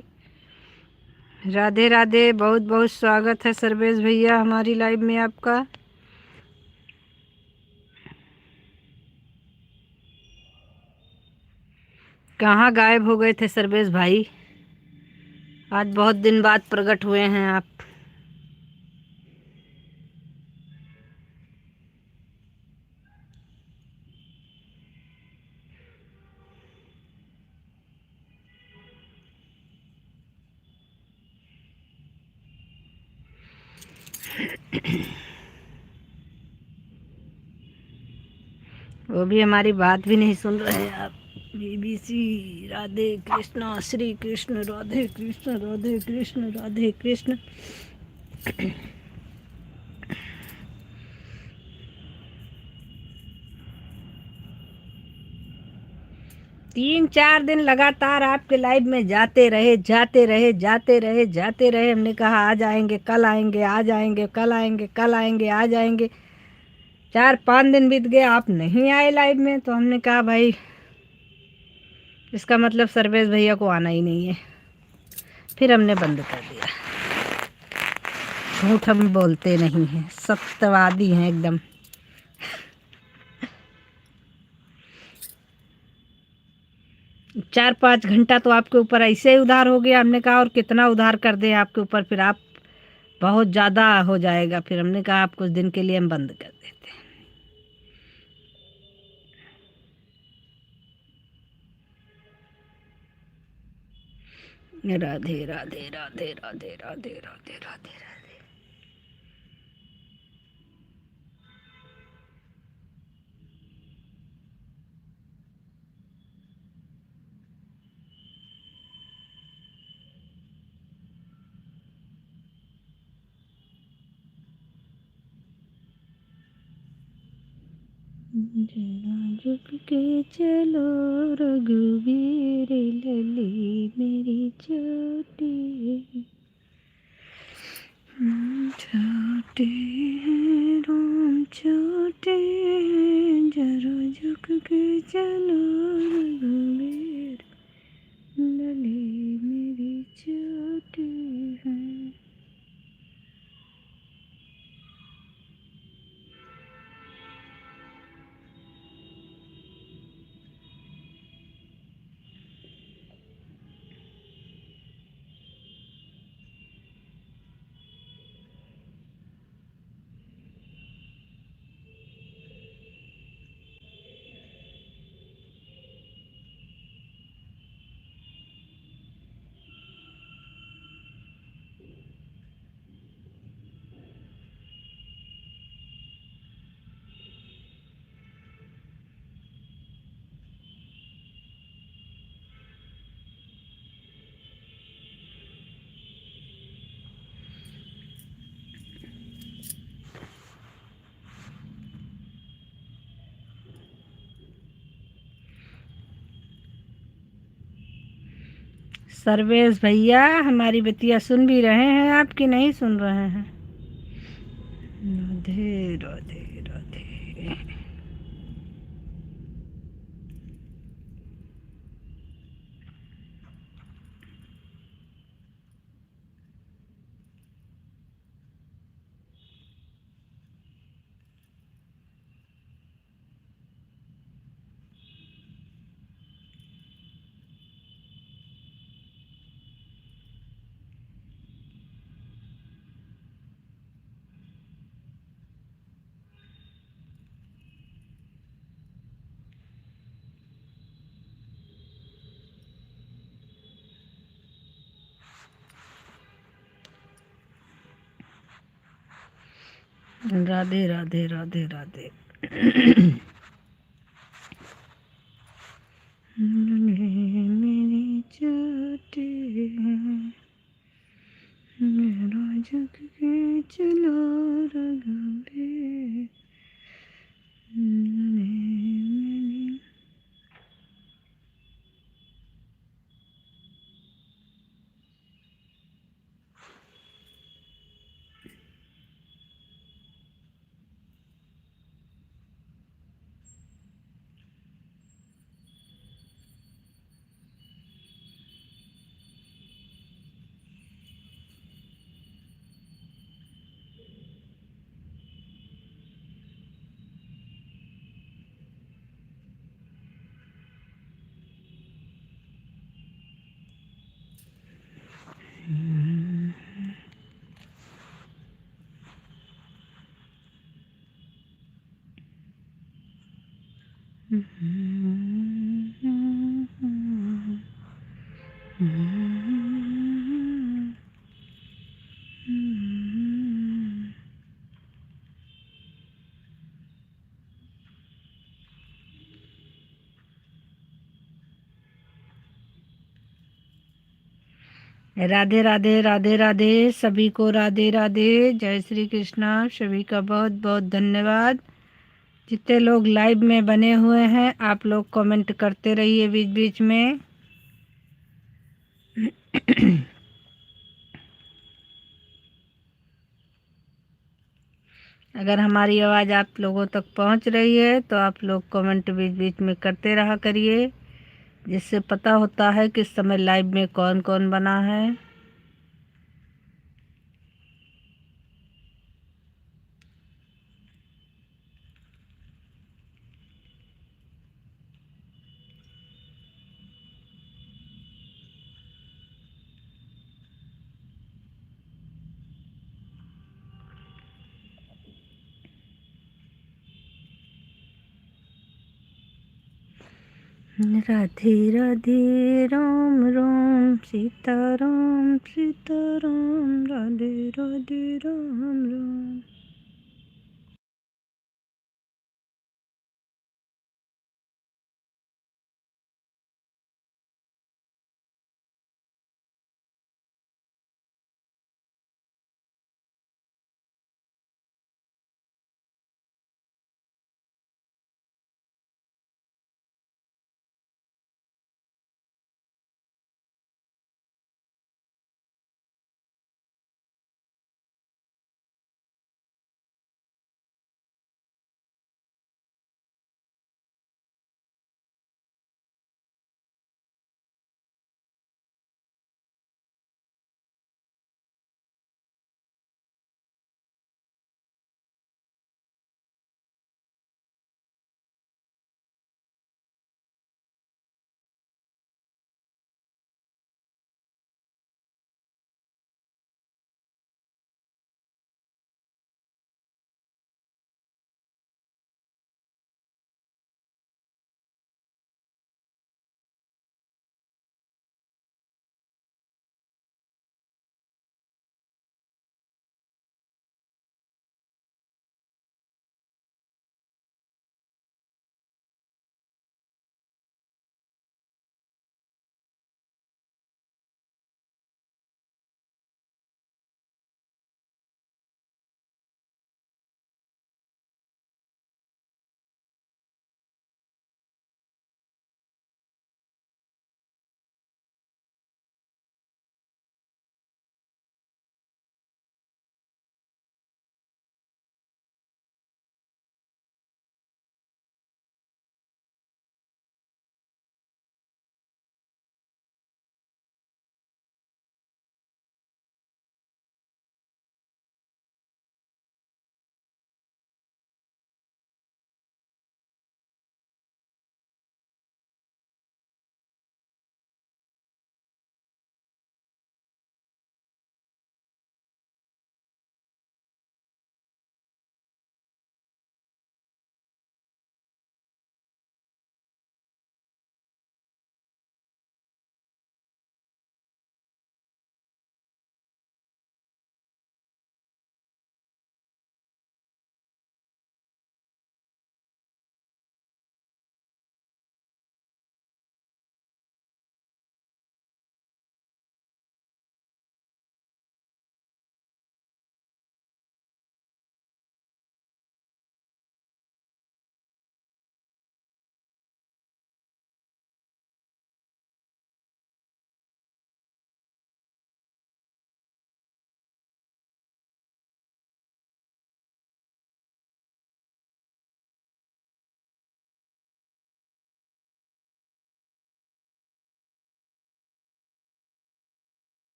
राधे राधे, बहुत बहुत स्वागत है सर्वेश भैया हमारी लाइव में आपका। कहाँ गायब हो गए थे सर्वेश भाई? आज बहुत दिन बाद प्रकट हुए हैं आप। वो भी हमारी बात भी नहीं सुन रहे हैं आप। बीबीसी। राधे कृष्णा, श्री कृष्ण, राधे कृष्ण, राधे कृष्ण, राधे कृष्ण। 3-4 दिन लगातार आपके लाइव में जाते रहे, जाते रहे, जाते रहे, जाते रहे। हमने कहा आ जाएंगे, कल आएंगे, आ जाएंगे, कल आएंगे, कल आएंगे, आ जाएंगे। 4-5 दिन बीत गए, आप नहीं आए लाइव में, तो हमने कहा भाई इसका मतलब सर्वेश भैया को आना ही नहीं है। फिर हमने बंद कर दिया। झूठ हम बोलते नहीं हैं, सत्यवादी हैं एकदम। 4-5 घंटा तो आपके ऊपर ऐसे ही उधार हो गया। हमने कहा और कितना उधार कर दें आपके ऊपर, फिर आप बहुत ज़्यादा हो जाएगा। फिर हमने कहा आप कुछ दिन के लिए हम बंद कर देते हैं। राधे राधे राधे राधे राधे राधे राधे। जरा झुक के चलो रघुवीर लली मेरी चोटी। छोटे हैं राम, छोटे हैं, जरा झुक के चलो रघुवीर लली मेरी चोटी है। सर्वेश भैया हमारी बतिया सुन भी रहे हैं आपकी, नहीं सुन रहे हैं? राधे राधे राधे। राधे राधे राधे राधे। मेरी चोटी मेरा झुक के चलो रघुवीर। राधे राधे राधे राधे, सभी को राधे राधे, जय श्री कृष्णा। सभी का बहुत बहुत धन्यवाद। जितने लोग लाइव में बने हुए हैं आप लोग कमेंट करते रहिए बीच बीच में। अगर हमारी आवाज़ आप लोगों तक पहुंच रही है तो आप लोग कमेंट बीच बीच में करते रहा करिए, जिससे पता होता है कि इस समय लाइव में कौन कौन बना है। राधे राधे, राम राम सीता राम, सीता राम, राधे राधे, राम राम।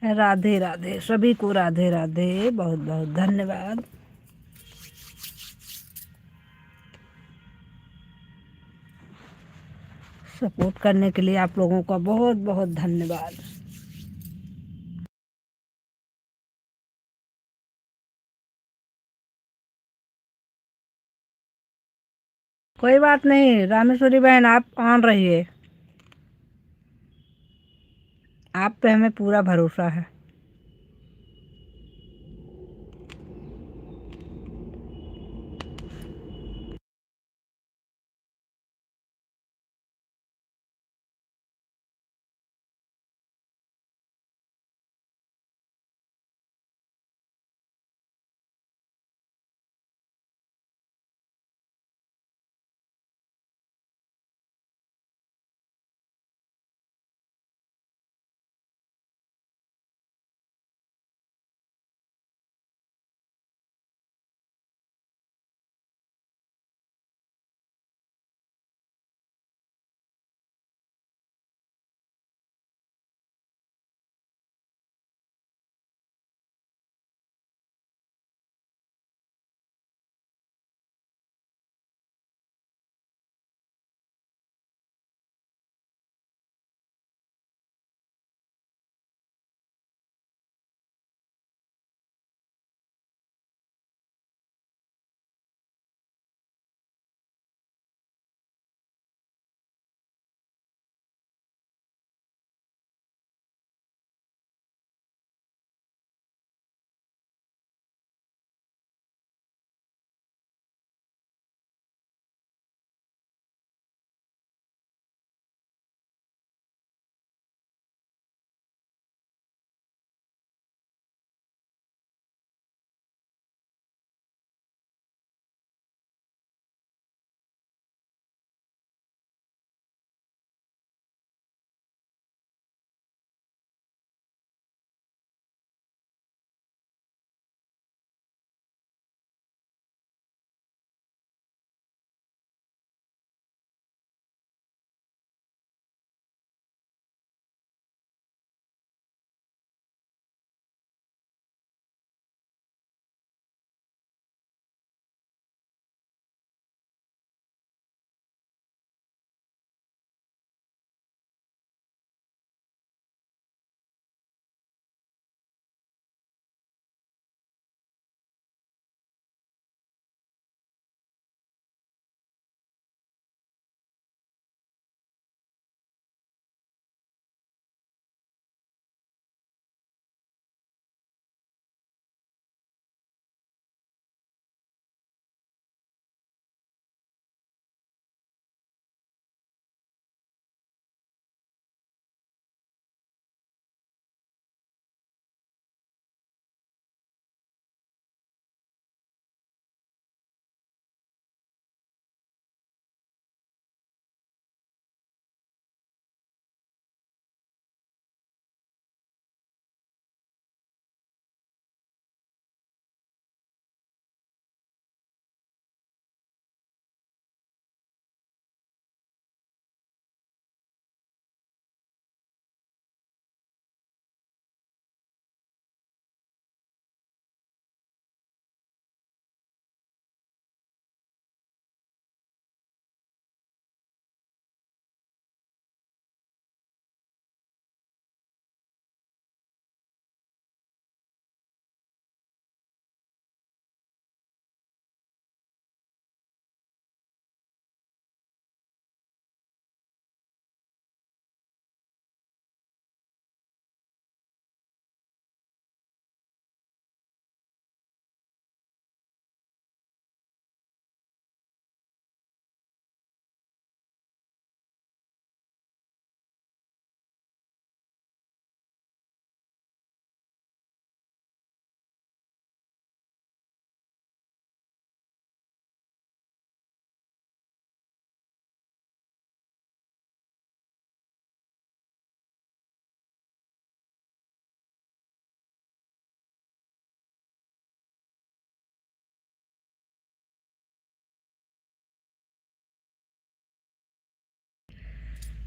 राधे राधे, सभी को राधे राधे, बहुत बहुत धन्यवाद। सपोर्ट करने के लिए आप लोगों का बहुत बहुत धन्यवाद। कोई बात नहीं रामेश्वरी बहन, आप ऑन रहिए, आप पे हमें पूरा भरोसा है।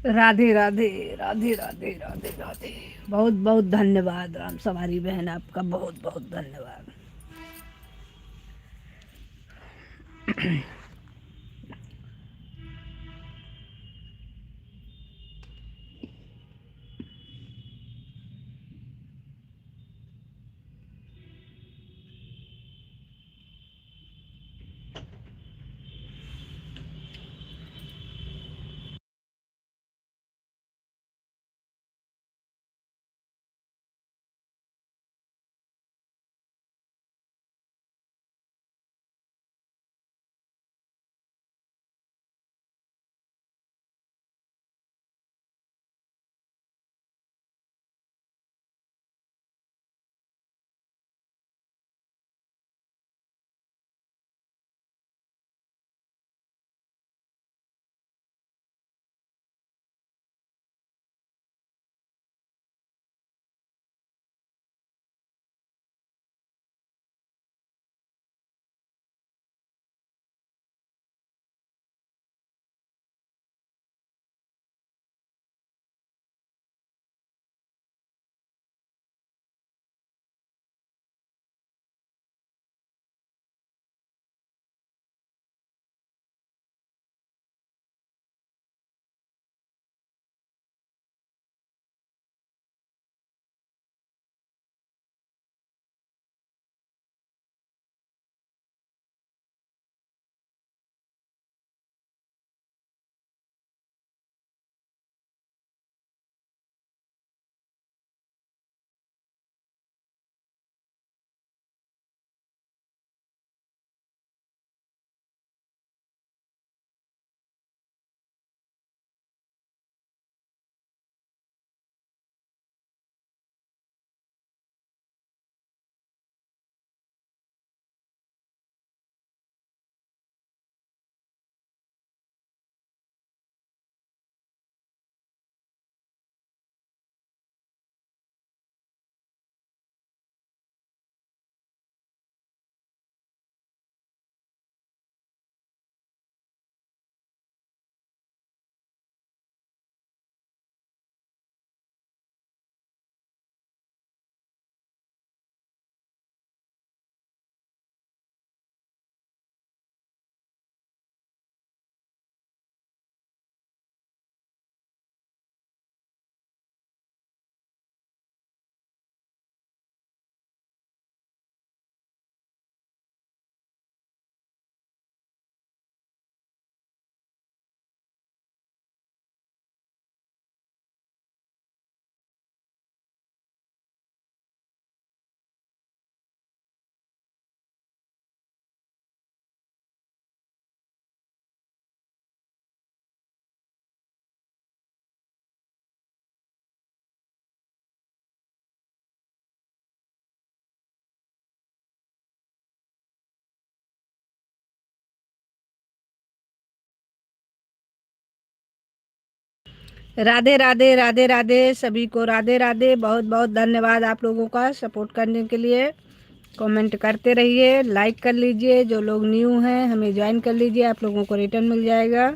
राधे राधे राधे राधे राधे राधे। बहुत बहुत धन्यवाद राम सवारी बहन, आपका बहुत बहुत धन्यवाद। राधे राधे राधे राधे सभी को, राधे राधे। बहुत बहुत धन्यवाद आप लोगों का सपोर्ट करने के लिए। कमेंट करते रहिए, लाइक कर लीजिए। जो लोग न्यू हैं हमें ज्वाइन कर लीजिए, आप लोगों को रिटर्न मिल जाएगा।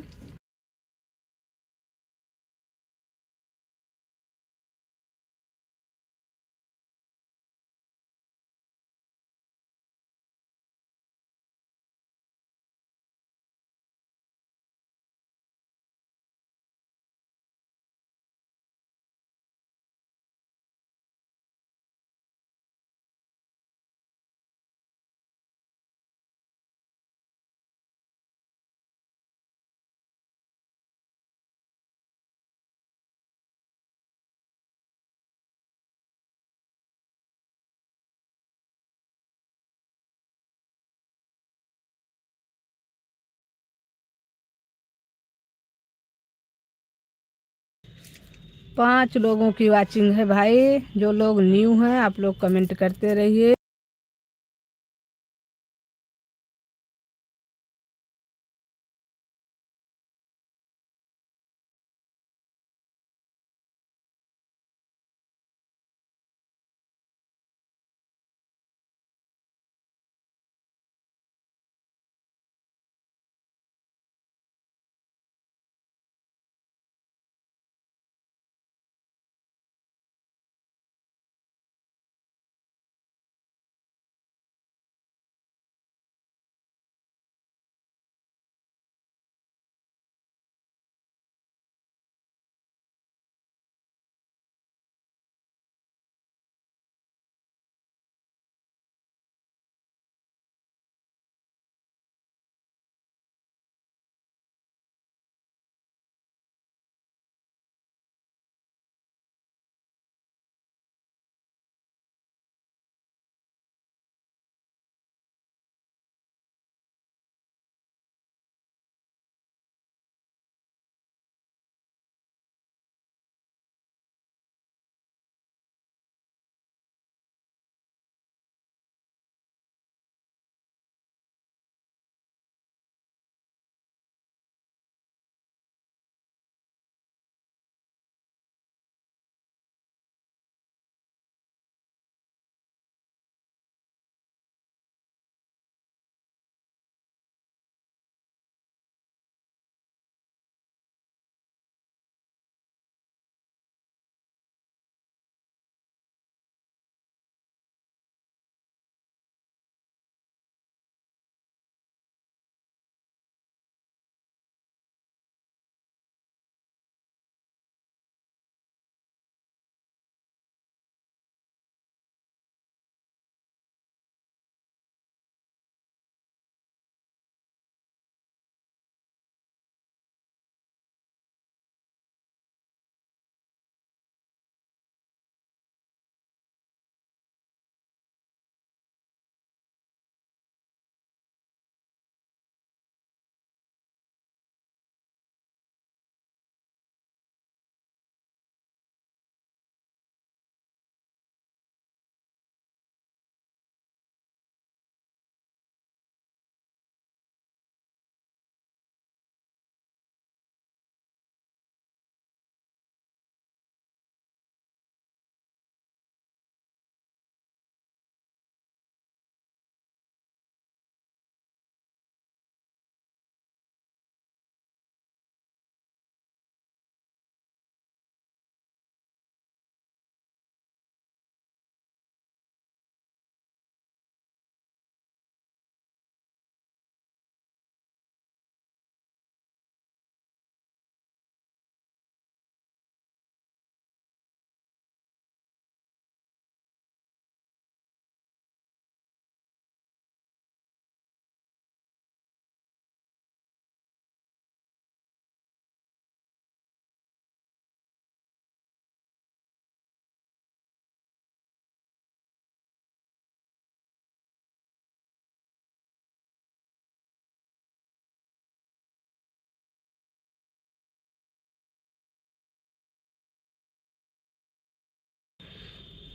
पांच लोगों की वाचिंग है भाई। जो लोग न्यू हैं आप लोग कमेंट करते रहिए।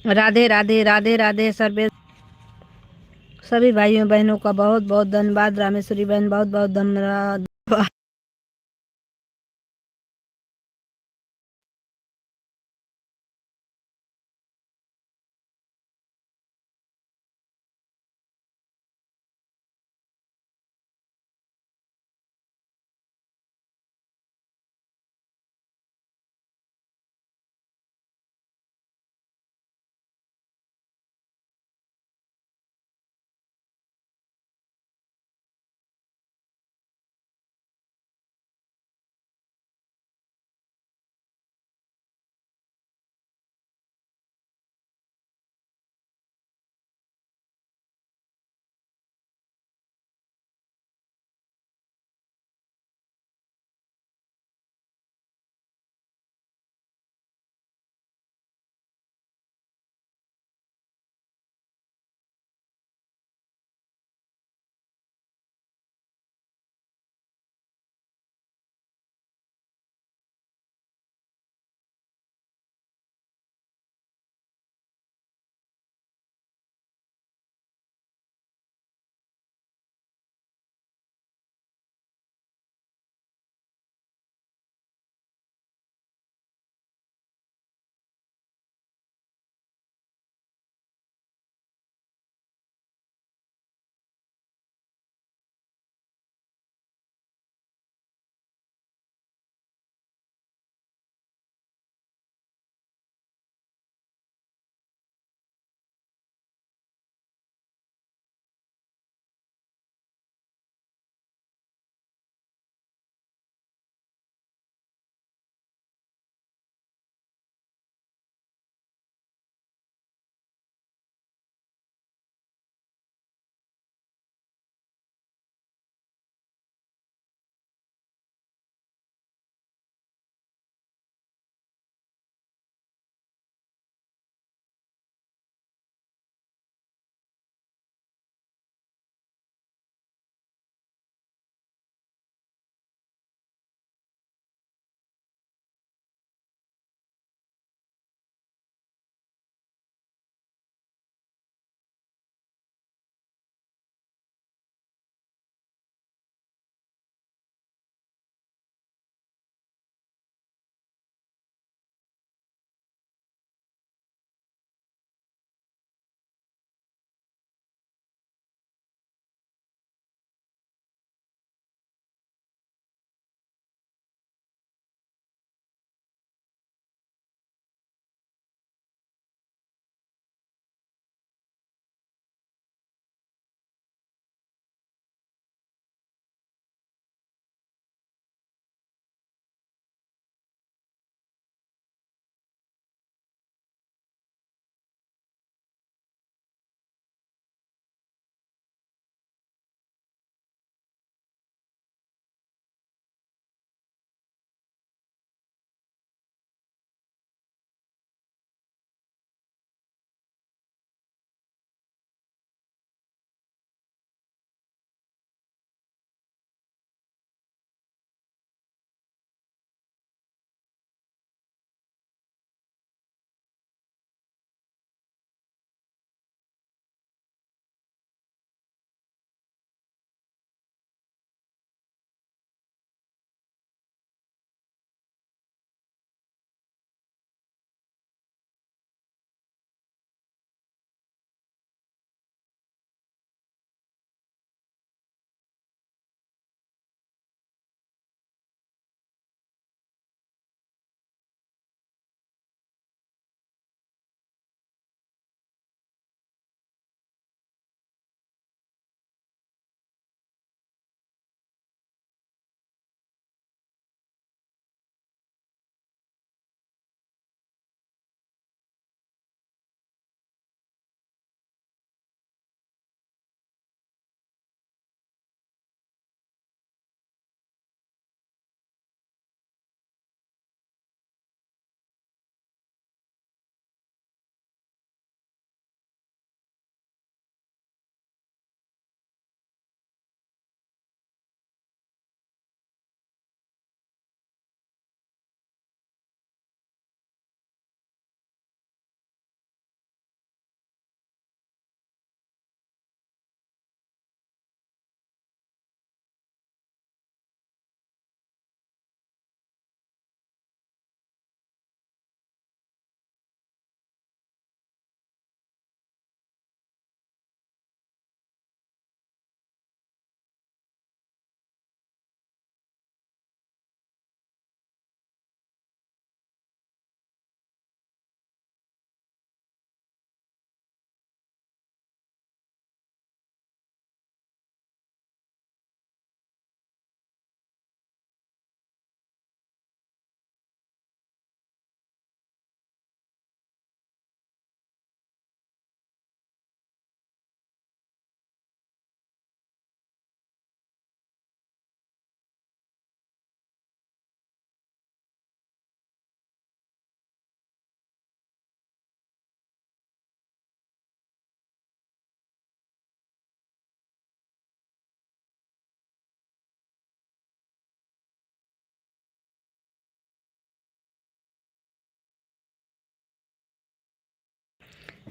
राधे राधे राधे राधे। सर्वे सभी भाइयों बहनों का बहुत बहुत धन्यवाद। रामेश्वरी बहन बहुत बहुत धन्यवाद।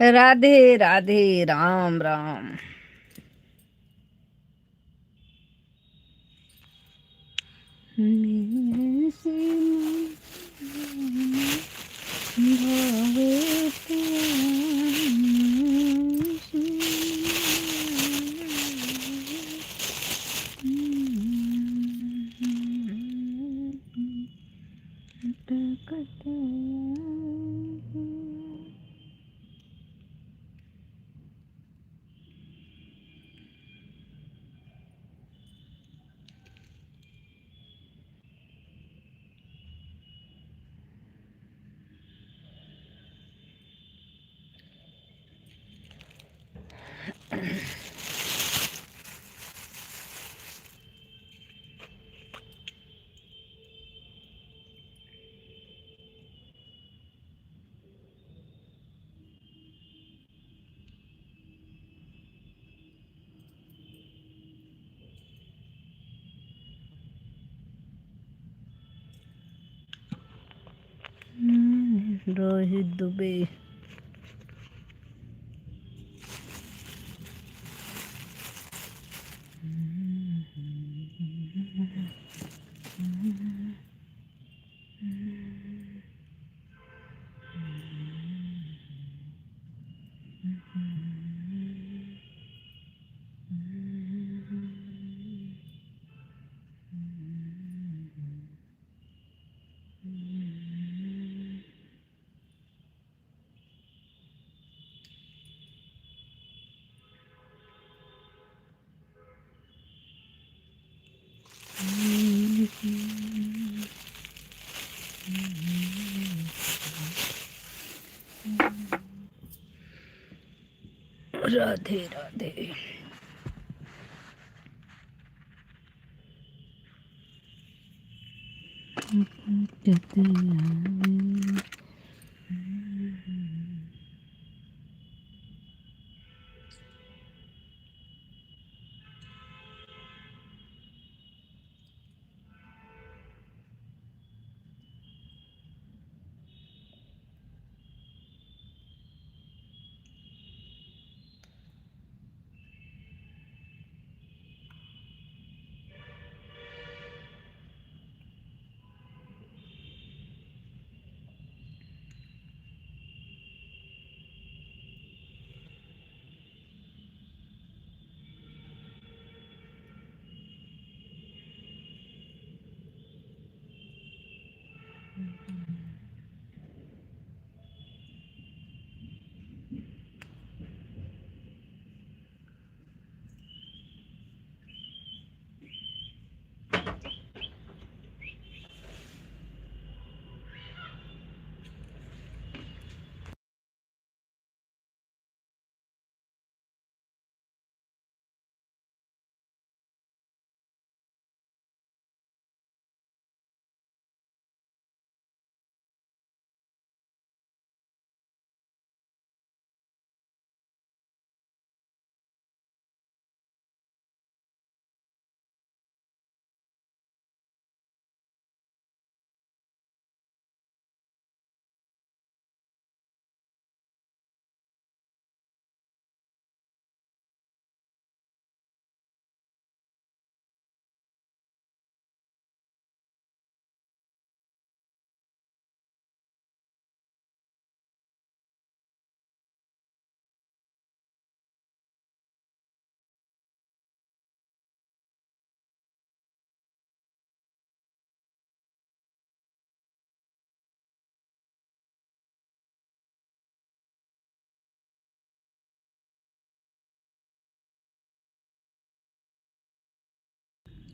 राधे राधे, राम राम। रोहित दुबे। राधे राधे।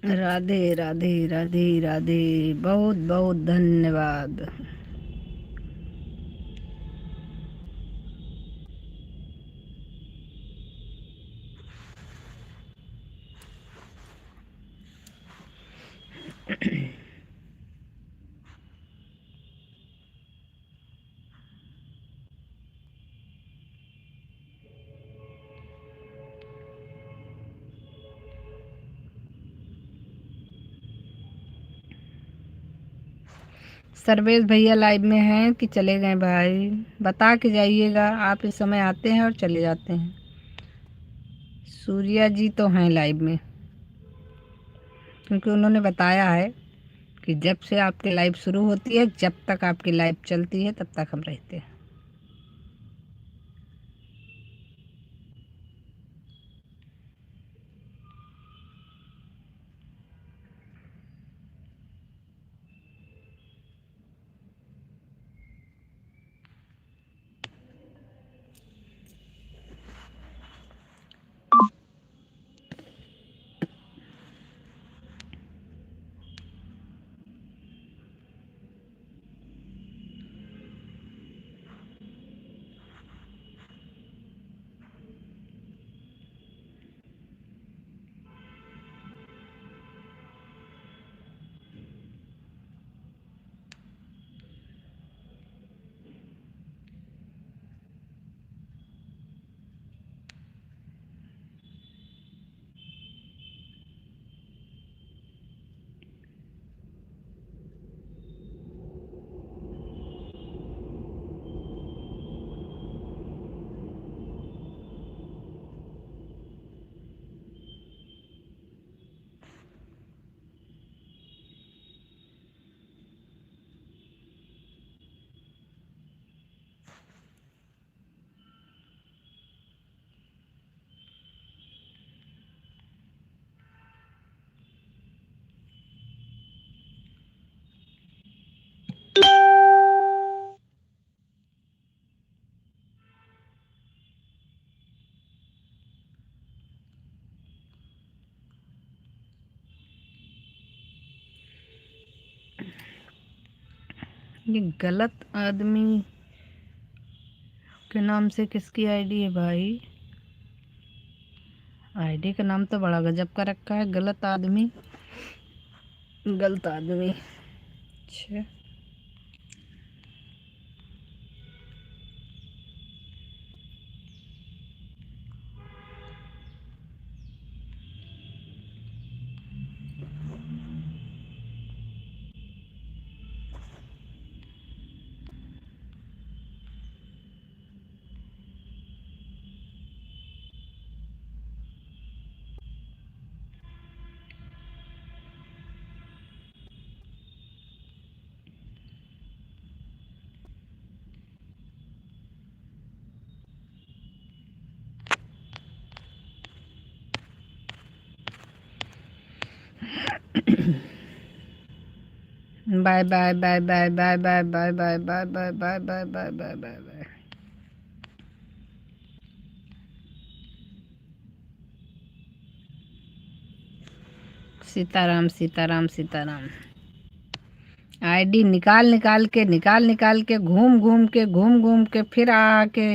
राधे राधे राधे राधे, बहुत बहुत धन्यवाद। सर्वेश भैया लाइव में हैं कि चले गए भाई? बता के जाइएगा। आप इस समय आते हैं और चले जाते हैं। सूर्या जी तो हैं लाइव में, क्योंकि उन्होंने बताया है कि जब से आपकी लाइव शुरू होती है, जब तक आपकी लाइव चलती है, तब तक हम रहते हैं। ये गलत आदमी के नाम से किसकी आईडी है भाई? आईडी का नाम तो बड़ा गजब का रखा है, गलत आदमी। गलत आदमी, अच्छा। Bye bye bye bye bye bye bye bye bye bye bye bye bye bye bye bye. Sitaram Sitaram Sitaram. ID निकाल निकाल के घूम घूम के फिर आके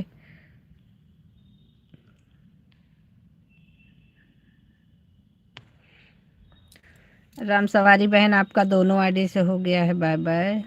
राम सवारी बहन, आपका दोनों आईडी से हो गया है। Bye bye.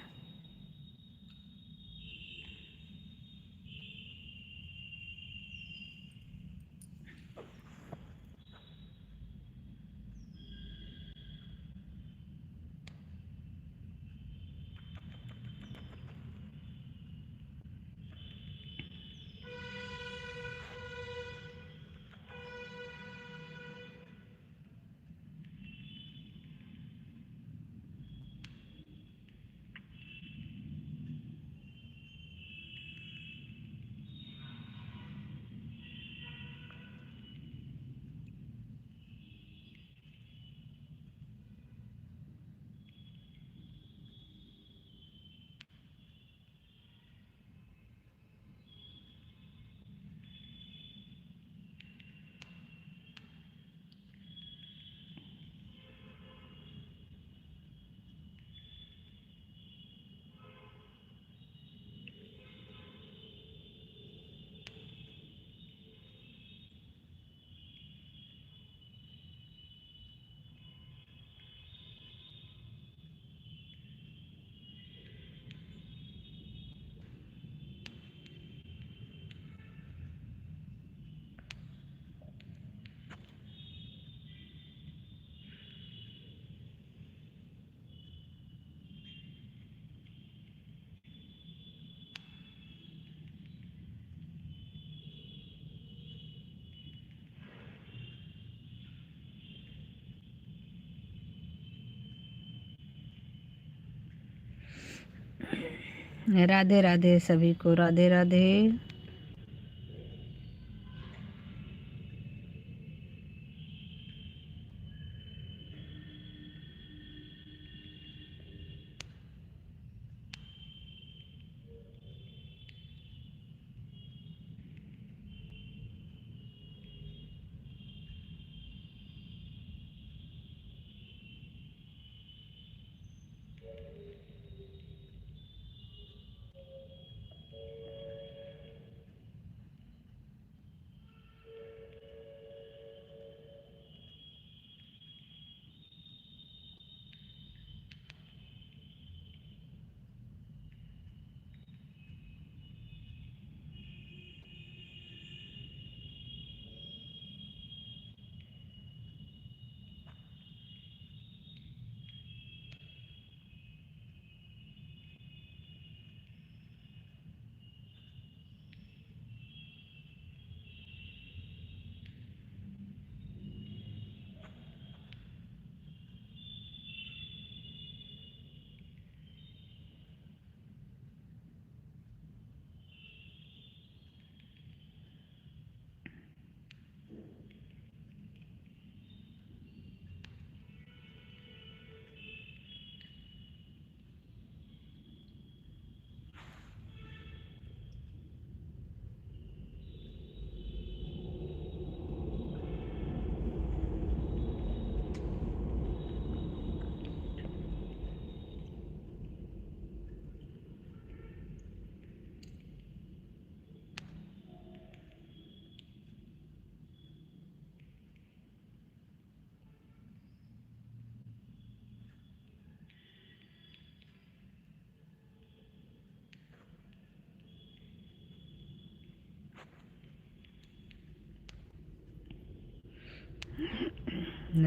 राधे राधे सभी को, राधे राधे।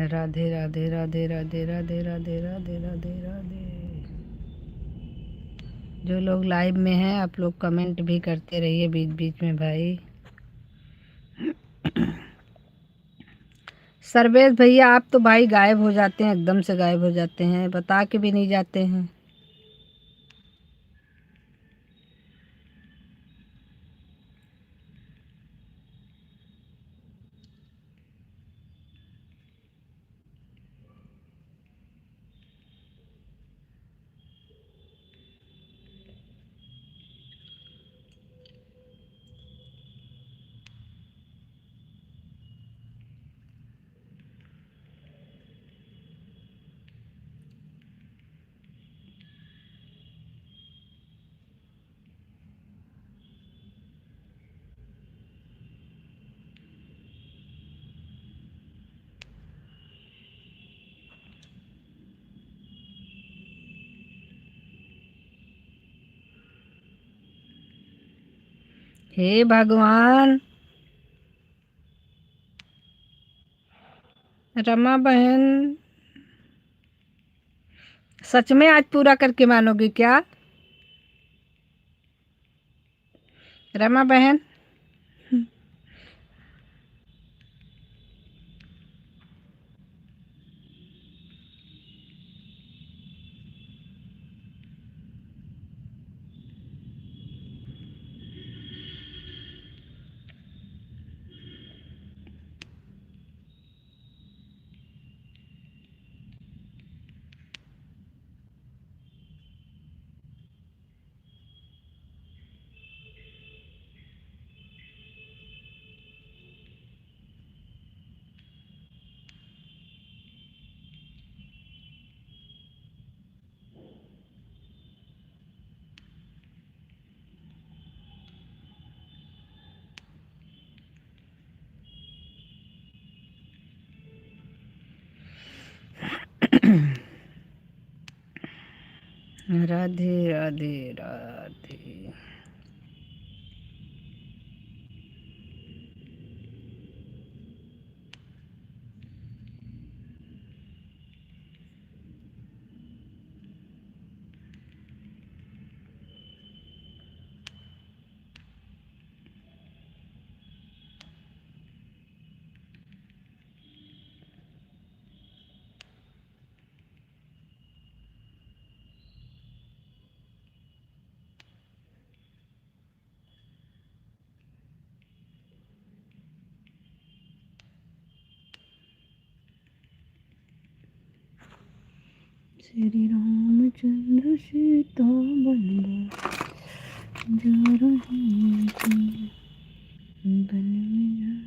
राधे राधे राधे राधे राधे राधे राधे राधे राधे। जो लोग लाइव में हैं आप लोग कमेंट भी करते रहिए बीच बीच में भाई। सर्वेश भैया आप तो भाई गायब हो जाते हैं, एकदम से गायब हो जाते हैं, बता के भी नहीं जाते हैं। हे भगवान, रमा बहन सच में आज पूरा करके मानोगी क्या? रमा बहन राधे राधे राधे। श्री रामचंद्र सीता बन जा रहे थे, बन में जा।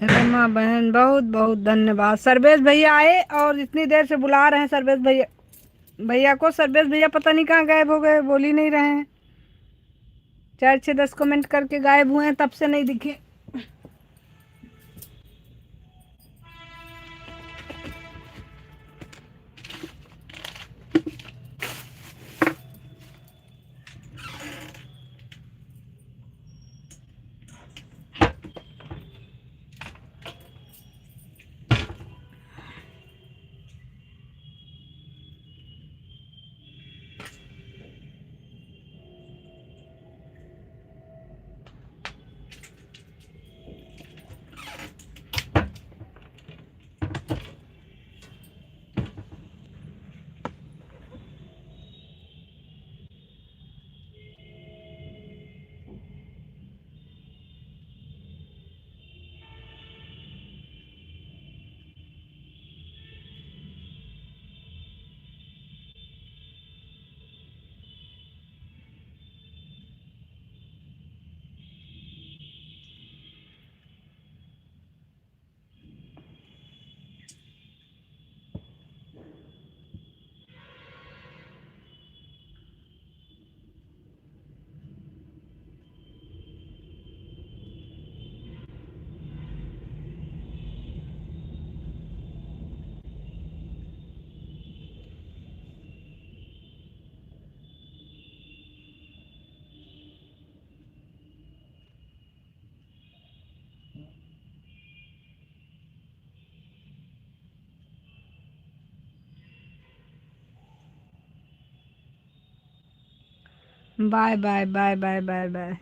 रमा बहन बहुत बहुत धन्यवाद। सर्वेश भैया आए और इतनी देर से बुला रहे हैं सर्वेश भैया भैया को। सर्वेश भैया पता नहीं कहाँ गायब हो गए, बोल ही नहीं रहे हैं। 4-6-10 कमेंट करके गायब हुए हैं, तब से नहीं दिखे। Bye bye bye bye bye bye.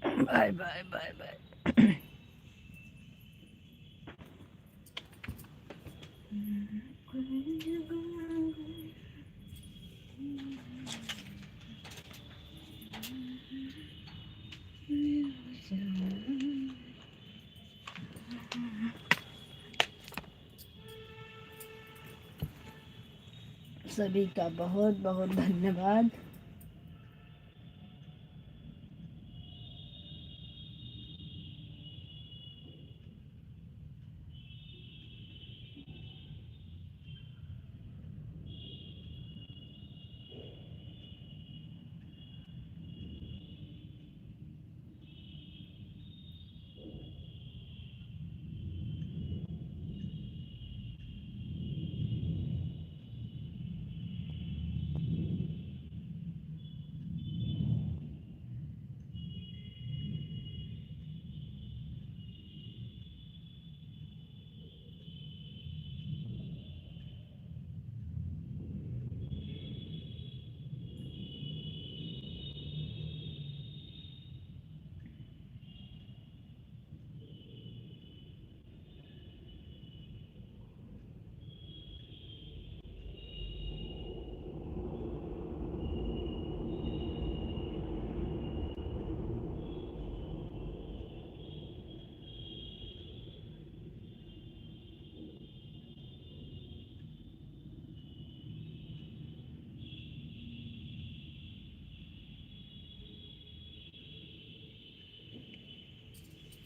Bye bye bye bye. सभी का बहुत बहुत धन्यवाद।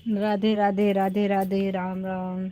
राधे राधे राधे राधे, राम राम।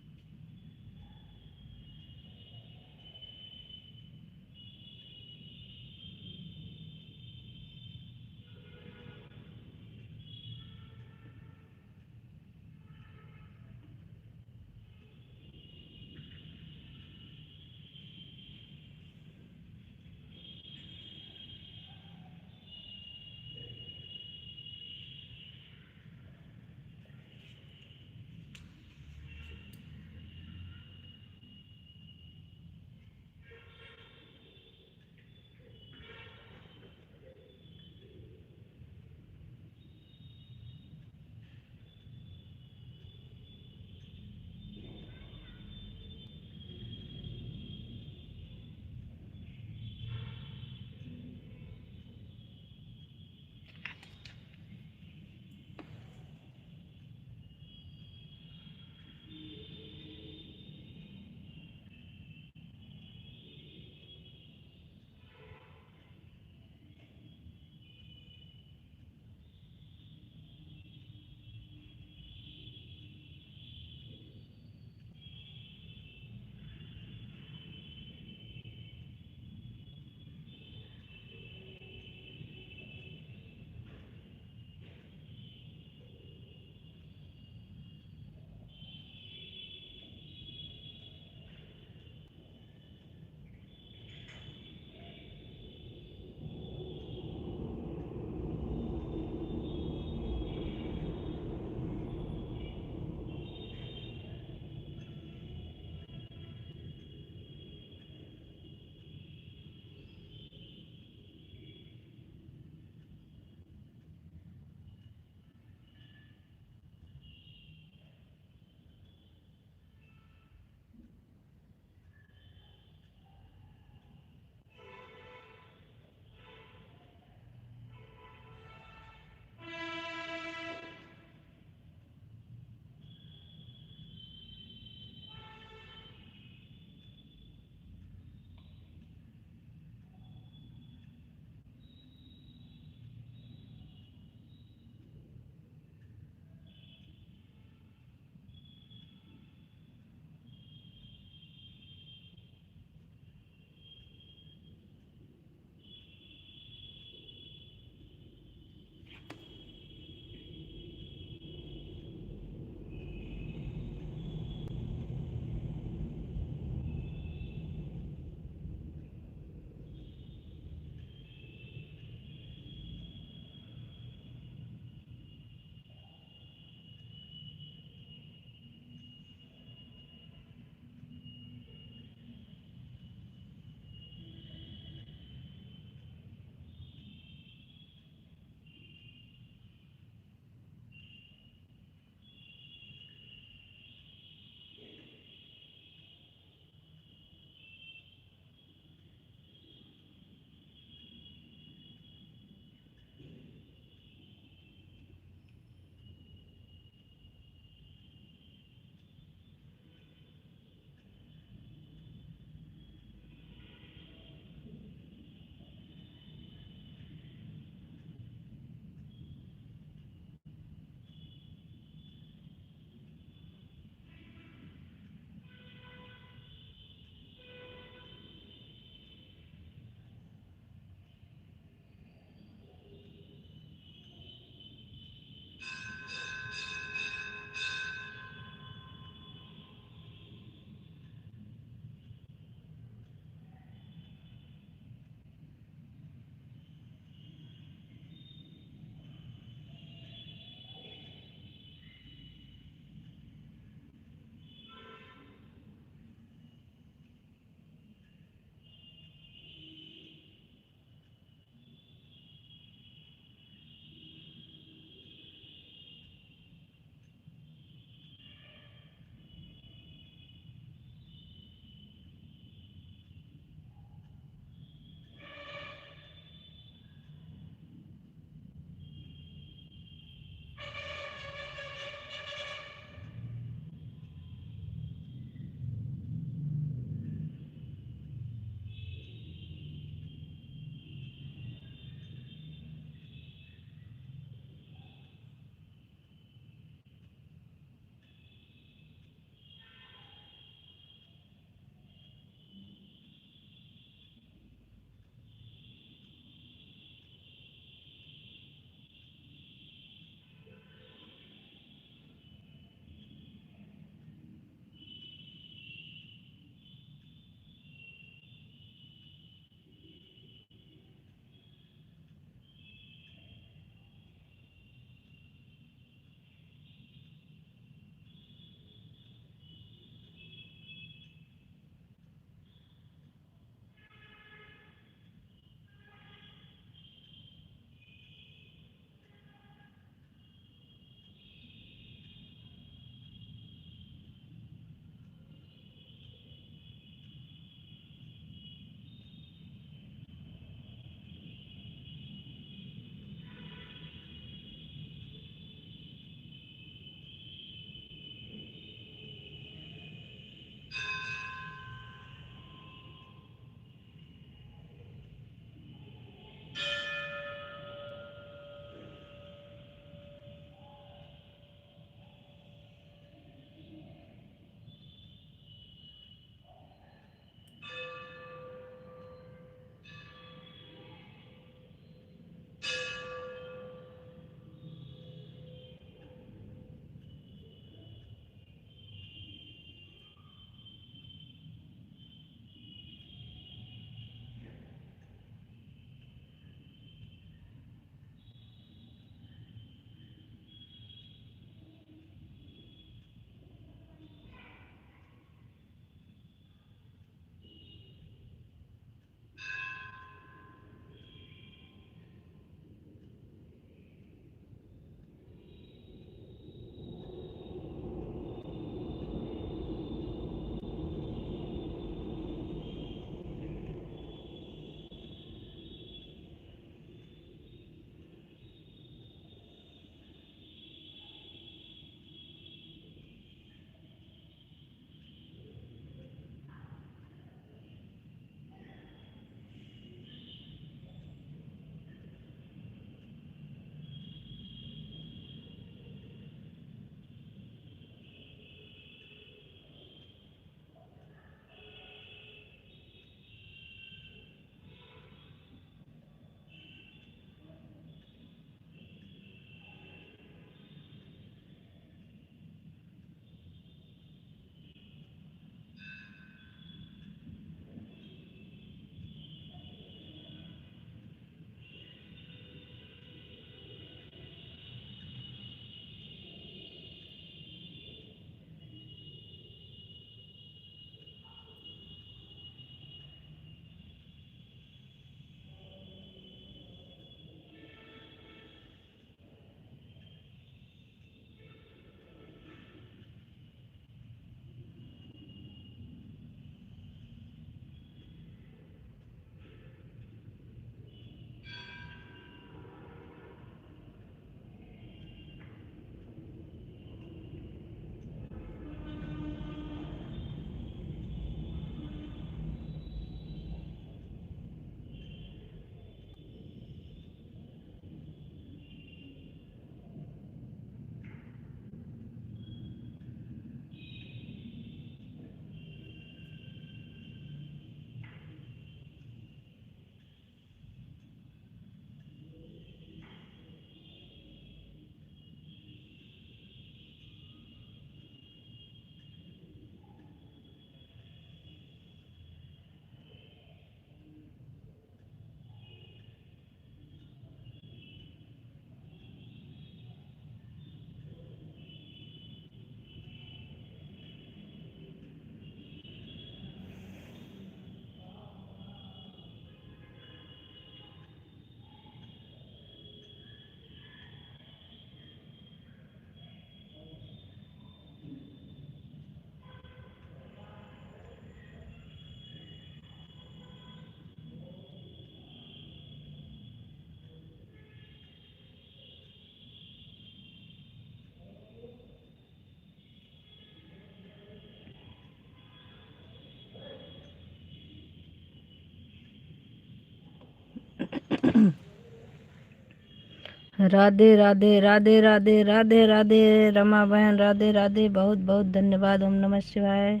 राधे राधे राधे राधे राधे राधे रमा बहन, राधे राधे, बहुत बहुत धन्यवाद। ओम नमः शिवाय।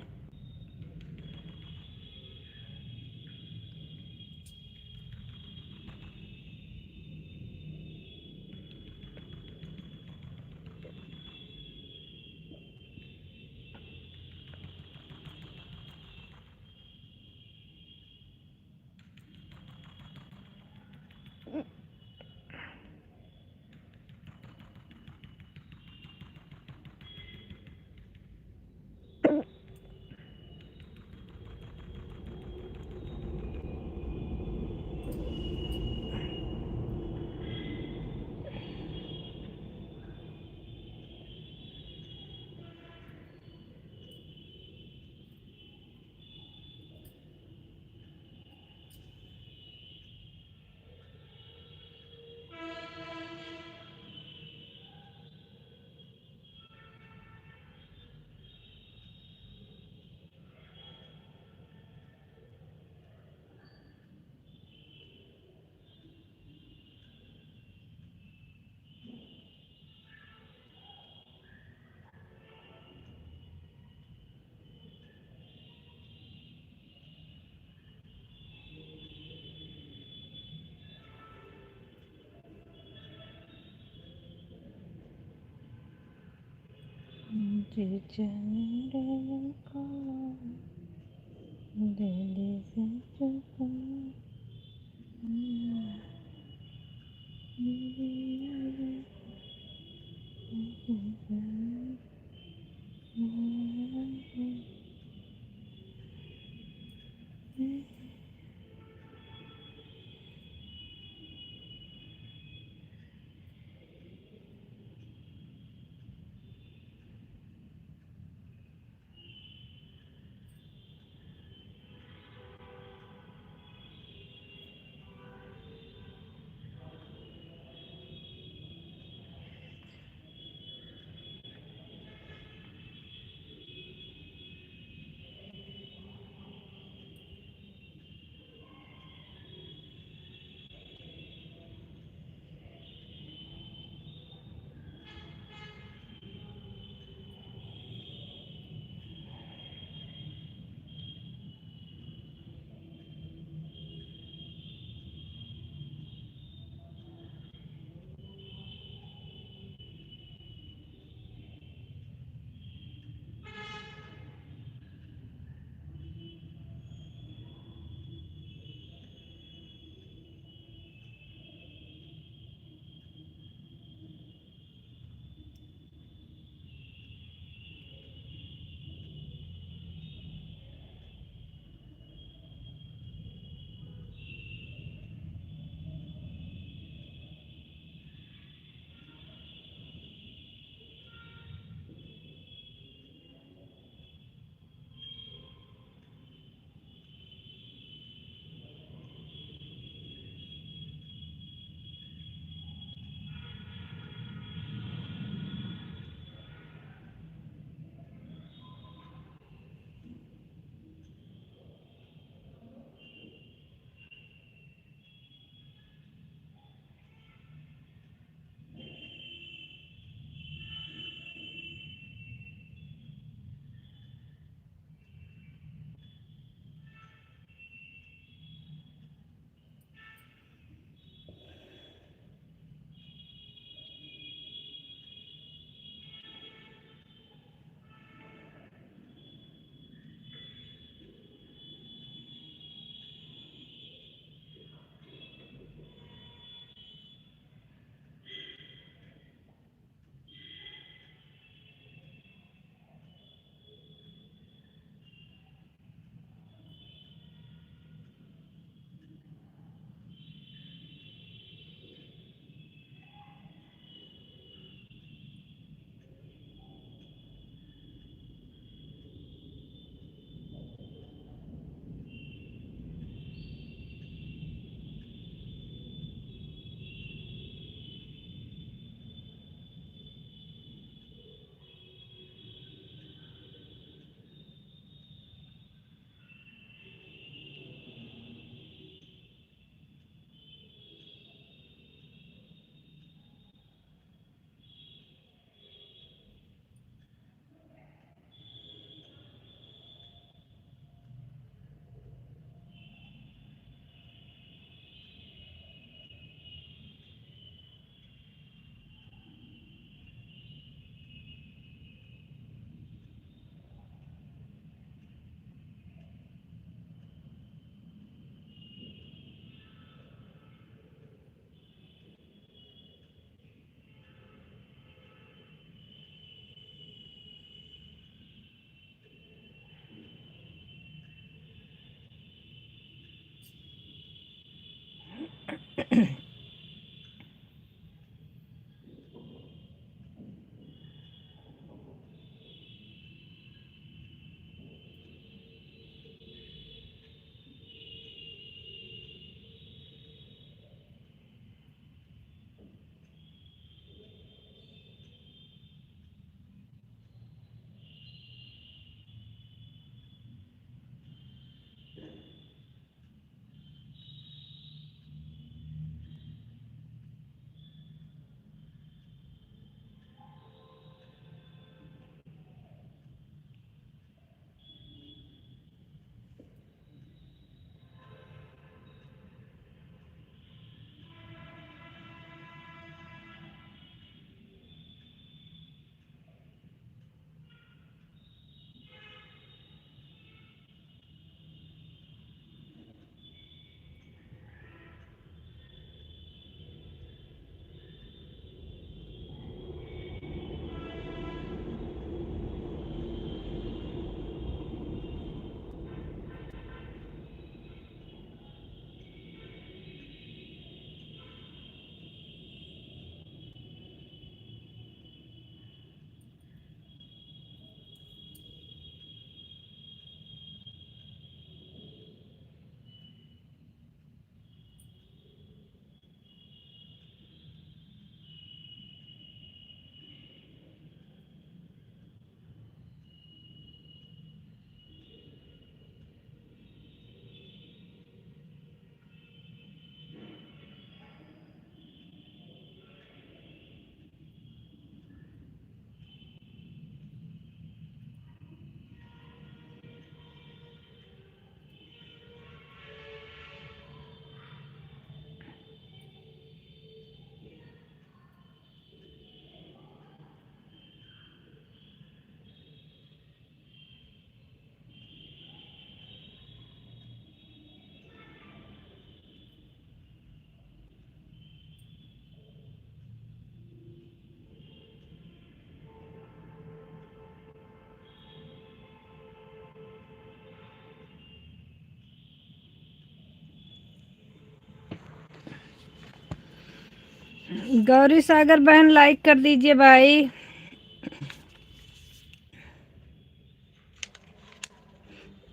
गौरी सागर बहन लाइक कर दीजिए भाई।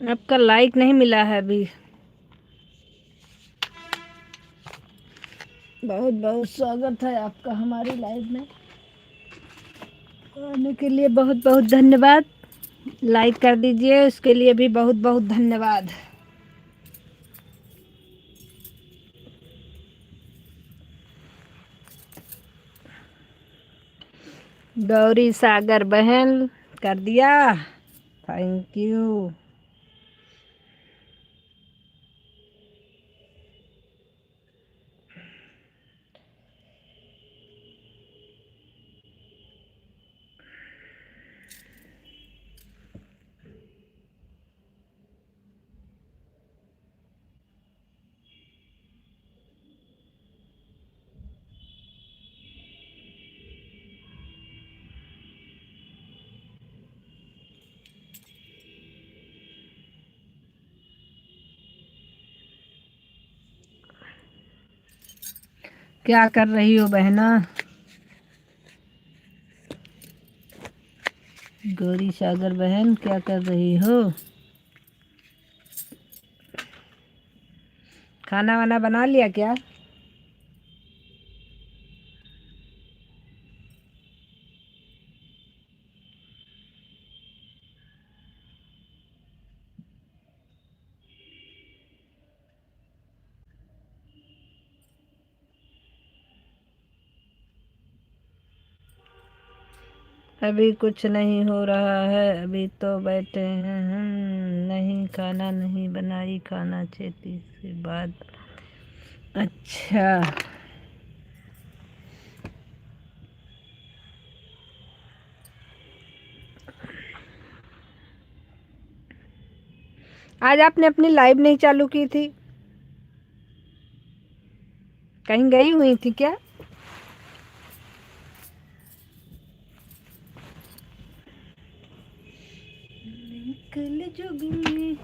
आपका लाइक नहीं मिला है अभी। बहुत बहुत स्वागत है आपका हमारी लाइव में आने के लिए। बहुत बहुत धन्यवाद। लाइक कर दीजिए, उसके लिए भी बहुत बहुत धन्यवाद। गौरी सागर बहन कर दिया, थैंक यू। क्या कर रही हो बहना? गौरी सागर बहन क्या कर रही हो? खाना वाना बना लिया क्या? अभी कुछ नहीं हो रहा है, अभी तो बैठे हैं हम। नहीं खाना नहीं बनाई, खाना खेती से बाद। अच्छा, आज आपने अपनी लाइव नहीं चालू की थी? कहीं गई हुई थी क्या? कल जुग में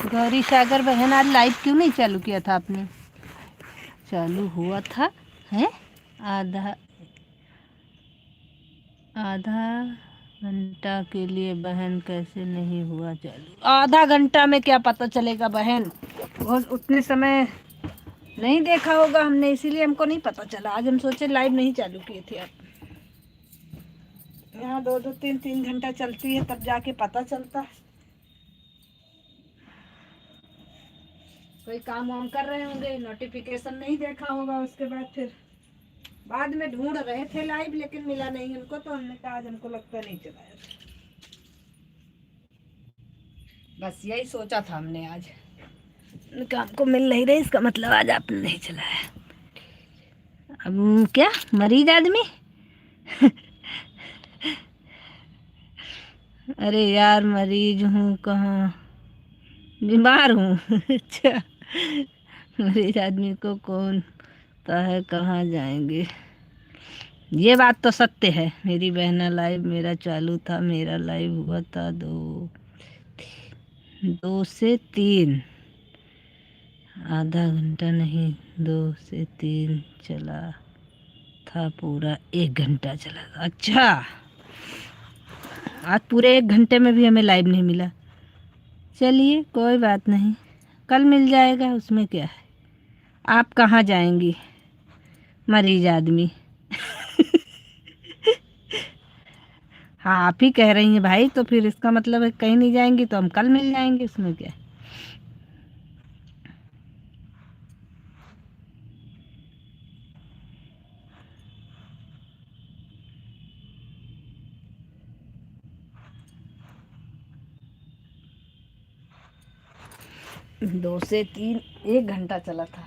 गौरी सागर बहन, आज लाइव क्यों नहीं चालू किया था आपने? चालू हुआ था हैं? आधा आधा घंटा के लिए बहन, कैसे नहीं हुआ चालू? आधा घंटा में क्या पता चलेगा बहन, वो उतने समय नहीं देखा होगा हमने, इसीलिए हमको नहीं पता चला। आज हम सोचे लाइव नहीं चालू किए थे। आप यहाँ 2-2 3-3 घंटा चलती है, तब जाके पता चलता है। कोई काम वाम कर रहे होंगे, नोटिफिकेशन नहीं देखा होगा, उसके बाद फिर बाद में ढूंढ रहे थे लाइव, लेकिन मिला नहीं हमको, तो हमने कहा आज हमको लगता नहीं चलाया। बस यही सोचा था हमने, आज काम को मिल नहीं रही, इसका मतलब आज आपने नहीं चलाया। अब क्या मरीज आदमी? अरे यार, मरीज हूँ कहाँ, बीमार हूँ। अच्छा, मरीज आदमी को कौन पता है कहाँ जाएंगे। ये बात तो सत्य है। मेरी बहना लाइव मेरा चालू था, मेरा लाइव हुआ था 2 से 3, आधा घंटा नहीं, 2 से 3 चला था, पूरा 1 घंटा चला था। अच्छा, आज पूरे 1 घंटे में भी हमें लाइव नहीं मिला। चलिए कोई बात नहीं, कल मिल जाएगा, उसमें क्या है। आप कहाँ जाएंगी मरीज आदमी? हाँ, आप ही कह रही हैं भाई, तो फिर इसका मतलब है कहीं नहीं जाएंगी, तो हम कल मिल जाएंगे, उसमें क्या है। दो से तीन 1 घंटा चला था।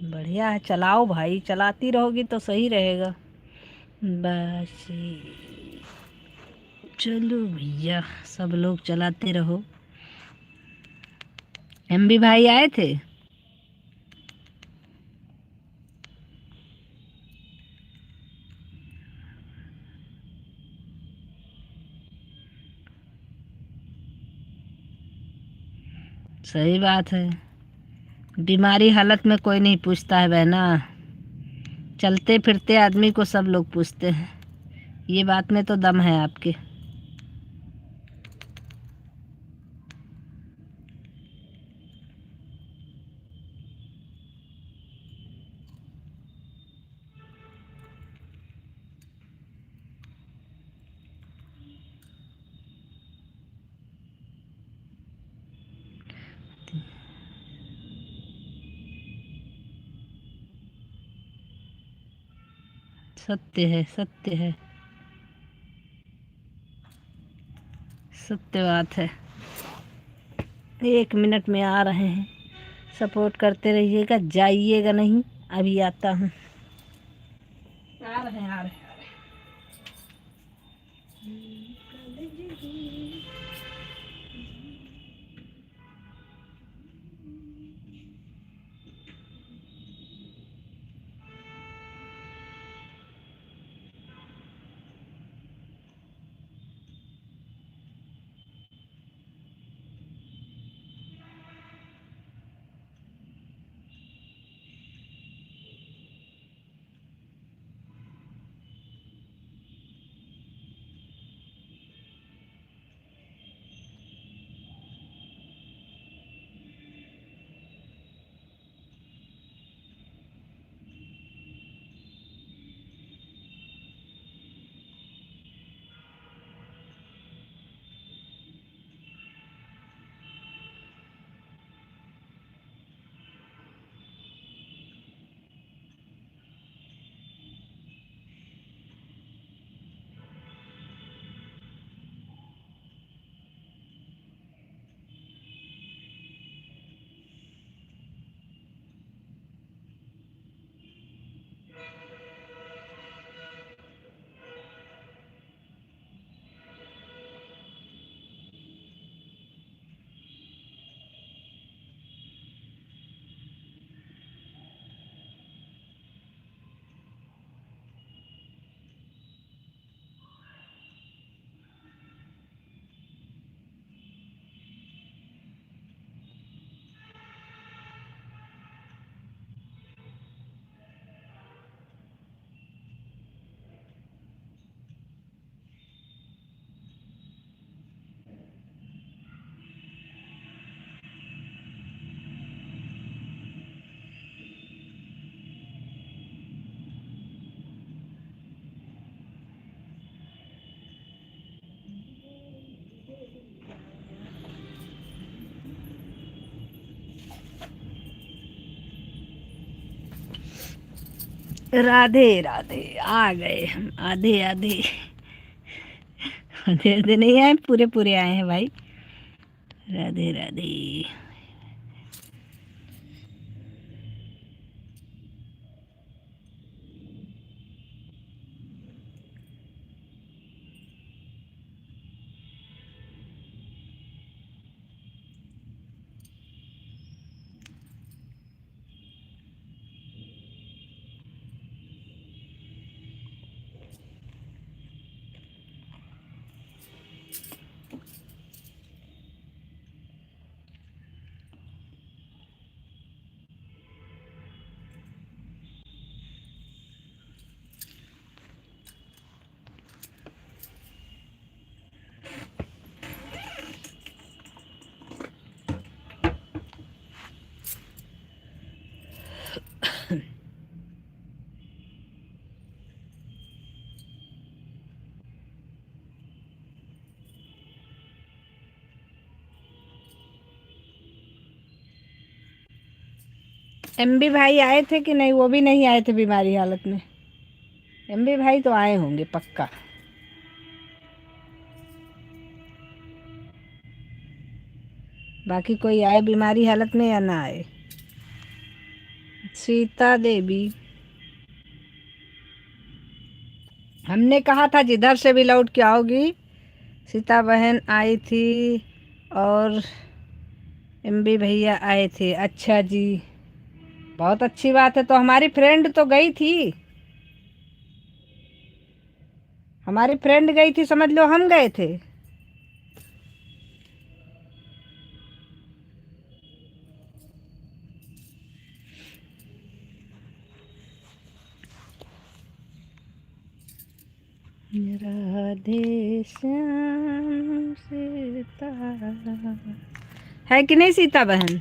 बढ़िया है, चलाओ भाई, चलाती रहोगी तो सही रहेगा। बस चलो भैया, सब लोग चलाते रहो। एमबी भाई आए थे? सही बात है, बीमारी हालत में कोई नहीं पूछता है बहना, चलते फिरते आदमी को सब लोग पूछते हैं। ये बात में तो दम है आपके। सत्य है, सत्य है, सत्य बात है। 1 मिनट में आ रहे हैं, सपोर्ट करते रहिएगा, जाइएगा नहीं। अभी आता हूँ। आ रहे हैं, आ रहे हैं। राधे राधे। आ गए हम आधे आधे। आधे आधे नहीं आए, पूरे पूरे आए हैं भाई। राधे राधे। एमबी भाई आए थे कि नहीं? वो भी नहीं आए थे बीमारी हालत में। एमबी भाई तो आए होंगे पक्का। बाकी कोई आए बीमारी हालत में या ना आए? सीता देवी, हमने कहा था जिधर से भी लौट के आओगी। सीता बहन आई थी और एमबी भैया आए थे। अच्छा जी, बहुत अच्छी बात है। तो हमारी फ्रेंड तो गई थी, हमारी फ्रेंड गई थी, समझ लो हम गए थे। राधे श्याम सीता, है कि नहीं सीता बहन?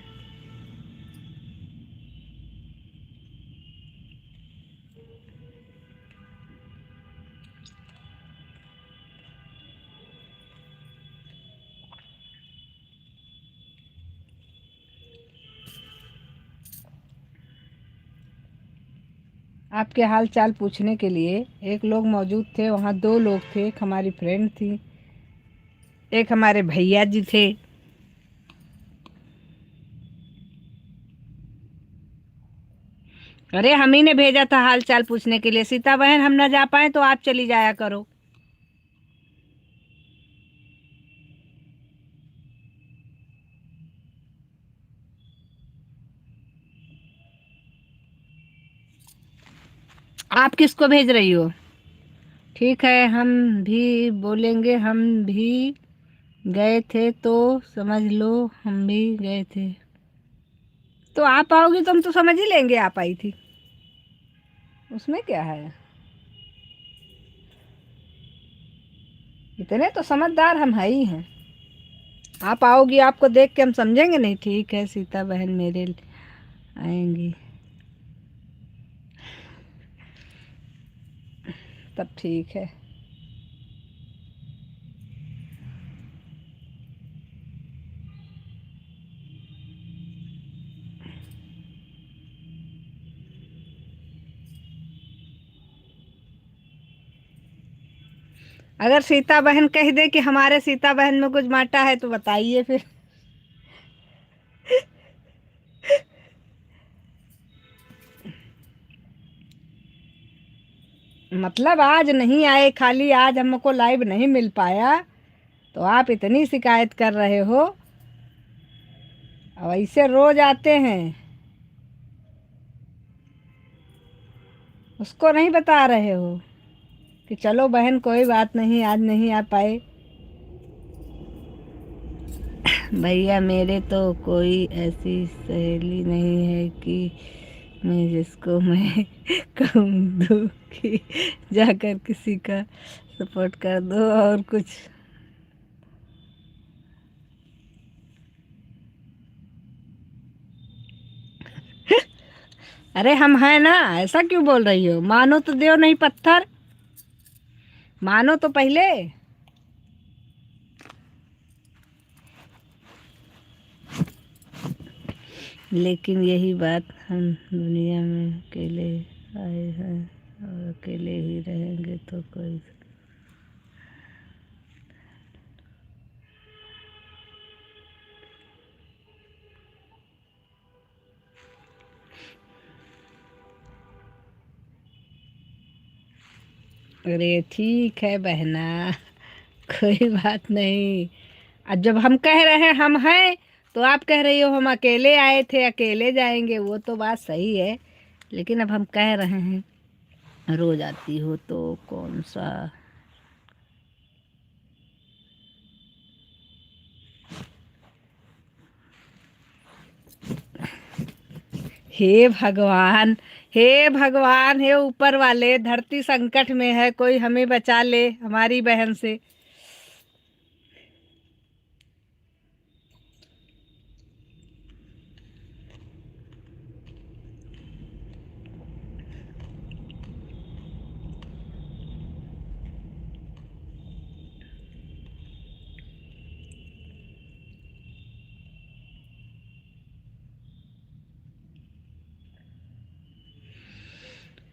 आपके हाल चाल पूछने के लिए एक लोग मौजूद थे वहाँ। दो लोग थे, एक हमारी फ्रेंड थी, एक हमारे भैया जी थे। अरे हम ही ने भेजा था हाल चाल पूछने के लिए। सीता बहन हम ना जा पाए तो आप चली जाया करो। आप किसको भेज रही हो? ठीक है, हम भी बोलेंगे। हम भी गए थे तो समझ लो हम भी गए थे। तो आप आओगी तो हम तो समझ ही लेंगे आप आई थी, उसमें क्या है। इतने तो समझदार हम है ही हैं। आप आओगी, आपको देख के हम समझेंगे नहीं। ठीक है, सीता बहन मेरे आएंगी तब ठीक है। अगर सीता बहन कह दे कि हमारे सीता बहन में कुछ बांटा है तो बताइए फिर। मतलब आज नहीं आए, खाली आज हमको लाइव नहीं मिल पाया तो आप इतनी शिकायत कर रहे हो। अब ऐसे रोज आते हैं, उसको नहीं बता रहे हो कि चलो बहन कोई बात नहीं आज नहीं आ पाए। भैया मेरे तो कोई ऐसी सहेली नहीं है कि मैं जिसको मैं कहूँ दो कि जाकर किसी का सपोर्ट कर दो और कुछ। अरे हम हैं ना, ऐसा क्यों बोल रही हो? मानो तो देव नहीं पत्थर, मानो तो पहले। लेकिन यही बात हम दुनिया में अकेले हाय हाय, और अकेले ही रहेंगे तो कोई। अरे ठीक है बहना, कोई बात नहीं। अब जब हम कह रहे हैं हम हैं, तो आप कह रही हो हम अकेले आए थे अकेले जाएंगे, वो तो बात सही है। लेकिन अब हम कह रहे हैं रोज आती हो तो कौन सा। हे भगवान, हे भगवान, हे ऊपर वाले, धरती संकट में है, कोई हमें बचा ले हमारी बहन से।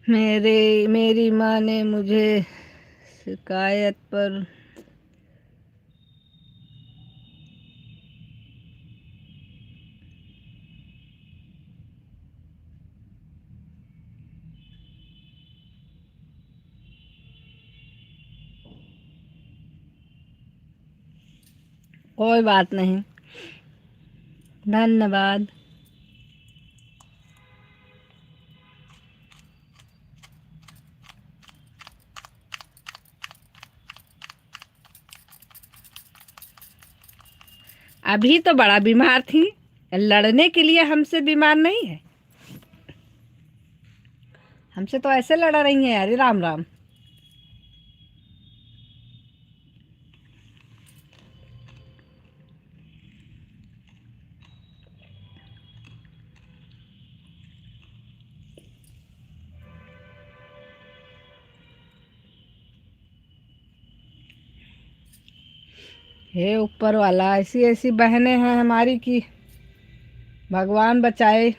मेरी माँ ने मुझे शिकायत पर। कोई बात नहीं, धन्यवाद। अभी तो बड़ा बीमार थी, लड़ने के लिए हमसे बीमार नहीं है। हमसे तो ऐसे लड़ रही हैं, अरे राम राम। हे ऊपर वाला, ऐसी ऐसी बहनें हैं हमारी कि भगवान बचाए।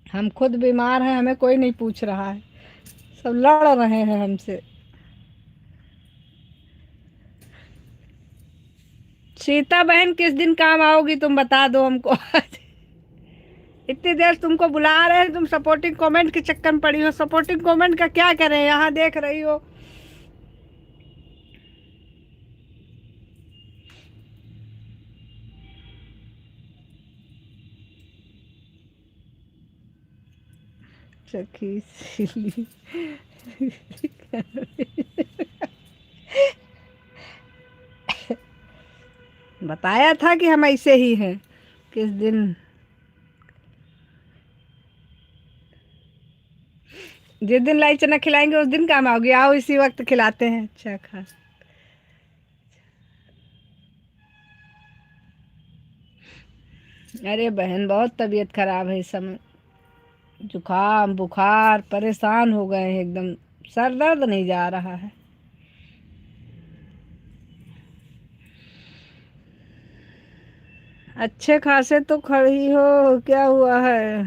हम खुद बीमार हैं, हमें कोई नहीं पूछ रहा है, सब लड़ रहे हैं हमसे। सीता बहन किस दिन काम आओगी, तुम बता दो हमको। इतनी देर तुमको बुला रहे हैं, तुम सपोर्टिंग कमेंट के चक्कर में पड़ी हो। सपोर्टिंग कमेंट का क्या करें, यहाँ देख रही हो। सखी सिली। बताया था कि हम ऐसे ही हैं। किस दिन, जिस दिन लाई चना खिलाएंगे उस दिन काम आओगी। आओ इसी वक्त खिलाते हैं अच्छा खा। अरे बहन, बहुत तबीयत खराब है इस समय। जुकाम बुखार, परेशान हो गए हैं एकदम। सर दर्द नहीं जा रहा है। अच्छे खासे तो खड़ी हो, क्या हुआ है।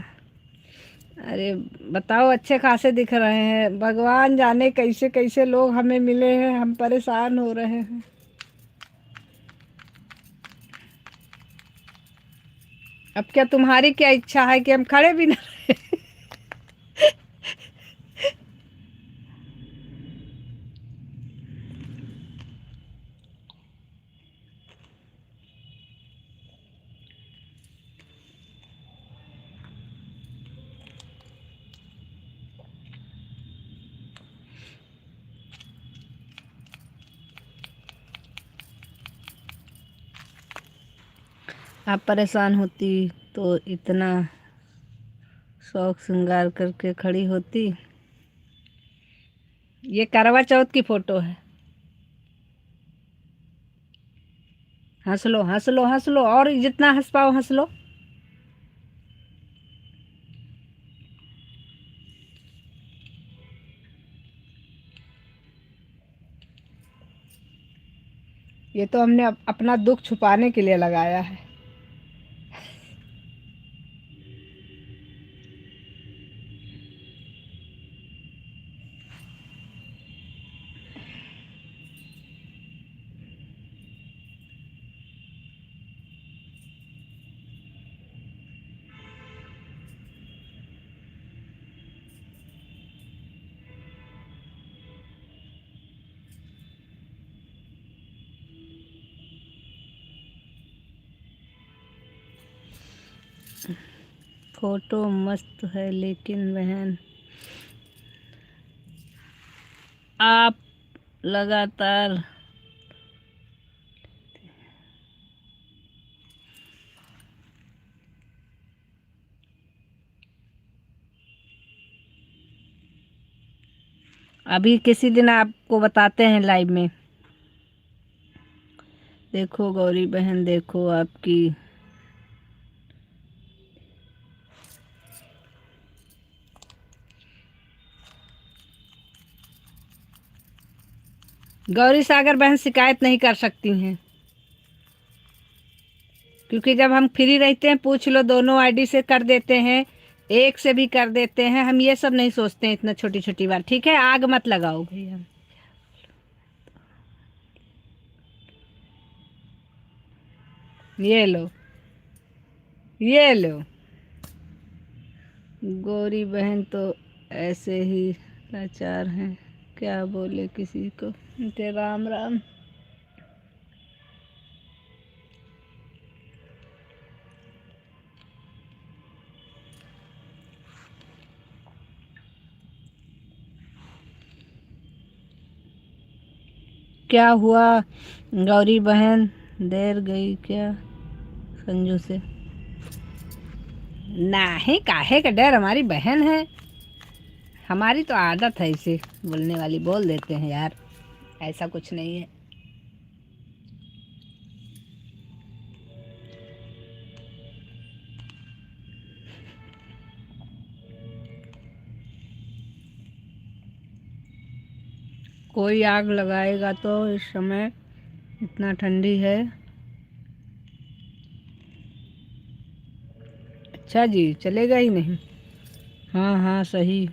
अरे बताओ, अच्छे खासे दिख रहे हैं। भगवान जाने कैसे कैसे लोग हमें मिले हैं, हम परेशान हो रहे हैं। अब क्या तुम्हारी क्या इच्छा है कि हम खड़े भी ना रहे। आप परेशान होती तो इतना शौक श्रृंगार करके खड़ी होती। ये करवा चौथ की फोटो है। हंस लो हंस लो हंस लो, और जितना हंस पाओ हंस लो। तो हमने अपना दुख छुपाने के लिए लगाया है। फोटो मस्त है लेकिन बहन आप लगातार अभी किसी दिन आपको बताते हैं लाइव में। देखो गौरी बहन, देखो आपकी गौरी सागर बहन शिकायत नहीं कर सकती हैं, क्योंकि जब हम फ्री रहते हैं पूछ लो, दोनों आईडी से कर देते हैं, एक से भी कर देते हैं। हम ये सब नहीं सोचते हैं इतना छोटी छोटी बात। ठीक है, आग मत लगाओ भैया। ये लो, ये लो। गौरी बहन तो ऐसे ही लाचार हैं, क्या बोले किसी को। के राम राम। क्या हुआ गौरी बहन, देर गई क्या संजू से? नहीं, काहे का डर, हमारी बहन है। हमारी तो आदत है इसे बोलने वाली, बोल देते हैं यार, ऐसा कुछ नहीं है। कोई आग लगाएगा तो इस समय इतना ठंडी है। अच्छा जी, चलेगा ही नहीं। हाँ हाँ सही।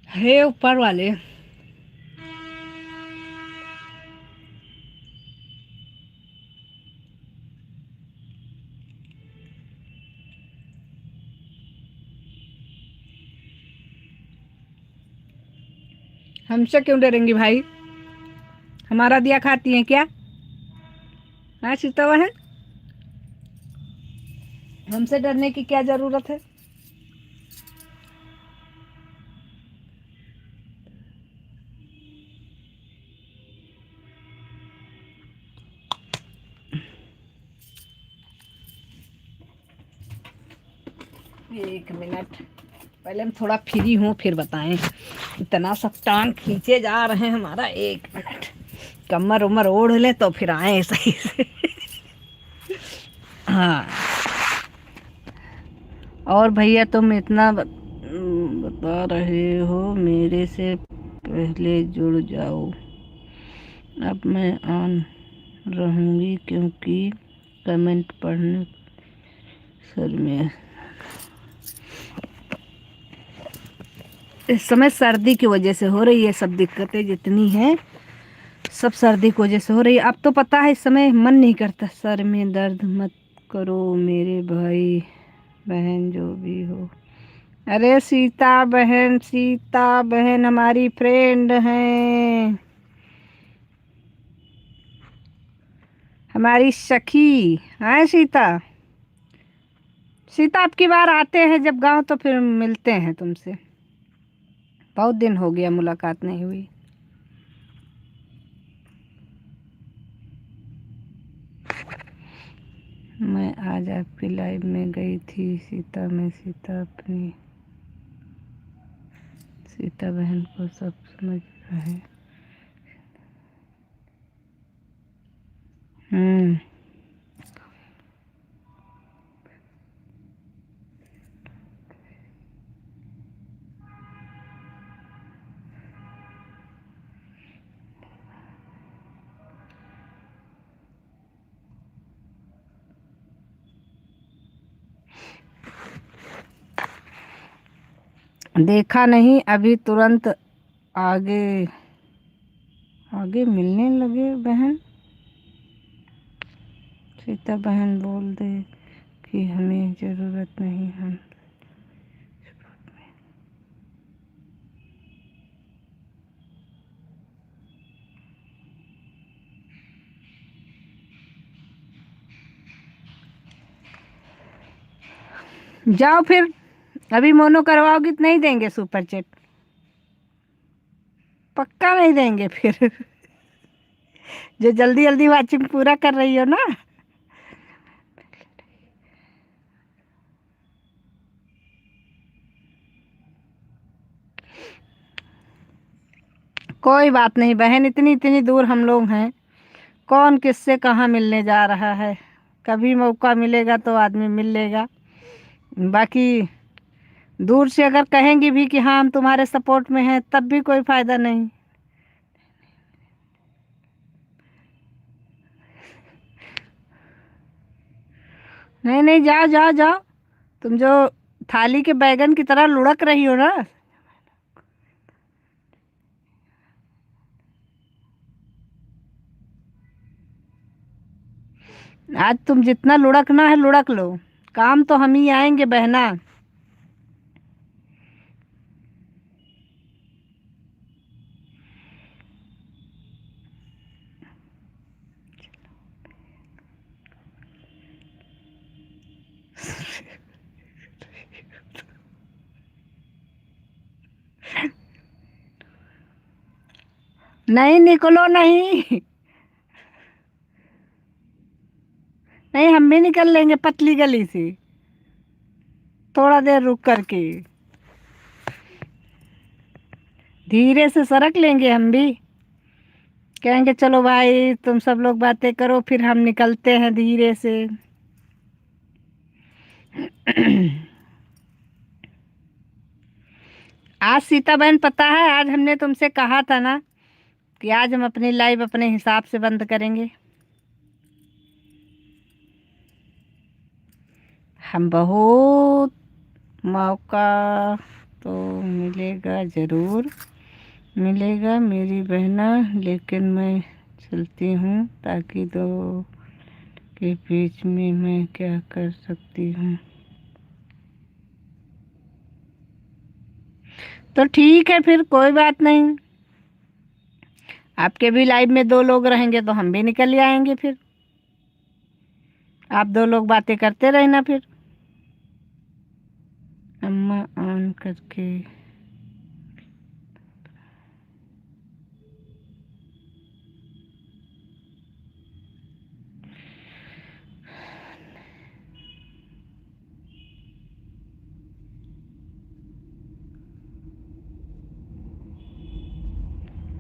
हे ऊपर वाले, हमसे क्यों डरेंगी भाई? हमारा दिया खाती हैं क्या? हाँ सीता बहन, हमसे डरने की क्या जरूरत है? एक मिनट, पहले हम थोड़ा फ्री हूँ फिर बताएं। इतना सब टांग खींचे जा रहे हैं हमारा। एक मिनट, कमर उमर ओढ़ ले तो फिर आए सही से। हाँ, और भैया तुम इतना बता रहे हो, मेरे से पहले जुड़ जाओ। अब मैं ऑन रहूँगी क्योंकि कमेंट पढ़ने सर में इस समय सर्दी की वजह से हो रही है। सब दिक्कतें जितनी हैं सब सर्दी की वजह से हो रही है। अब तो पता है इस समय मन नहीं करता। सर में दर्द मत करो मेरे भाई बहन जो भी हो। अरे सीता बहन, सीता बहन हमारी फ्रेंड हैं, हमारी सखी है सीता। सीता अब की बार आते हैं जब गांव तो फिर मिलते हैं तुमसे। बहुत दिन हो गया मुलाकात नहीं हुई। मैं आज आपकी लाइव में गई थी सीता में। सीता अपनी सीता बहन को सब समझ रहे। हम्म, देखा नहीं अभी, तुरंत आगे आगे मिलने लगे बहन। सीता बहन बोल दे कि हमें ज़रूरत नहीं, हम जाओ फिर। अभी मोनो करवाओगी तो नहीं देंगे सुपर चैट, पक्का नहीं देंगे फिर। जो जल्दी जल्दी वाचिंग पूरा कर रही हो ना। कोई बात नहीं बहन, इतनी इतनी दूर हम लोग हैं, कौन किससे कहाँ मिलने जा रहा है। कभी मौका मिलेगा तो आदमी मिल लेगा। बाकी दूर से अगर कहेंगी भी कि हाँ हम तुम्हारे सपोर्ट में हैं, तब भी कोई फायदा नहीं। नहीं नहीं, जाओ जाओ जाओ। तुम जो थाली के बैगन की तरह लुढ़क रही हो ना। आज तुम जितना लुढ़कना है लुढ़क लो, काम तो हम ही आएंगे बहना। नहीं निकलो, नहीं नहीं, हम भी निकल लेंगे पतली गली से, थोड़ा देर रुक करके धीरे से सरक लेंगे हम भी। कहेंगे चलो भाई तुम सब लोग बातें करो, फिर हम निकलते हैं धीरे से। आज सीता बहन पता है, आज हमने तुमसे कहा था ना कि आज हम अपनी लाइव अपने हिसाब से बंद करेंगे। हम बहुत मौका तो मिलेगा, ज़रूर मिलेगा मेरी बहना, लेकिन मैं चलती हूँ ताकि दो के बीच में मैं क्या कर सकती हूँ। तो ठीक है फिर, कोई बात नहीं। आपके भी लाइव में दो लोग रहेंगे तो हम भी निकल ही आएंगे फिर। आप दो लोग बातें करते रहना फिर। अम्मा ऑन करके।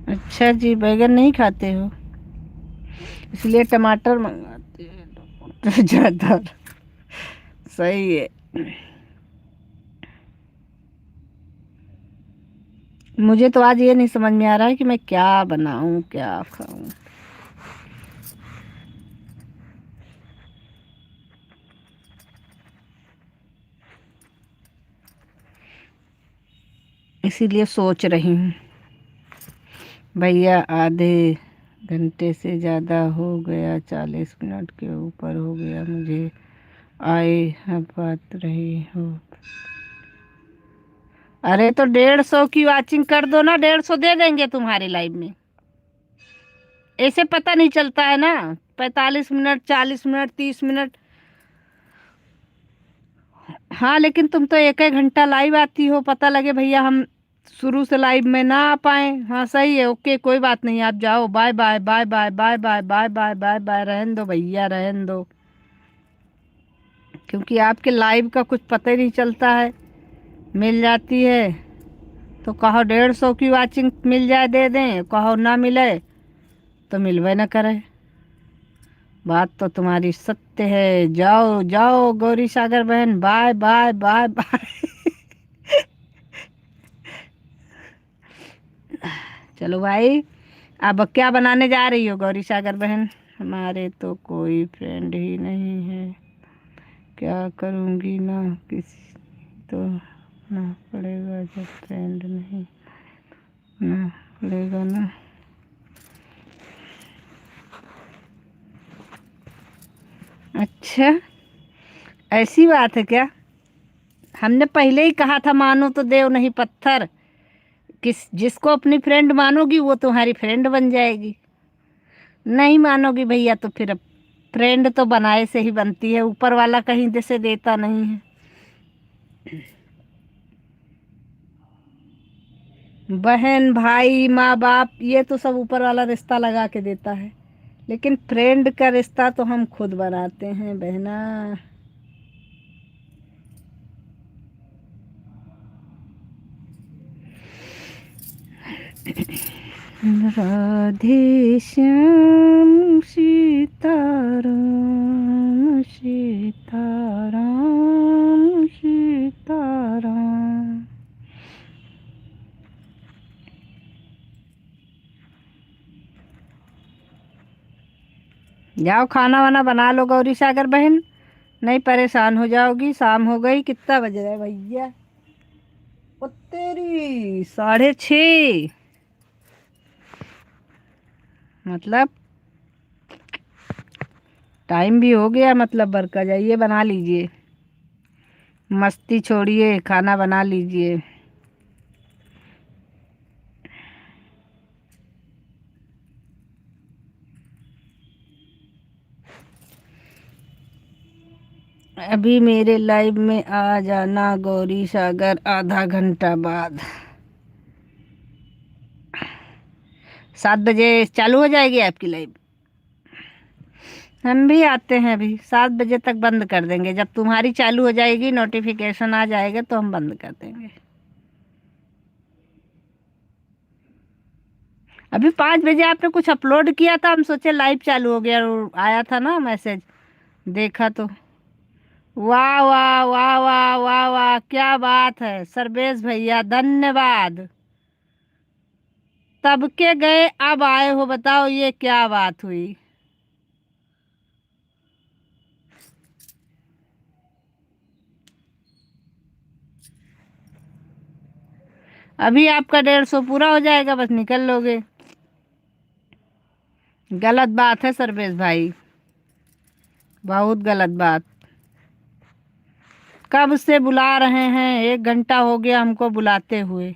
अच्छा जी, बैगन नहीं खाते हो इसलिए टमाटर मंगाते हैं ज़्यादा। सही है। मुझे तो आज ये नहीं समझ में आ रहा है कि मैं क्या बनाऊं क्या खाऊं। इसीलिए सोच रही हूँ। भैया आधे घंटे से ज़्यादा हो गया, 40 मिनट के ऊपर हो गया, मुझे आए है बात रही हो। अरे तो 150 की वाचिंग कर दो ना, 150 दे देंगे तुम्हारे लाइव में। ऐसे पता नहीं चलता है ना, 45 मिनट, 40 मिनट, 30 मिनट। हाँ लेकिन तुम तो एक एक घंटा लाइव आती हो, पता लगे भैया हम शुरू से लाइव में ना आ पाए। हाँ सही है, ओके कोई बात नहीं, आप जाओ, bye bye bye bye bye bye bye bye bye bye, रहन दो भैया रहन दो। क्योंकि आपके लाइव का कुछ पता ही नहीं चलता है। मिल जाती है तो कहो 150 की वाचिंग मिल जाए दे दें, कहो ना मिले तो मिलवे ना करे। बात तो तुम्हारी सत्य है। जाओ जाओ गौरी सागर बहन, बाय बाय बाय बाय। चलो भाई, अब क्या बनाने जा रही हो गौरी सागर बहन। हमारे तो कोई फ्रेंड ही नहीं है, क्या करूँगी ना किसी तो। ना पड़ेगा जब फ्रेंड नहीं ना पड़ेगा ना। अच्छा, ऐसी बात है क्या? हमने पहले ही कहा था मानो तो देव नहीं पत्थर। जिसको अपनी फ्रेंड मानोगी वो तुम्हारी फ्रेंड बन जाएगी। नहीं मानोगी भैया तो फिर अब फ्रेंड तो बनाए से ही बनती है, ऊपर वाला कहीं से देता नहीं है। बहन भाई माँ बाप ये तो सब ऊपर वाला रिश्ता लगा के देता है, लेकिन फ्रेंड का रिश्ता तो हम खुद बनाते हैं बहना। राधे श्याम सीताराम सीताराम सीताराम। जाओ खाना वाना बना लो गौरी सागर बहन, नहीं परेशान हो जाओगी। शाम हो गई, कितना बज रहा है भैया? ओ तेरी 6:30। मतलब टाइम भी हो गया, मतलब बरका जाइए बना लीजिए, मस्ती छोड़िए, खाना बना लीजिए। अभी मेरे लाइव में आ जाना गौरी सागर, आधा घंटा बाद 7 बजे चालू हो जाएगी आपकी लाइव। हम भी आते हैं, अभी 7 बजे तक बंद कर देंगे। जब तुम्हारी चालू हो जाएगी नोटिफिकेशन आ जाएगा तो हम बंद कर देंगे। अभी 5 बजे आपने कुछ अपलोड किया था, हम सोचे लाइव चालू हो गया, और आया था ना मैसेज, देखा तो। वाह वाह वाह वाह वाह वाह, क्या बात है सर्वेश भैया, धन्यवाद। तब के गए अब आए हो, बताओ ये क्या बात हुई। अभी आपका 150 पूरा हो जाएगा, बस निकल लोगे। गलत बात है सर्वेश भाई, बहुत गलत बात। कब से बुला रहे हैं, 1 घंटा हो गया हमको बुलाते हुए।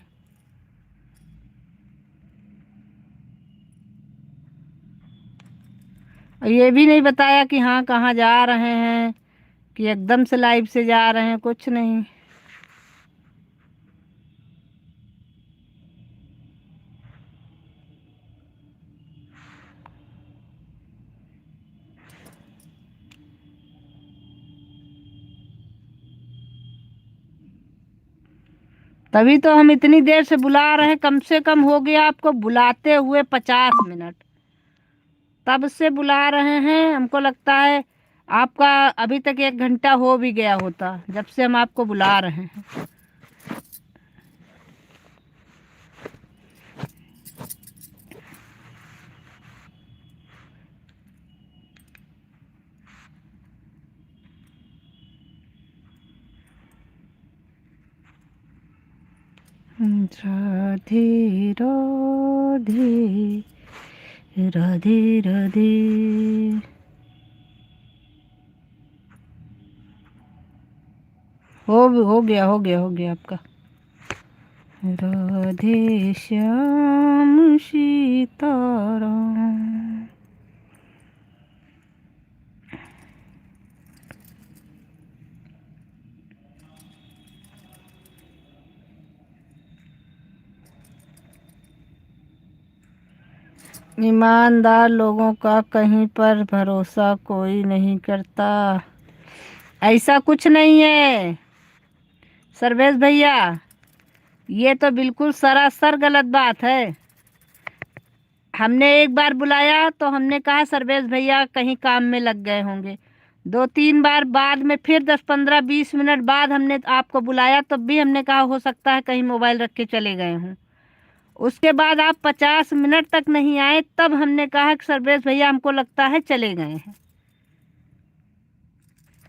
और ये भी नहीं बताया कि हाँ कहाँ जा रहे हैं, कि एकदम से लाइव से जा रहे हैं, कुछ नहीं। तभी तो हम इतनी देर से बुला रहे हैं, कम से कम हो गया आपको बुलाते हुए 50 मिनट। तब से बुला रहे हैं, हमको लगता है आपका अभी तक 1 घंटा हो भी गया होता जब से हम आपको बुला रहे हैं। राधे राधे राधे राधे। हो गया आपका। राधे श्याम सीताराम। ईमानदार लोगों का कहीं पर भरोसा कोई नहीं करता। ऐसा कुछ नहीं है सर्वेश भैया, ये तो बिल्कुल सरासर गलत बात है। हमने एक बार बुलाया तो हमने कहा सर्वेश भैया कहीं काम में लग गए होंगे। 2-3 बार बाद में फिर 10-15-20 मिनट बाद हमने आपको बुलाया, तब भी हमने कहा हो सकता है कहीं मोबाइल रख के चले गए हों। उसके बाद आप 50 मिनट तक नहीं आए, तब हमने कहा कि सर्वेश भैया हमको लगता है चले गए हैं।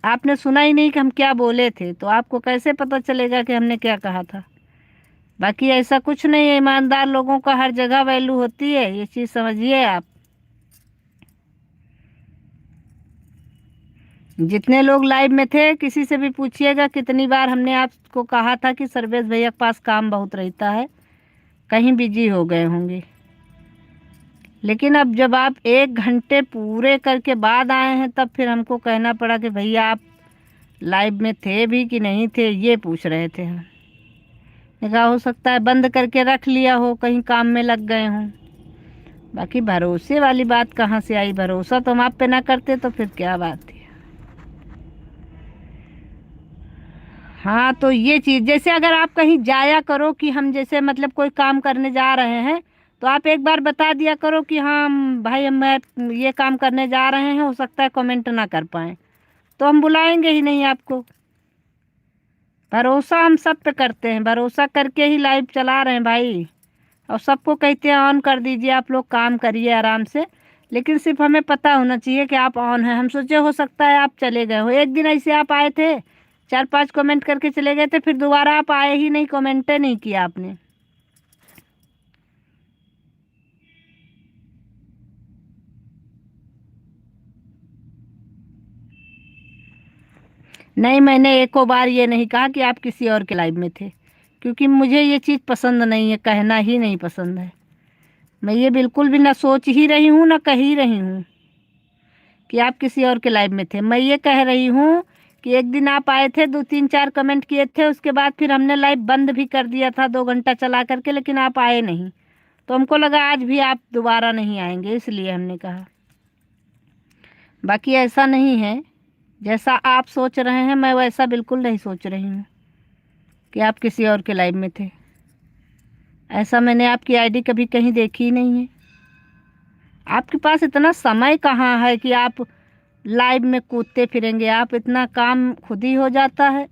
आपने सुना ही नहीं कि हम क्या बोले थे, तो आपको कैसे पता चलेगा कि हमने क्या कहा था। बाकी ऐसा कुछ नहीं है, ईमानदार लोगों का हर जगह वैल्यू होती है, ये चीज़ समझिए आप। जितने लोग लाइव में थे किसी से भी पूछिएगा कितनी बार हमने आपको कहा था कि सर्वेश भैया के पास काम बहुत रहता है, कहीं बिजी हो गए होंगे। लेकिन अब जब आप 1 घंटे पूरे करके बाद आए हैं तब फिर हमको कहना पड़ा कि भैया आप लाइव में थे भी कि नहीं थे, ये पूछ रहे थे हम। कहा हो सकता है बंद करके रख लिया हो, कहीं काम में लग गए हों। बाकी भरोसे वाली बात कहाँ से आई, भरोसा तो हम आप पे ना करते तो फिर क्या बात थी। हाँ तो ये चीज़, जैसे अगर आप कहीं जाया करो कि हम जैसे मतलब कोई काम करने जा रहे हैं, तो आप एक बार बता दिया करो कि हाँ भाई मैं ये काम करने जा रहे हैं, हो सकता है कमेंट ना कर पाए, तो हम बुलाएंगे ही नहीं आपको। भरोसा हम सब पे करते हैं, भरोसा करके ही लाइव चला रहे हैं भाई। और सबको कहते हैं ऑन कर दीजिए, आप लोग काम करिए आराम से, लेकिन सिर्फ हमें पता होना चाहिए कि आप ऑन हैं। हम सोचे हो सकता है आप चले गए हो, एक दिन ऐसे आप आए थे 4-5 कमेंट करके चले गए थे, फिर दोबारा आप आए ही नहीं, कमेंटे नहीं किया आपने। नहीं, मैंने एको बार ये नहीं कहा कि आप किसी और के लाइव में थे, क्योंकि मुझे ये चीज़ पसंद नहीं है, कहना ही नहीं पसंद है। मैं ये बिल्कुल भी ना सोच ही रही हूँ ना कह ही रही हूँ कि आप किसी और के लाइव में थे। मैं ये कह रही हूँ कि एक दिन आप आए थे, 2-3-4 कमेंट किए थे, उसके बाद फिर हमने लाइव बंद भी कर दिया था 2 घंटा चला करके, लेकिन आप आए नहीं। तो हमको लगा आज भी आप दोबारा नहीं आएंगे, इसलिए हमने कहा। बाकी ऐसा नहीं है, जैसा आप सोच रहे हैं मैं वैसा बिल्कुल नहीं सोच रही हूँ कि आप किसी और के लाइव में थे। ऐसा मैंने आपकी आईडी कभी कहीं देखी ही नहीं है। आपके पास इतना समय कहाँ है कि आप लाइव में कूदते फिरेंगे, आप इतना काम खुद ही हो जाता है।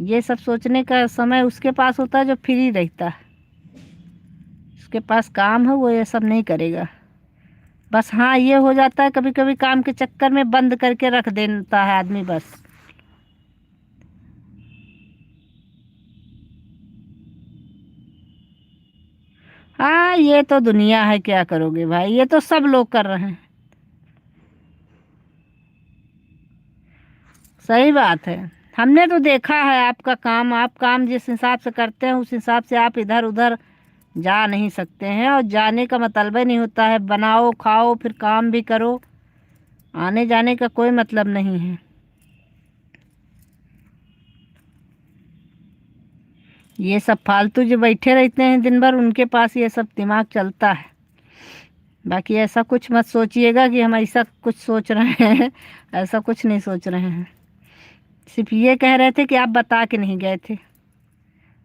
ये सब सोचने का समय उसके पास होता है जो फ्री रहता है, उसके पास काम है वो ये सब नहीं करेगा। बस हाँ ये हो जाता है कभी कभी काम के चक्कर में बंद करके रख देता है आदमी बस। हाँ ये तो दुनिया है, क्या करोगे भाई, ये तो सब लोग कर रहे हैं। सही बात है, हमने तो देखा है आपका काम, आप काम जिस हिसाब से करते हैं उस हिसाब से आप इधर उधर जा नहीं सकते हैं, और जाने का मतलब ही नहीं होता है। बनाओ खाओ फिर काम भी करो, आने जाने का कोई मतलब नहीं है। ये सब फालतू जो बैठे रहते हैं दिन भर, उनके पास ये सब दिमाग चलता है। बाकी ऐसा कुछ मत सोचिएगा कि हम ऐसा कुछ सोच रहे हैं, ऐसा कुछ नहीं सोच रहे हैं। सिर्फ ये कह रहे थे कि आप बता के नहीं गए थे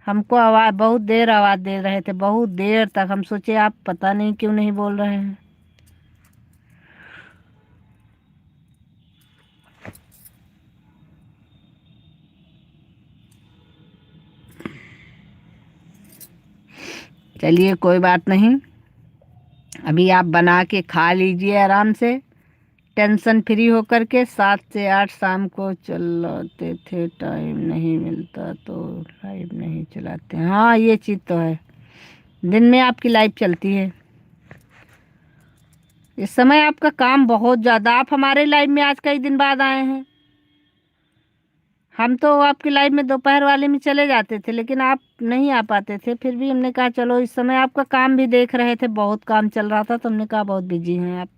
हमको। आवाज़ बहुत देर आवाज़ दे रहे थे, बहुत देर तक, हम सोचे आप पता नहीं क्यों नहीं बोल रहे हैं। चलिए कोई बात नहीं, अभी आप बना के खा लीजिए आराम से, टेंशन फ्री होकर के। 7 से 8 शाम को चलाते थे, टाइम नहीं मिलता तो लाइव नहीं चलाते। हाँ ये चीज़ तो है, दिन में आपकी लाइव चलती है। इस समय आपका काम बहुत ज़्यादा, आप हमारे लाइव में आज कई दिन बाद आए हैं। हम तो आपकी लाइव में दोपहर वाले में चले जाते थे, लेकिन आप नहीं आ पाते थे। फिर भी हमने कहा चलो इस समय आपका काम भी देख रहे थे, बहुत काम चल रहा था, तो हमने कहा बहुत बिजी हैं आप।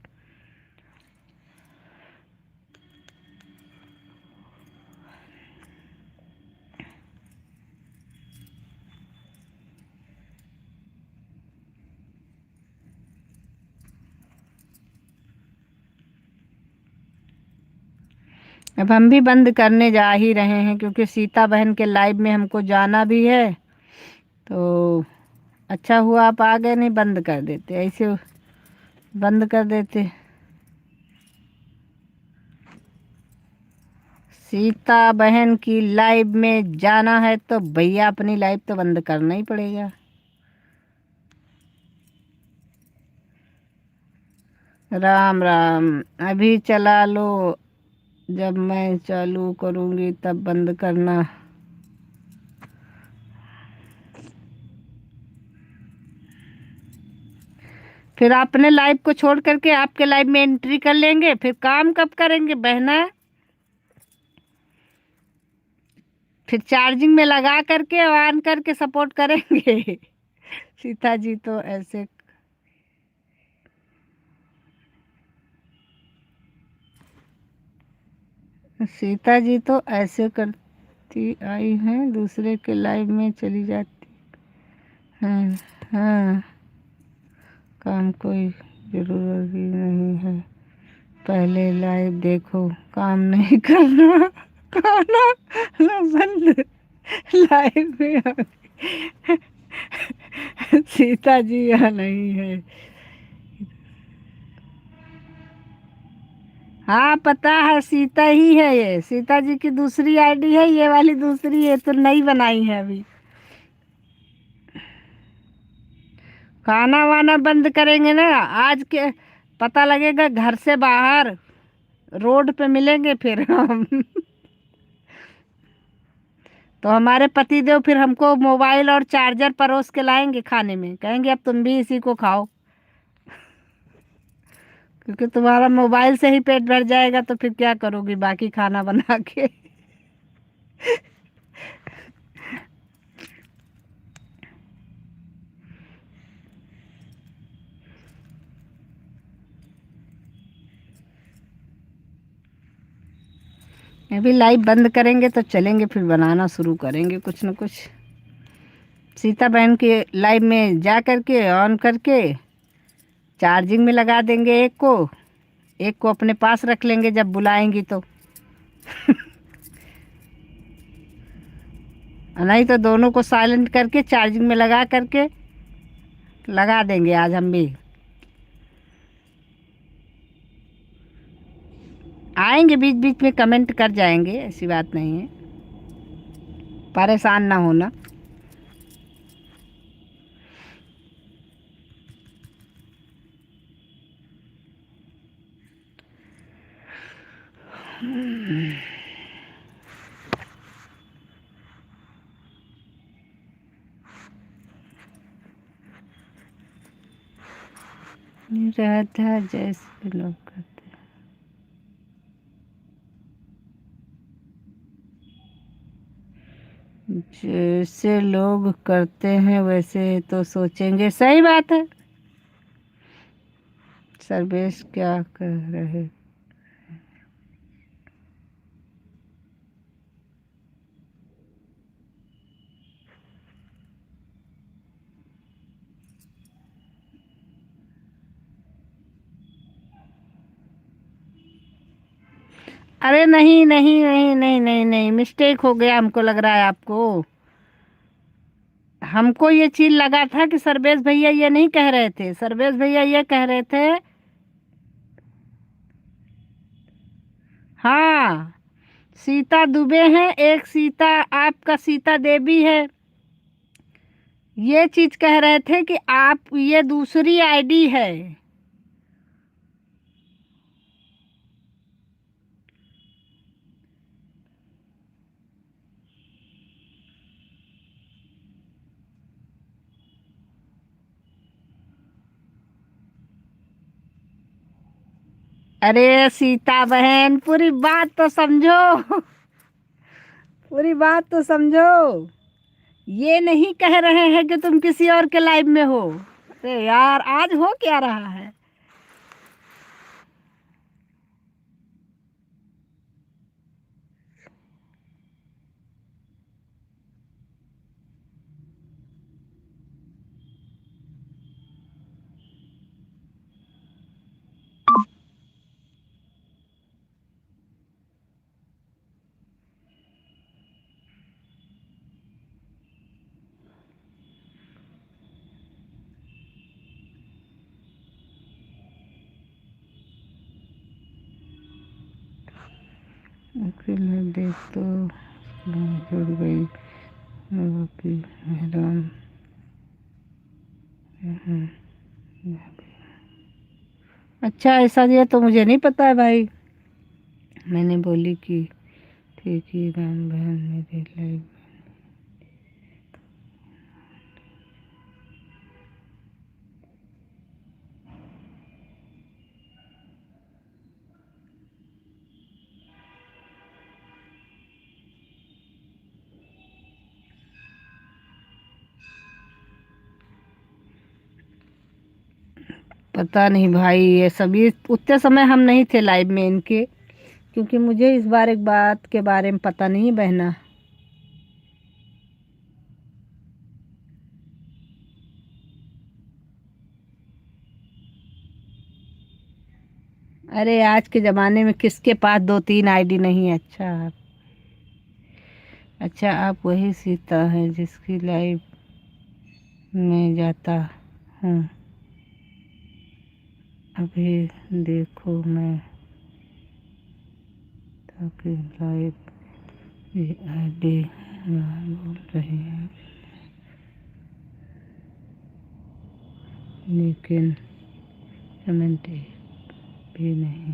अब हम भी बंद करने जा ही रहे हैं, क्योंकि सीता बहन के लाइव में हमको जाना भी है। तो अच्छा हुआ आप आ गए, नहीं बंद कर देते, ऐसे बंद कर देते। सीता बहन की लाइव में जाना है तो भैया अपनी लाइव तो बंद करना ही पड़ेगा। राम राम, अभी चला लो जब मैं चालू करूँगी तब बंद करना। फिर अपने लाइव को छोड़ करके आपके लाइव में एंट्री कर लेंगे, फिर काम कब करेंगे बहना? फिर चार्जिंग में लगा करके ऑन करके सपोर्ट करेंगे। सीता जी तो ऐसे, सीता जी तो ऐसे करती आई हैं, दूसरे के लाइव में चली जाती। हाँ हाँ, काम कोई जरूरी नहीं है, पहले लाइव देखो, काम नहीं करना, खाना लो बंद, लाइव में सीता जी यहाँ नहीं है। हाँ पता है, सीता ही है, ये सीता जी की दूसरी आईडी है, ये वाली दूसरी है, तो नई बनाई है अभी। खाना वाना बंद करेंगे ना आज के, पता लगेगा घर से बाहर रोड पे मिलेंगे फिर हम। तो हमारे पतिदेव फिर हमको मोबाइल और चार्जर परोस के लाएंगे खाने में, कहेंगे अब तुम भी इसी को खाओ, क्योंकि तुम्हारा मोबाइल से ही पेट भर जाएगा, तो फिर क्या करोगी बाकी खाना बना के। अभी लाइव बंद करेंगे तो चलेंगे, फिर बनाना शुरू करेंगे कुछ न कुछ। सीता बहन के लाइव में जा करके ऑन करके चार्जिंग में लगा देंगे एक को, एक को अपने पास रख लेंगे जब बुलाएंगी तो। नहीं तो दोनों को साइलेंट करके चार्जिंग में लगा करके लगा देंगे आज हम भी। आएंगे बीच बीच में, कमेंट कर जाएंगे, ऐसी बात नहीं है, परेशान ना होना। राधा जैसे लोग करते हैं, जैसे लोग करते हैं वैसे तो सोचेंगे, सही बात है। सर्वेश क्या कर रहे? अरे नहीं नहीं नहीं नहीं नहीं नहीं, मिस्टेक हो गया, हमको लग रहा है आपको। हमको ये चीज लगा था कि सर्वेश भैया ये नहीं कह रहे थे, सर्वेश भैया ये कह रहे थे। हाँ, सीता दुबे हैं, एक सीता आपका सीता देवी है, ये चीज कह रहे थे कि आप ये दूसरी आईडी है। अरे सीता बहन, पूरी बात तो समझो, पूरी बात तो समझो। ये नहीं कह रहे हैं कि तुम किसी और के लाइफ में हो। अरे यार, आज हो क्या रहा है? अकेले देख तो जुड़ गई की मैडम। अच्छा, ऐसा दिया तो मुझे नहीं पता है भाई। मैंने बोली कि ठीक ही राम बहन मेरे लाइव। पता नहीं भाई, ये सभी उतने समय हम नहीं थे लाइव में इनके, क्योंकि मुझे इस बार एक बात के बारे में पता नहीं बहना। अरे आज के ज़माने में किसके पास दो तीन आईडी नहीं है। अच्छा आप वही सीता है जिसकी लाइव में जाता हूँ। अभी देखो मैं ताकि लाइव आईडी बोल रही है, लेकिन कमेंट भी नहीं।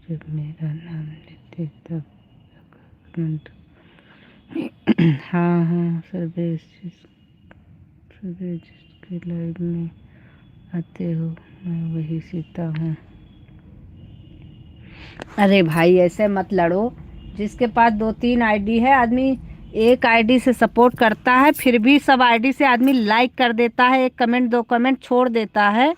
जब मेरा नाम लेते तब कमेंट। हाँ हाँ सर्वेश, जिसके लाइव में आते हो मैं वही सीता हूँ। अरे भाई ऐसे मत लड़ो। जिसके पास दो तीन आईडी है, आदमी एक आईडी से सपोर्ट करता है, फिर भी सब आईडी से आदमी लाइक कर देता है, एक कमेंट दो कमेंट छोड़ देता है।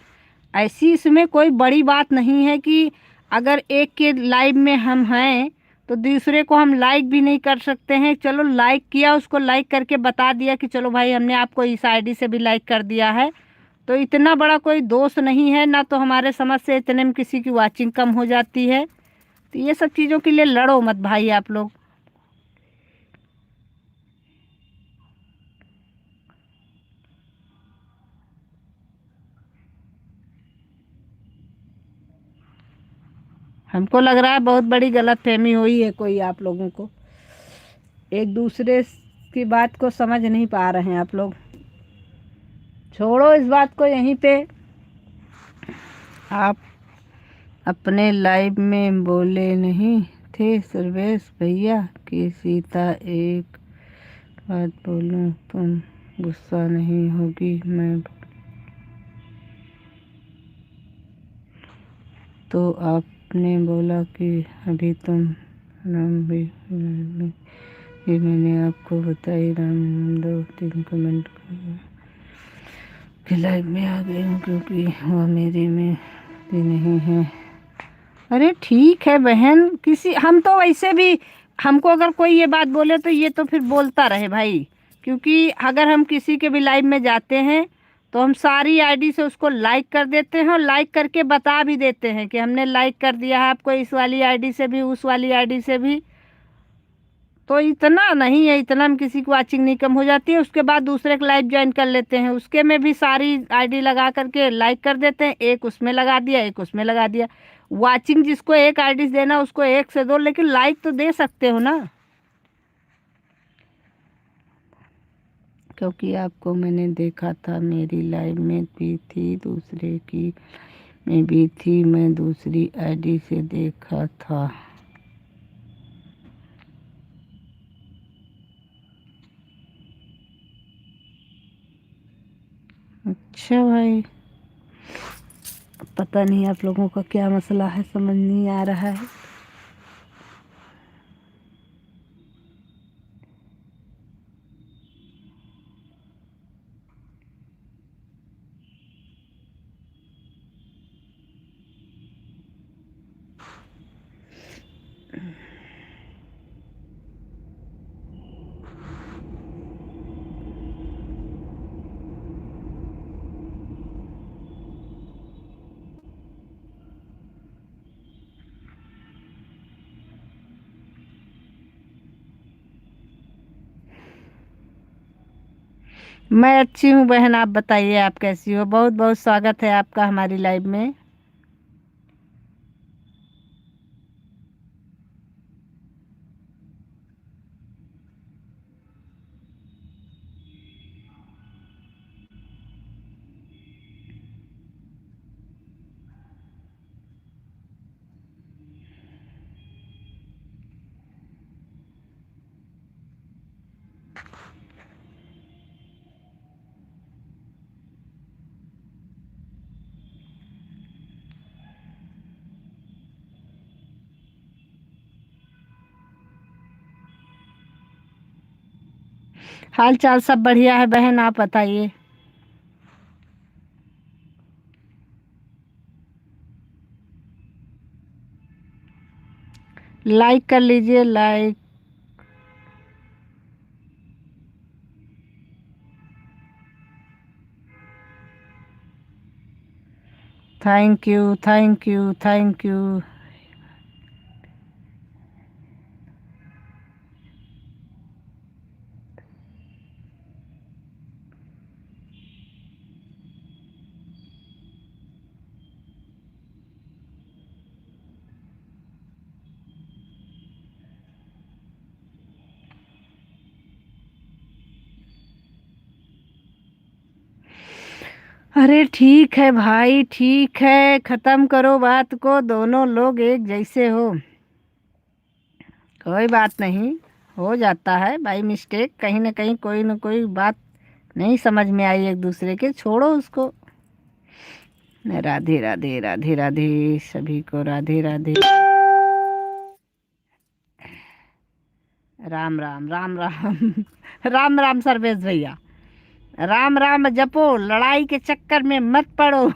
ऐसी इसमें कोई बड़ी बात नहीं है कि अगर एक के लाइव में हम हैं तो दूसरे को हम लाइक भी नहीं कर सकते हैं। चलो लाइक किया, उसको लाइक करके बता दिया कि चलो भाई हमने आपको इस आईडी से भी लाइक कर दिया है, तो इतना बड़ा कोई दोष नहीं है ना। तो हमारे समझ से इतने में किसी की वाचिंग कम हो जाती है। तो ये सब चीज़ों के लिए लड़ो मत भाई आप लोग। हमको लग रहा है बहुत बड़ी गलतफहमी हुई है कोई आप लोगों को, एक दूसरे की बात को समझ नहीं पा रहे हैं आप लोग। छोड़ो इस बात को यहीं पे। आप अपने लाइव में बोले नहीं थे सर्वेश भैया कि सीता, एक बात बोलूं, तुम गुस्सा नहीं होगी? मैं तो आपने बोला कि अभी तुम राम भी, ये मैंने आपको बताई। राम दो तीन कमेंट के लाइव में आ गई हूँ क्योंकि वह मेरे में भी नहीं है। अरे ठीक है बहन, किसी हम तो वैसे भी, हमको अगर कोई ये बात बोले तो ये तो फिर बोलता रहे भाई, क्योंकि अगर हम किसी के भी लाइव में जाते हैं तो हम सारी आईडी से उसको लाइक कर देते हैं और लाइक करके बता भी देते हैं कि हमने लाइक कर दिया है आपको, इस वाली आईडी से भी उस वाली आईडी से भी। तो इतना नहीं है, इतना में किसी की वाचिंग नहीं कम हो जाती है। उसके बाद दूसरे का लाइव ज्वाइन कर लेते हैं, उसके में भी सारी आईडी लगा करके लाइक कर देते हैं, एक उसमें लगा दिया एक उसमें लगा दिया। वाचिंग जिसको एक आईडी से देना उसको एक से दो, लेकिन लाइक तो दे सकते हो ना। क्योंकि आपको मैंने देखा था, मेरी लाइव में भी थी, दूसरे की में भी थी, मैं दूसरी आईडी से देखा था। अच्छा भाई, पता नहीं आप लोगों का क्या मसला है, समझ नहीं आ रहा है। मैं अच्छी हूँ बहन, आप बताइए आप कैसी हो? बहुत बहुत स्वागत है आपका हमारी लाइव में। हाल चाल सब बढ़िया है बहन, आप बताइए। लाइक कर लीजिए, like. Thank you, thank you, thank you. अरे ठीक है भाई, ठीक है, खत्म करो बात को, दोनों लोग एक जैसे हो। कोई बात नहीं, हो जाता है बाई मिस्टेक, कहीं ना कहीं कोई ना कोई बात नहीं समझ में आई एक दूसरे के, छोड़ो उसको। राधे राधे, राधे राधे, सभी को राधे राधे। राम राम, राम राम। राम राम सर्वेश भैया। राम राम जपो, लड़ाई के चक्कर में मत पड़ो।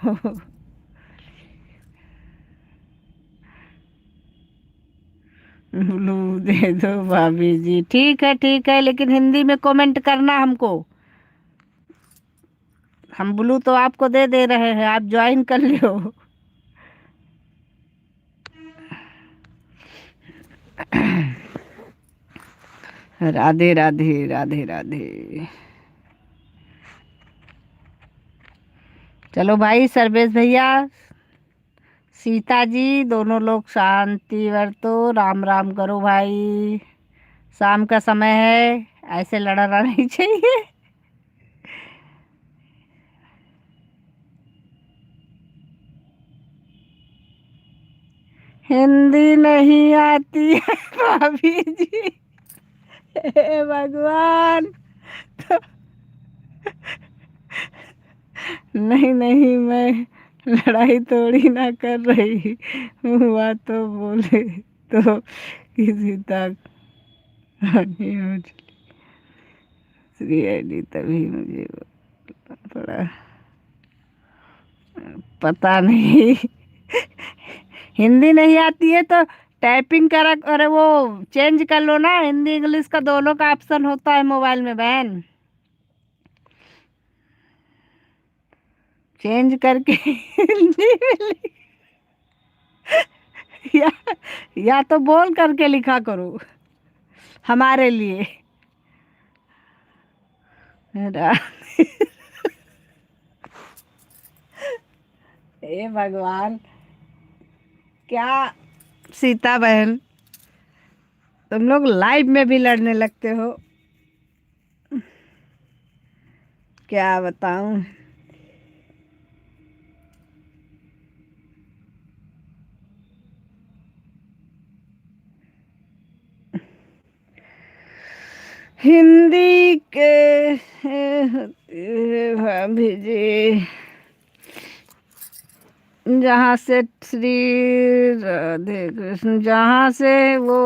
ब्लू दे दो भाभी जी, ठीक है ठीक है, लेकिन हिंदी में कमेंट करना हमको। हम ब्लू तो आपको दे दे रहे हैं, आप ज्वाइन कर लियो। राधे राधे, राधे राधे। चलो भाई सर्वेश भैया, सीता जी, दोनों लोग शांति बरतो, राम राम करो भाई। शाम का समय है, ऐसे लड़ना नहीं चाहिए। हिंदी नहीं आती है भाभी जी। हे भगवान। तो नहीं नहीं, मैं लड़ाई थोड़ी ना कर रही, हुआ तो बोले तो किसी तक नहीं हो श्री आईडी, तभी मुझे थोड़ा पता नहीं। हिंदी नहीं आती है तो टाइपिंग करा, अरे वो चेंज कर लो ना, हिंदी इंग्लिश का दोनों का ऑप्शन होता है मोबाइल में बहन। चेंज करके हिंदी में या, या तो बोल करके लिखा करो हमारे लिए। रा- हे भगवान, क्या सीता बहन, तुम लोग लाइव में भी लड़ने लगते हो, क्या बताऊं। हिंदी के भाभी जी, जहाँ से श्री राधे कृष्ण, जहाँ से वो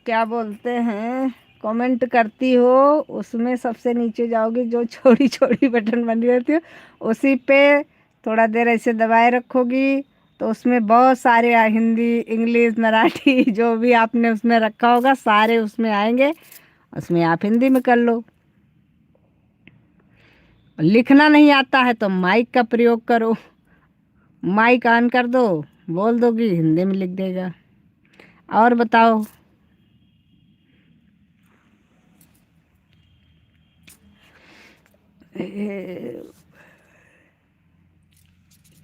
क्या बोलते हैं कमेंट करती हो, उसमें सबसे नीचे जाओगी, जो छोटी छोटी बटन बनी रहती है उसी पे थोड़ा देर ऐसे दबाए रखोगी, तो उसमें बहुत सारे हिंदी इंग्लिश मराठी जो भी आपने उसमें रखा होगा सारे उसमें आएंगे, उसमें आप हिंदी में कर लो। लिखना नहीं आता है तो माइक का प्रयोग करो, माइक ऑन कर दो, बोल दोगी हिंदी में लिख देगा। और बताओ।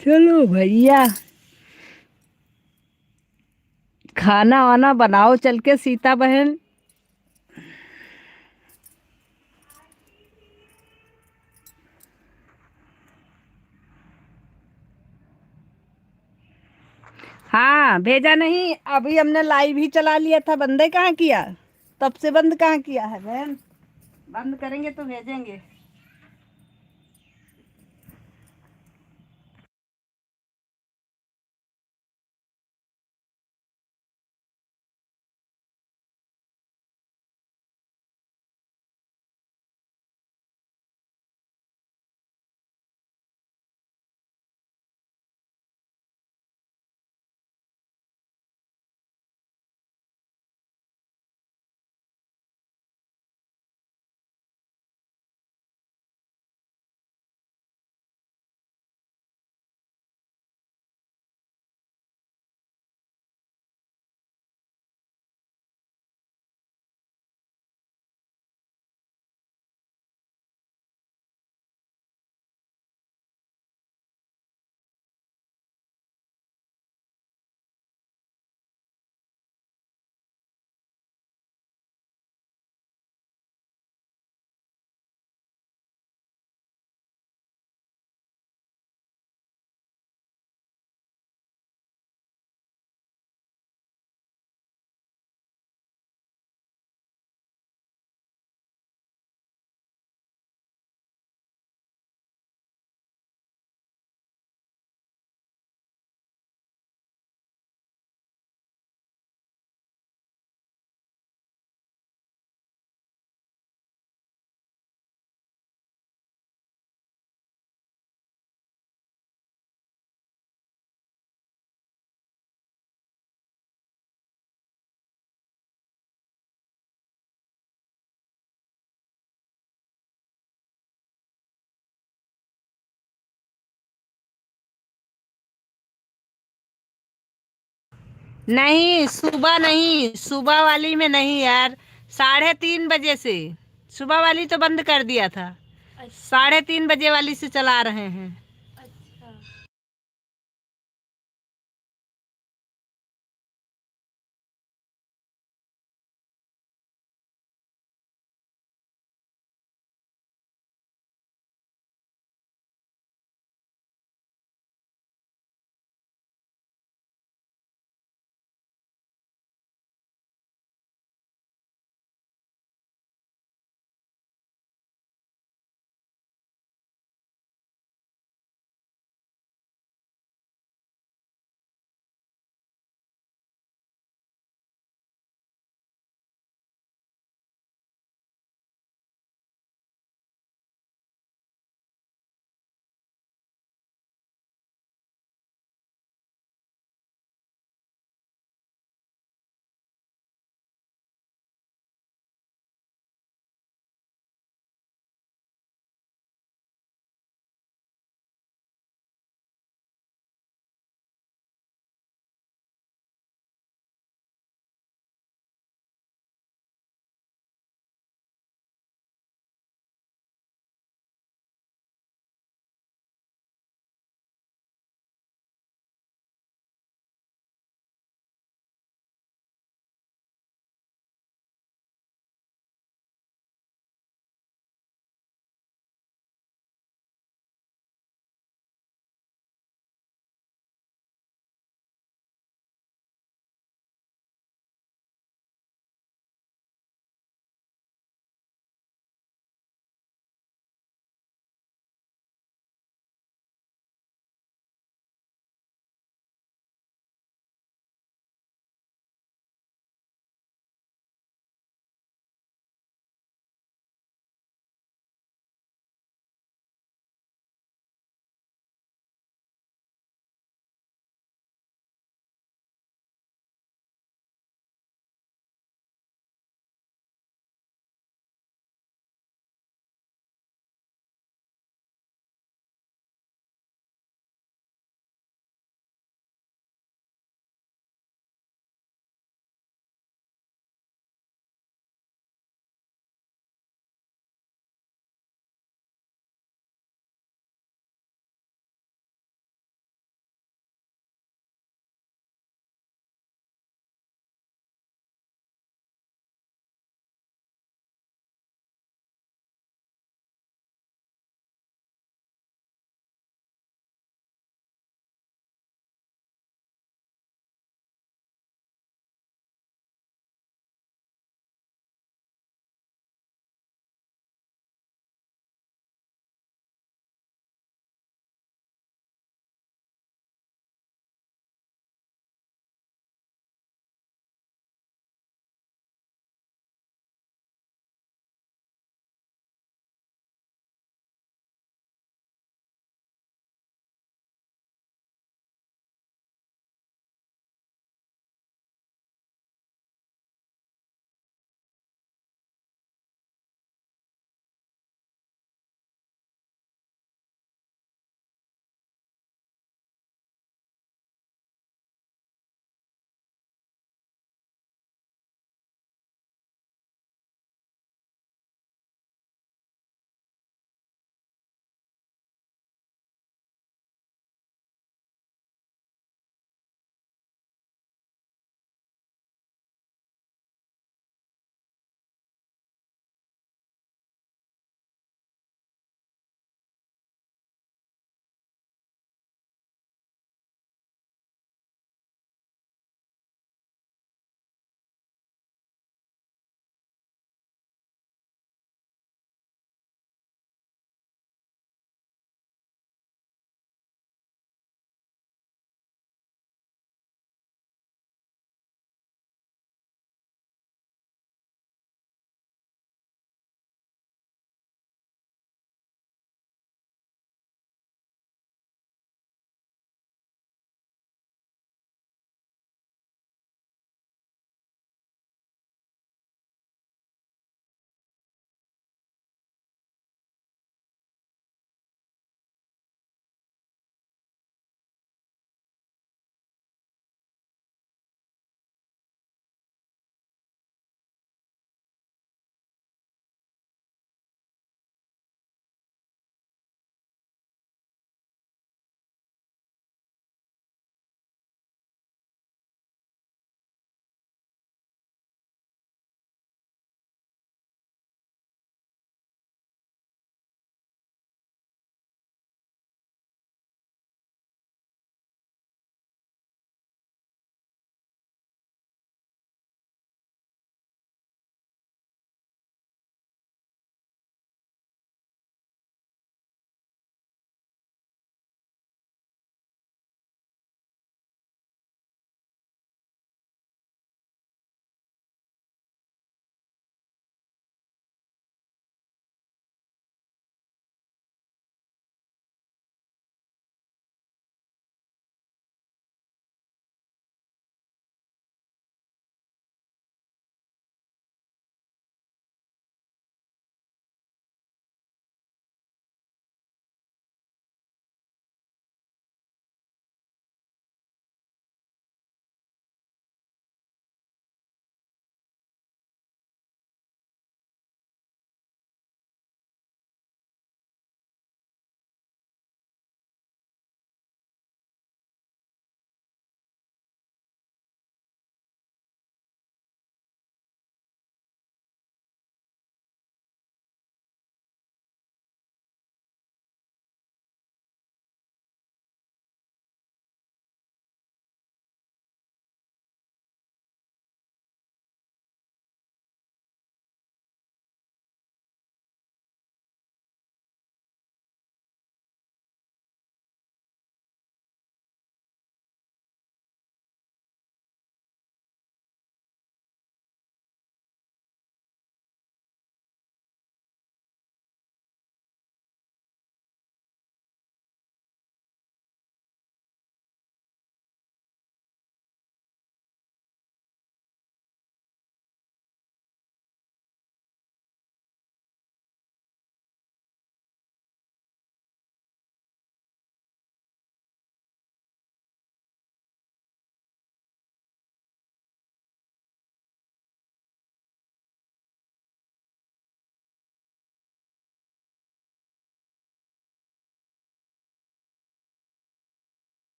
चलो भैया, खाना वाना बनाओ चल के सीता बहन। हाँ भेजा नहीं, अभी हमने लाइव ही चला लिया था, बंदे कहाँ किया, तब से बंद कहाँ किया है बहन। बंद करेंगे तो भेजेंगे। नहीं, सुबह नहीं, सुबह वाली में नहीं यार। 3:30 बजे से। सुबह वाली तो बंद कर दिया था। अच्छा। 3:30 बजे वाली से चला रहे हैं। अच्छा।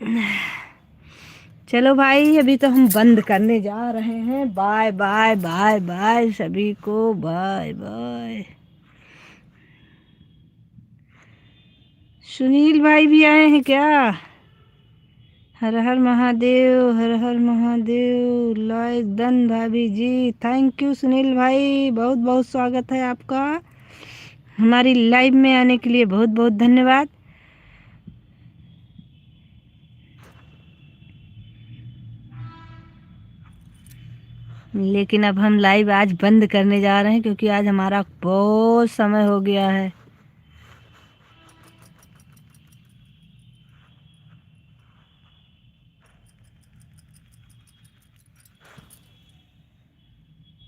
चलो भाई, अभी तो हम बंद करने जा रहे हैं। बाय बाय बाय बाय सभी को, बाय बाय। सुनील भाई भी आए हैं क्या? हर हर महादेव, हर हर महादेव। लाइक डन भाभी जी, थैंक यू सुनील भाई, बहुत बहुत स्वागत है आपका। हमारी लाइव में आने के लिए बहुत बहुत धन्यवाद। लेकिन अब हम लाइव आज बंद करने जा रहे हैं क्योंकि आज हमारा बहुत समय हो गया है।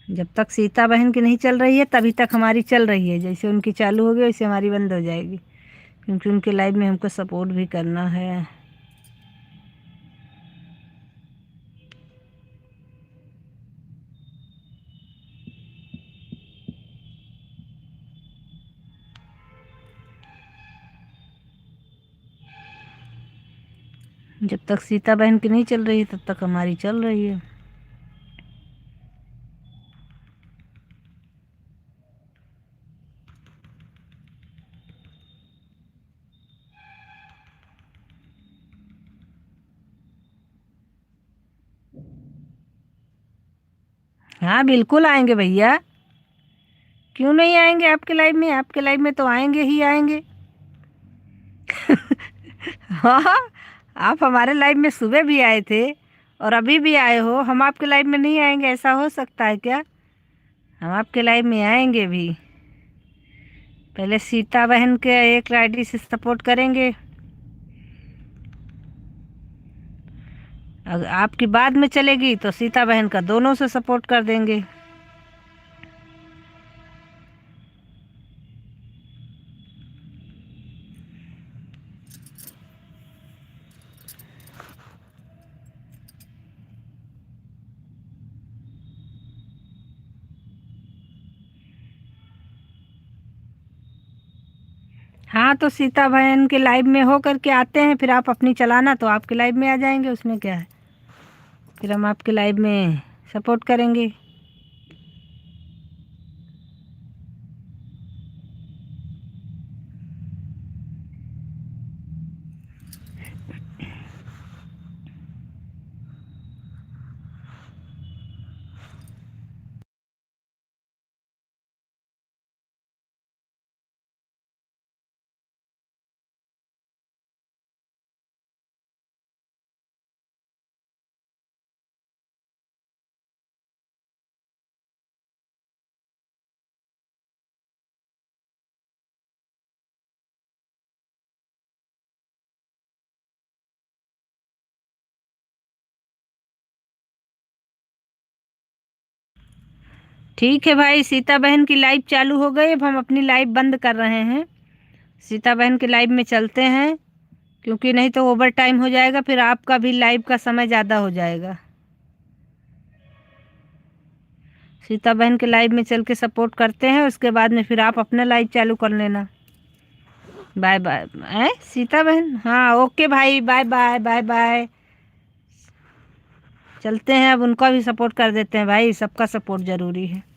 जब तक सीता बहन की नहीं चल रही है तभी तक हमारी चल रही है। जैसे उनकी चालू होगी वैसे हमारी बंद हो जाएगी, क्योंकि उनके लाइव में हमको सपोर्ट भी करना है। जब तक सीता बहन की नहीं चल रही है तब तक हमारी चल रही है। हाँ बिल्कुल आएंगे भैया, क्यों नहीं आएंगे आपके लाइव में? आपके लाइव में तो आएंगे ही आएंगे। हाँ, आप हमारे लाइव में सुबह भी आए थे और अभी भी आए हो। हम आपके लाइव में नहीं आएंगे, ऐसा हो सकता है क्या? हम आपके लाइव में आएंगे भी। पहले सीता बहन के एक आईडी से सपोर्ट करेंगे, अगर आपकी बाद में चलेगी तो सीता बहन का दोनों से सपोर्ट कर देंगे। हाँ, तो सीता बहन के लाइव में हो करके आते हैं, फिर आप अपनी चलाना तो आपके लाइव में आ जाएंगे, उसमें क्या है। फिर हम आपके लाइव में सपोर्ट करेंगे। ठीक है भाई, सीता बहन की लाइव चालू हो गई, अब हम अपनी लाइव बंद कर रहे हैं। सीता बहन के लाइव में चलते हैं, क्योंकि नहीं तो ओवर टाइम हो जाएगा, फिर आपका भी लाइव का समय ज़्यादा हो जाएगा। सीता बहन के लाइव में चल के सपोर्ट करते हैं, उसके बाद में फिर आप अपना लाइव चालू कर लेना। Bye bye. सीता बहन, हाँ ओके भाई, बाय बाय बाय बाय। चलते हैं, अब उनका भी सपोर्ट कर देते हैं भाई, सबका सपोर्ट ज़रूरी है।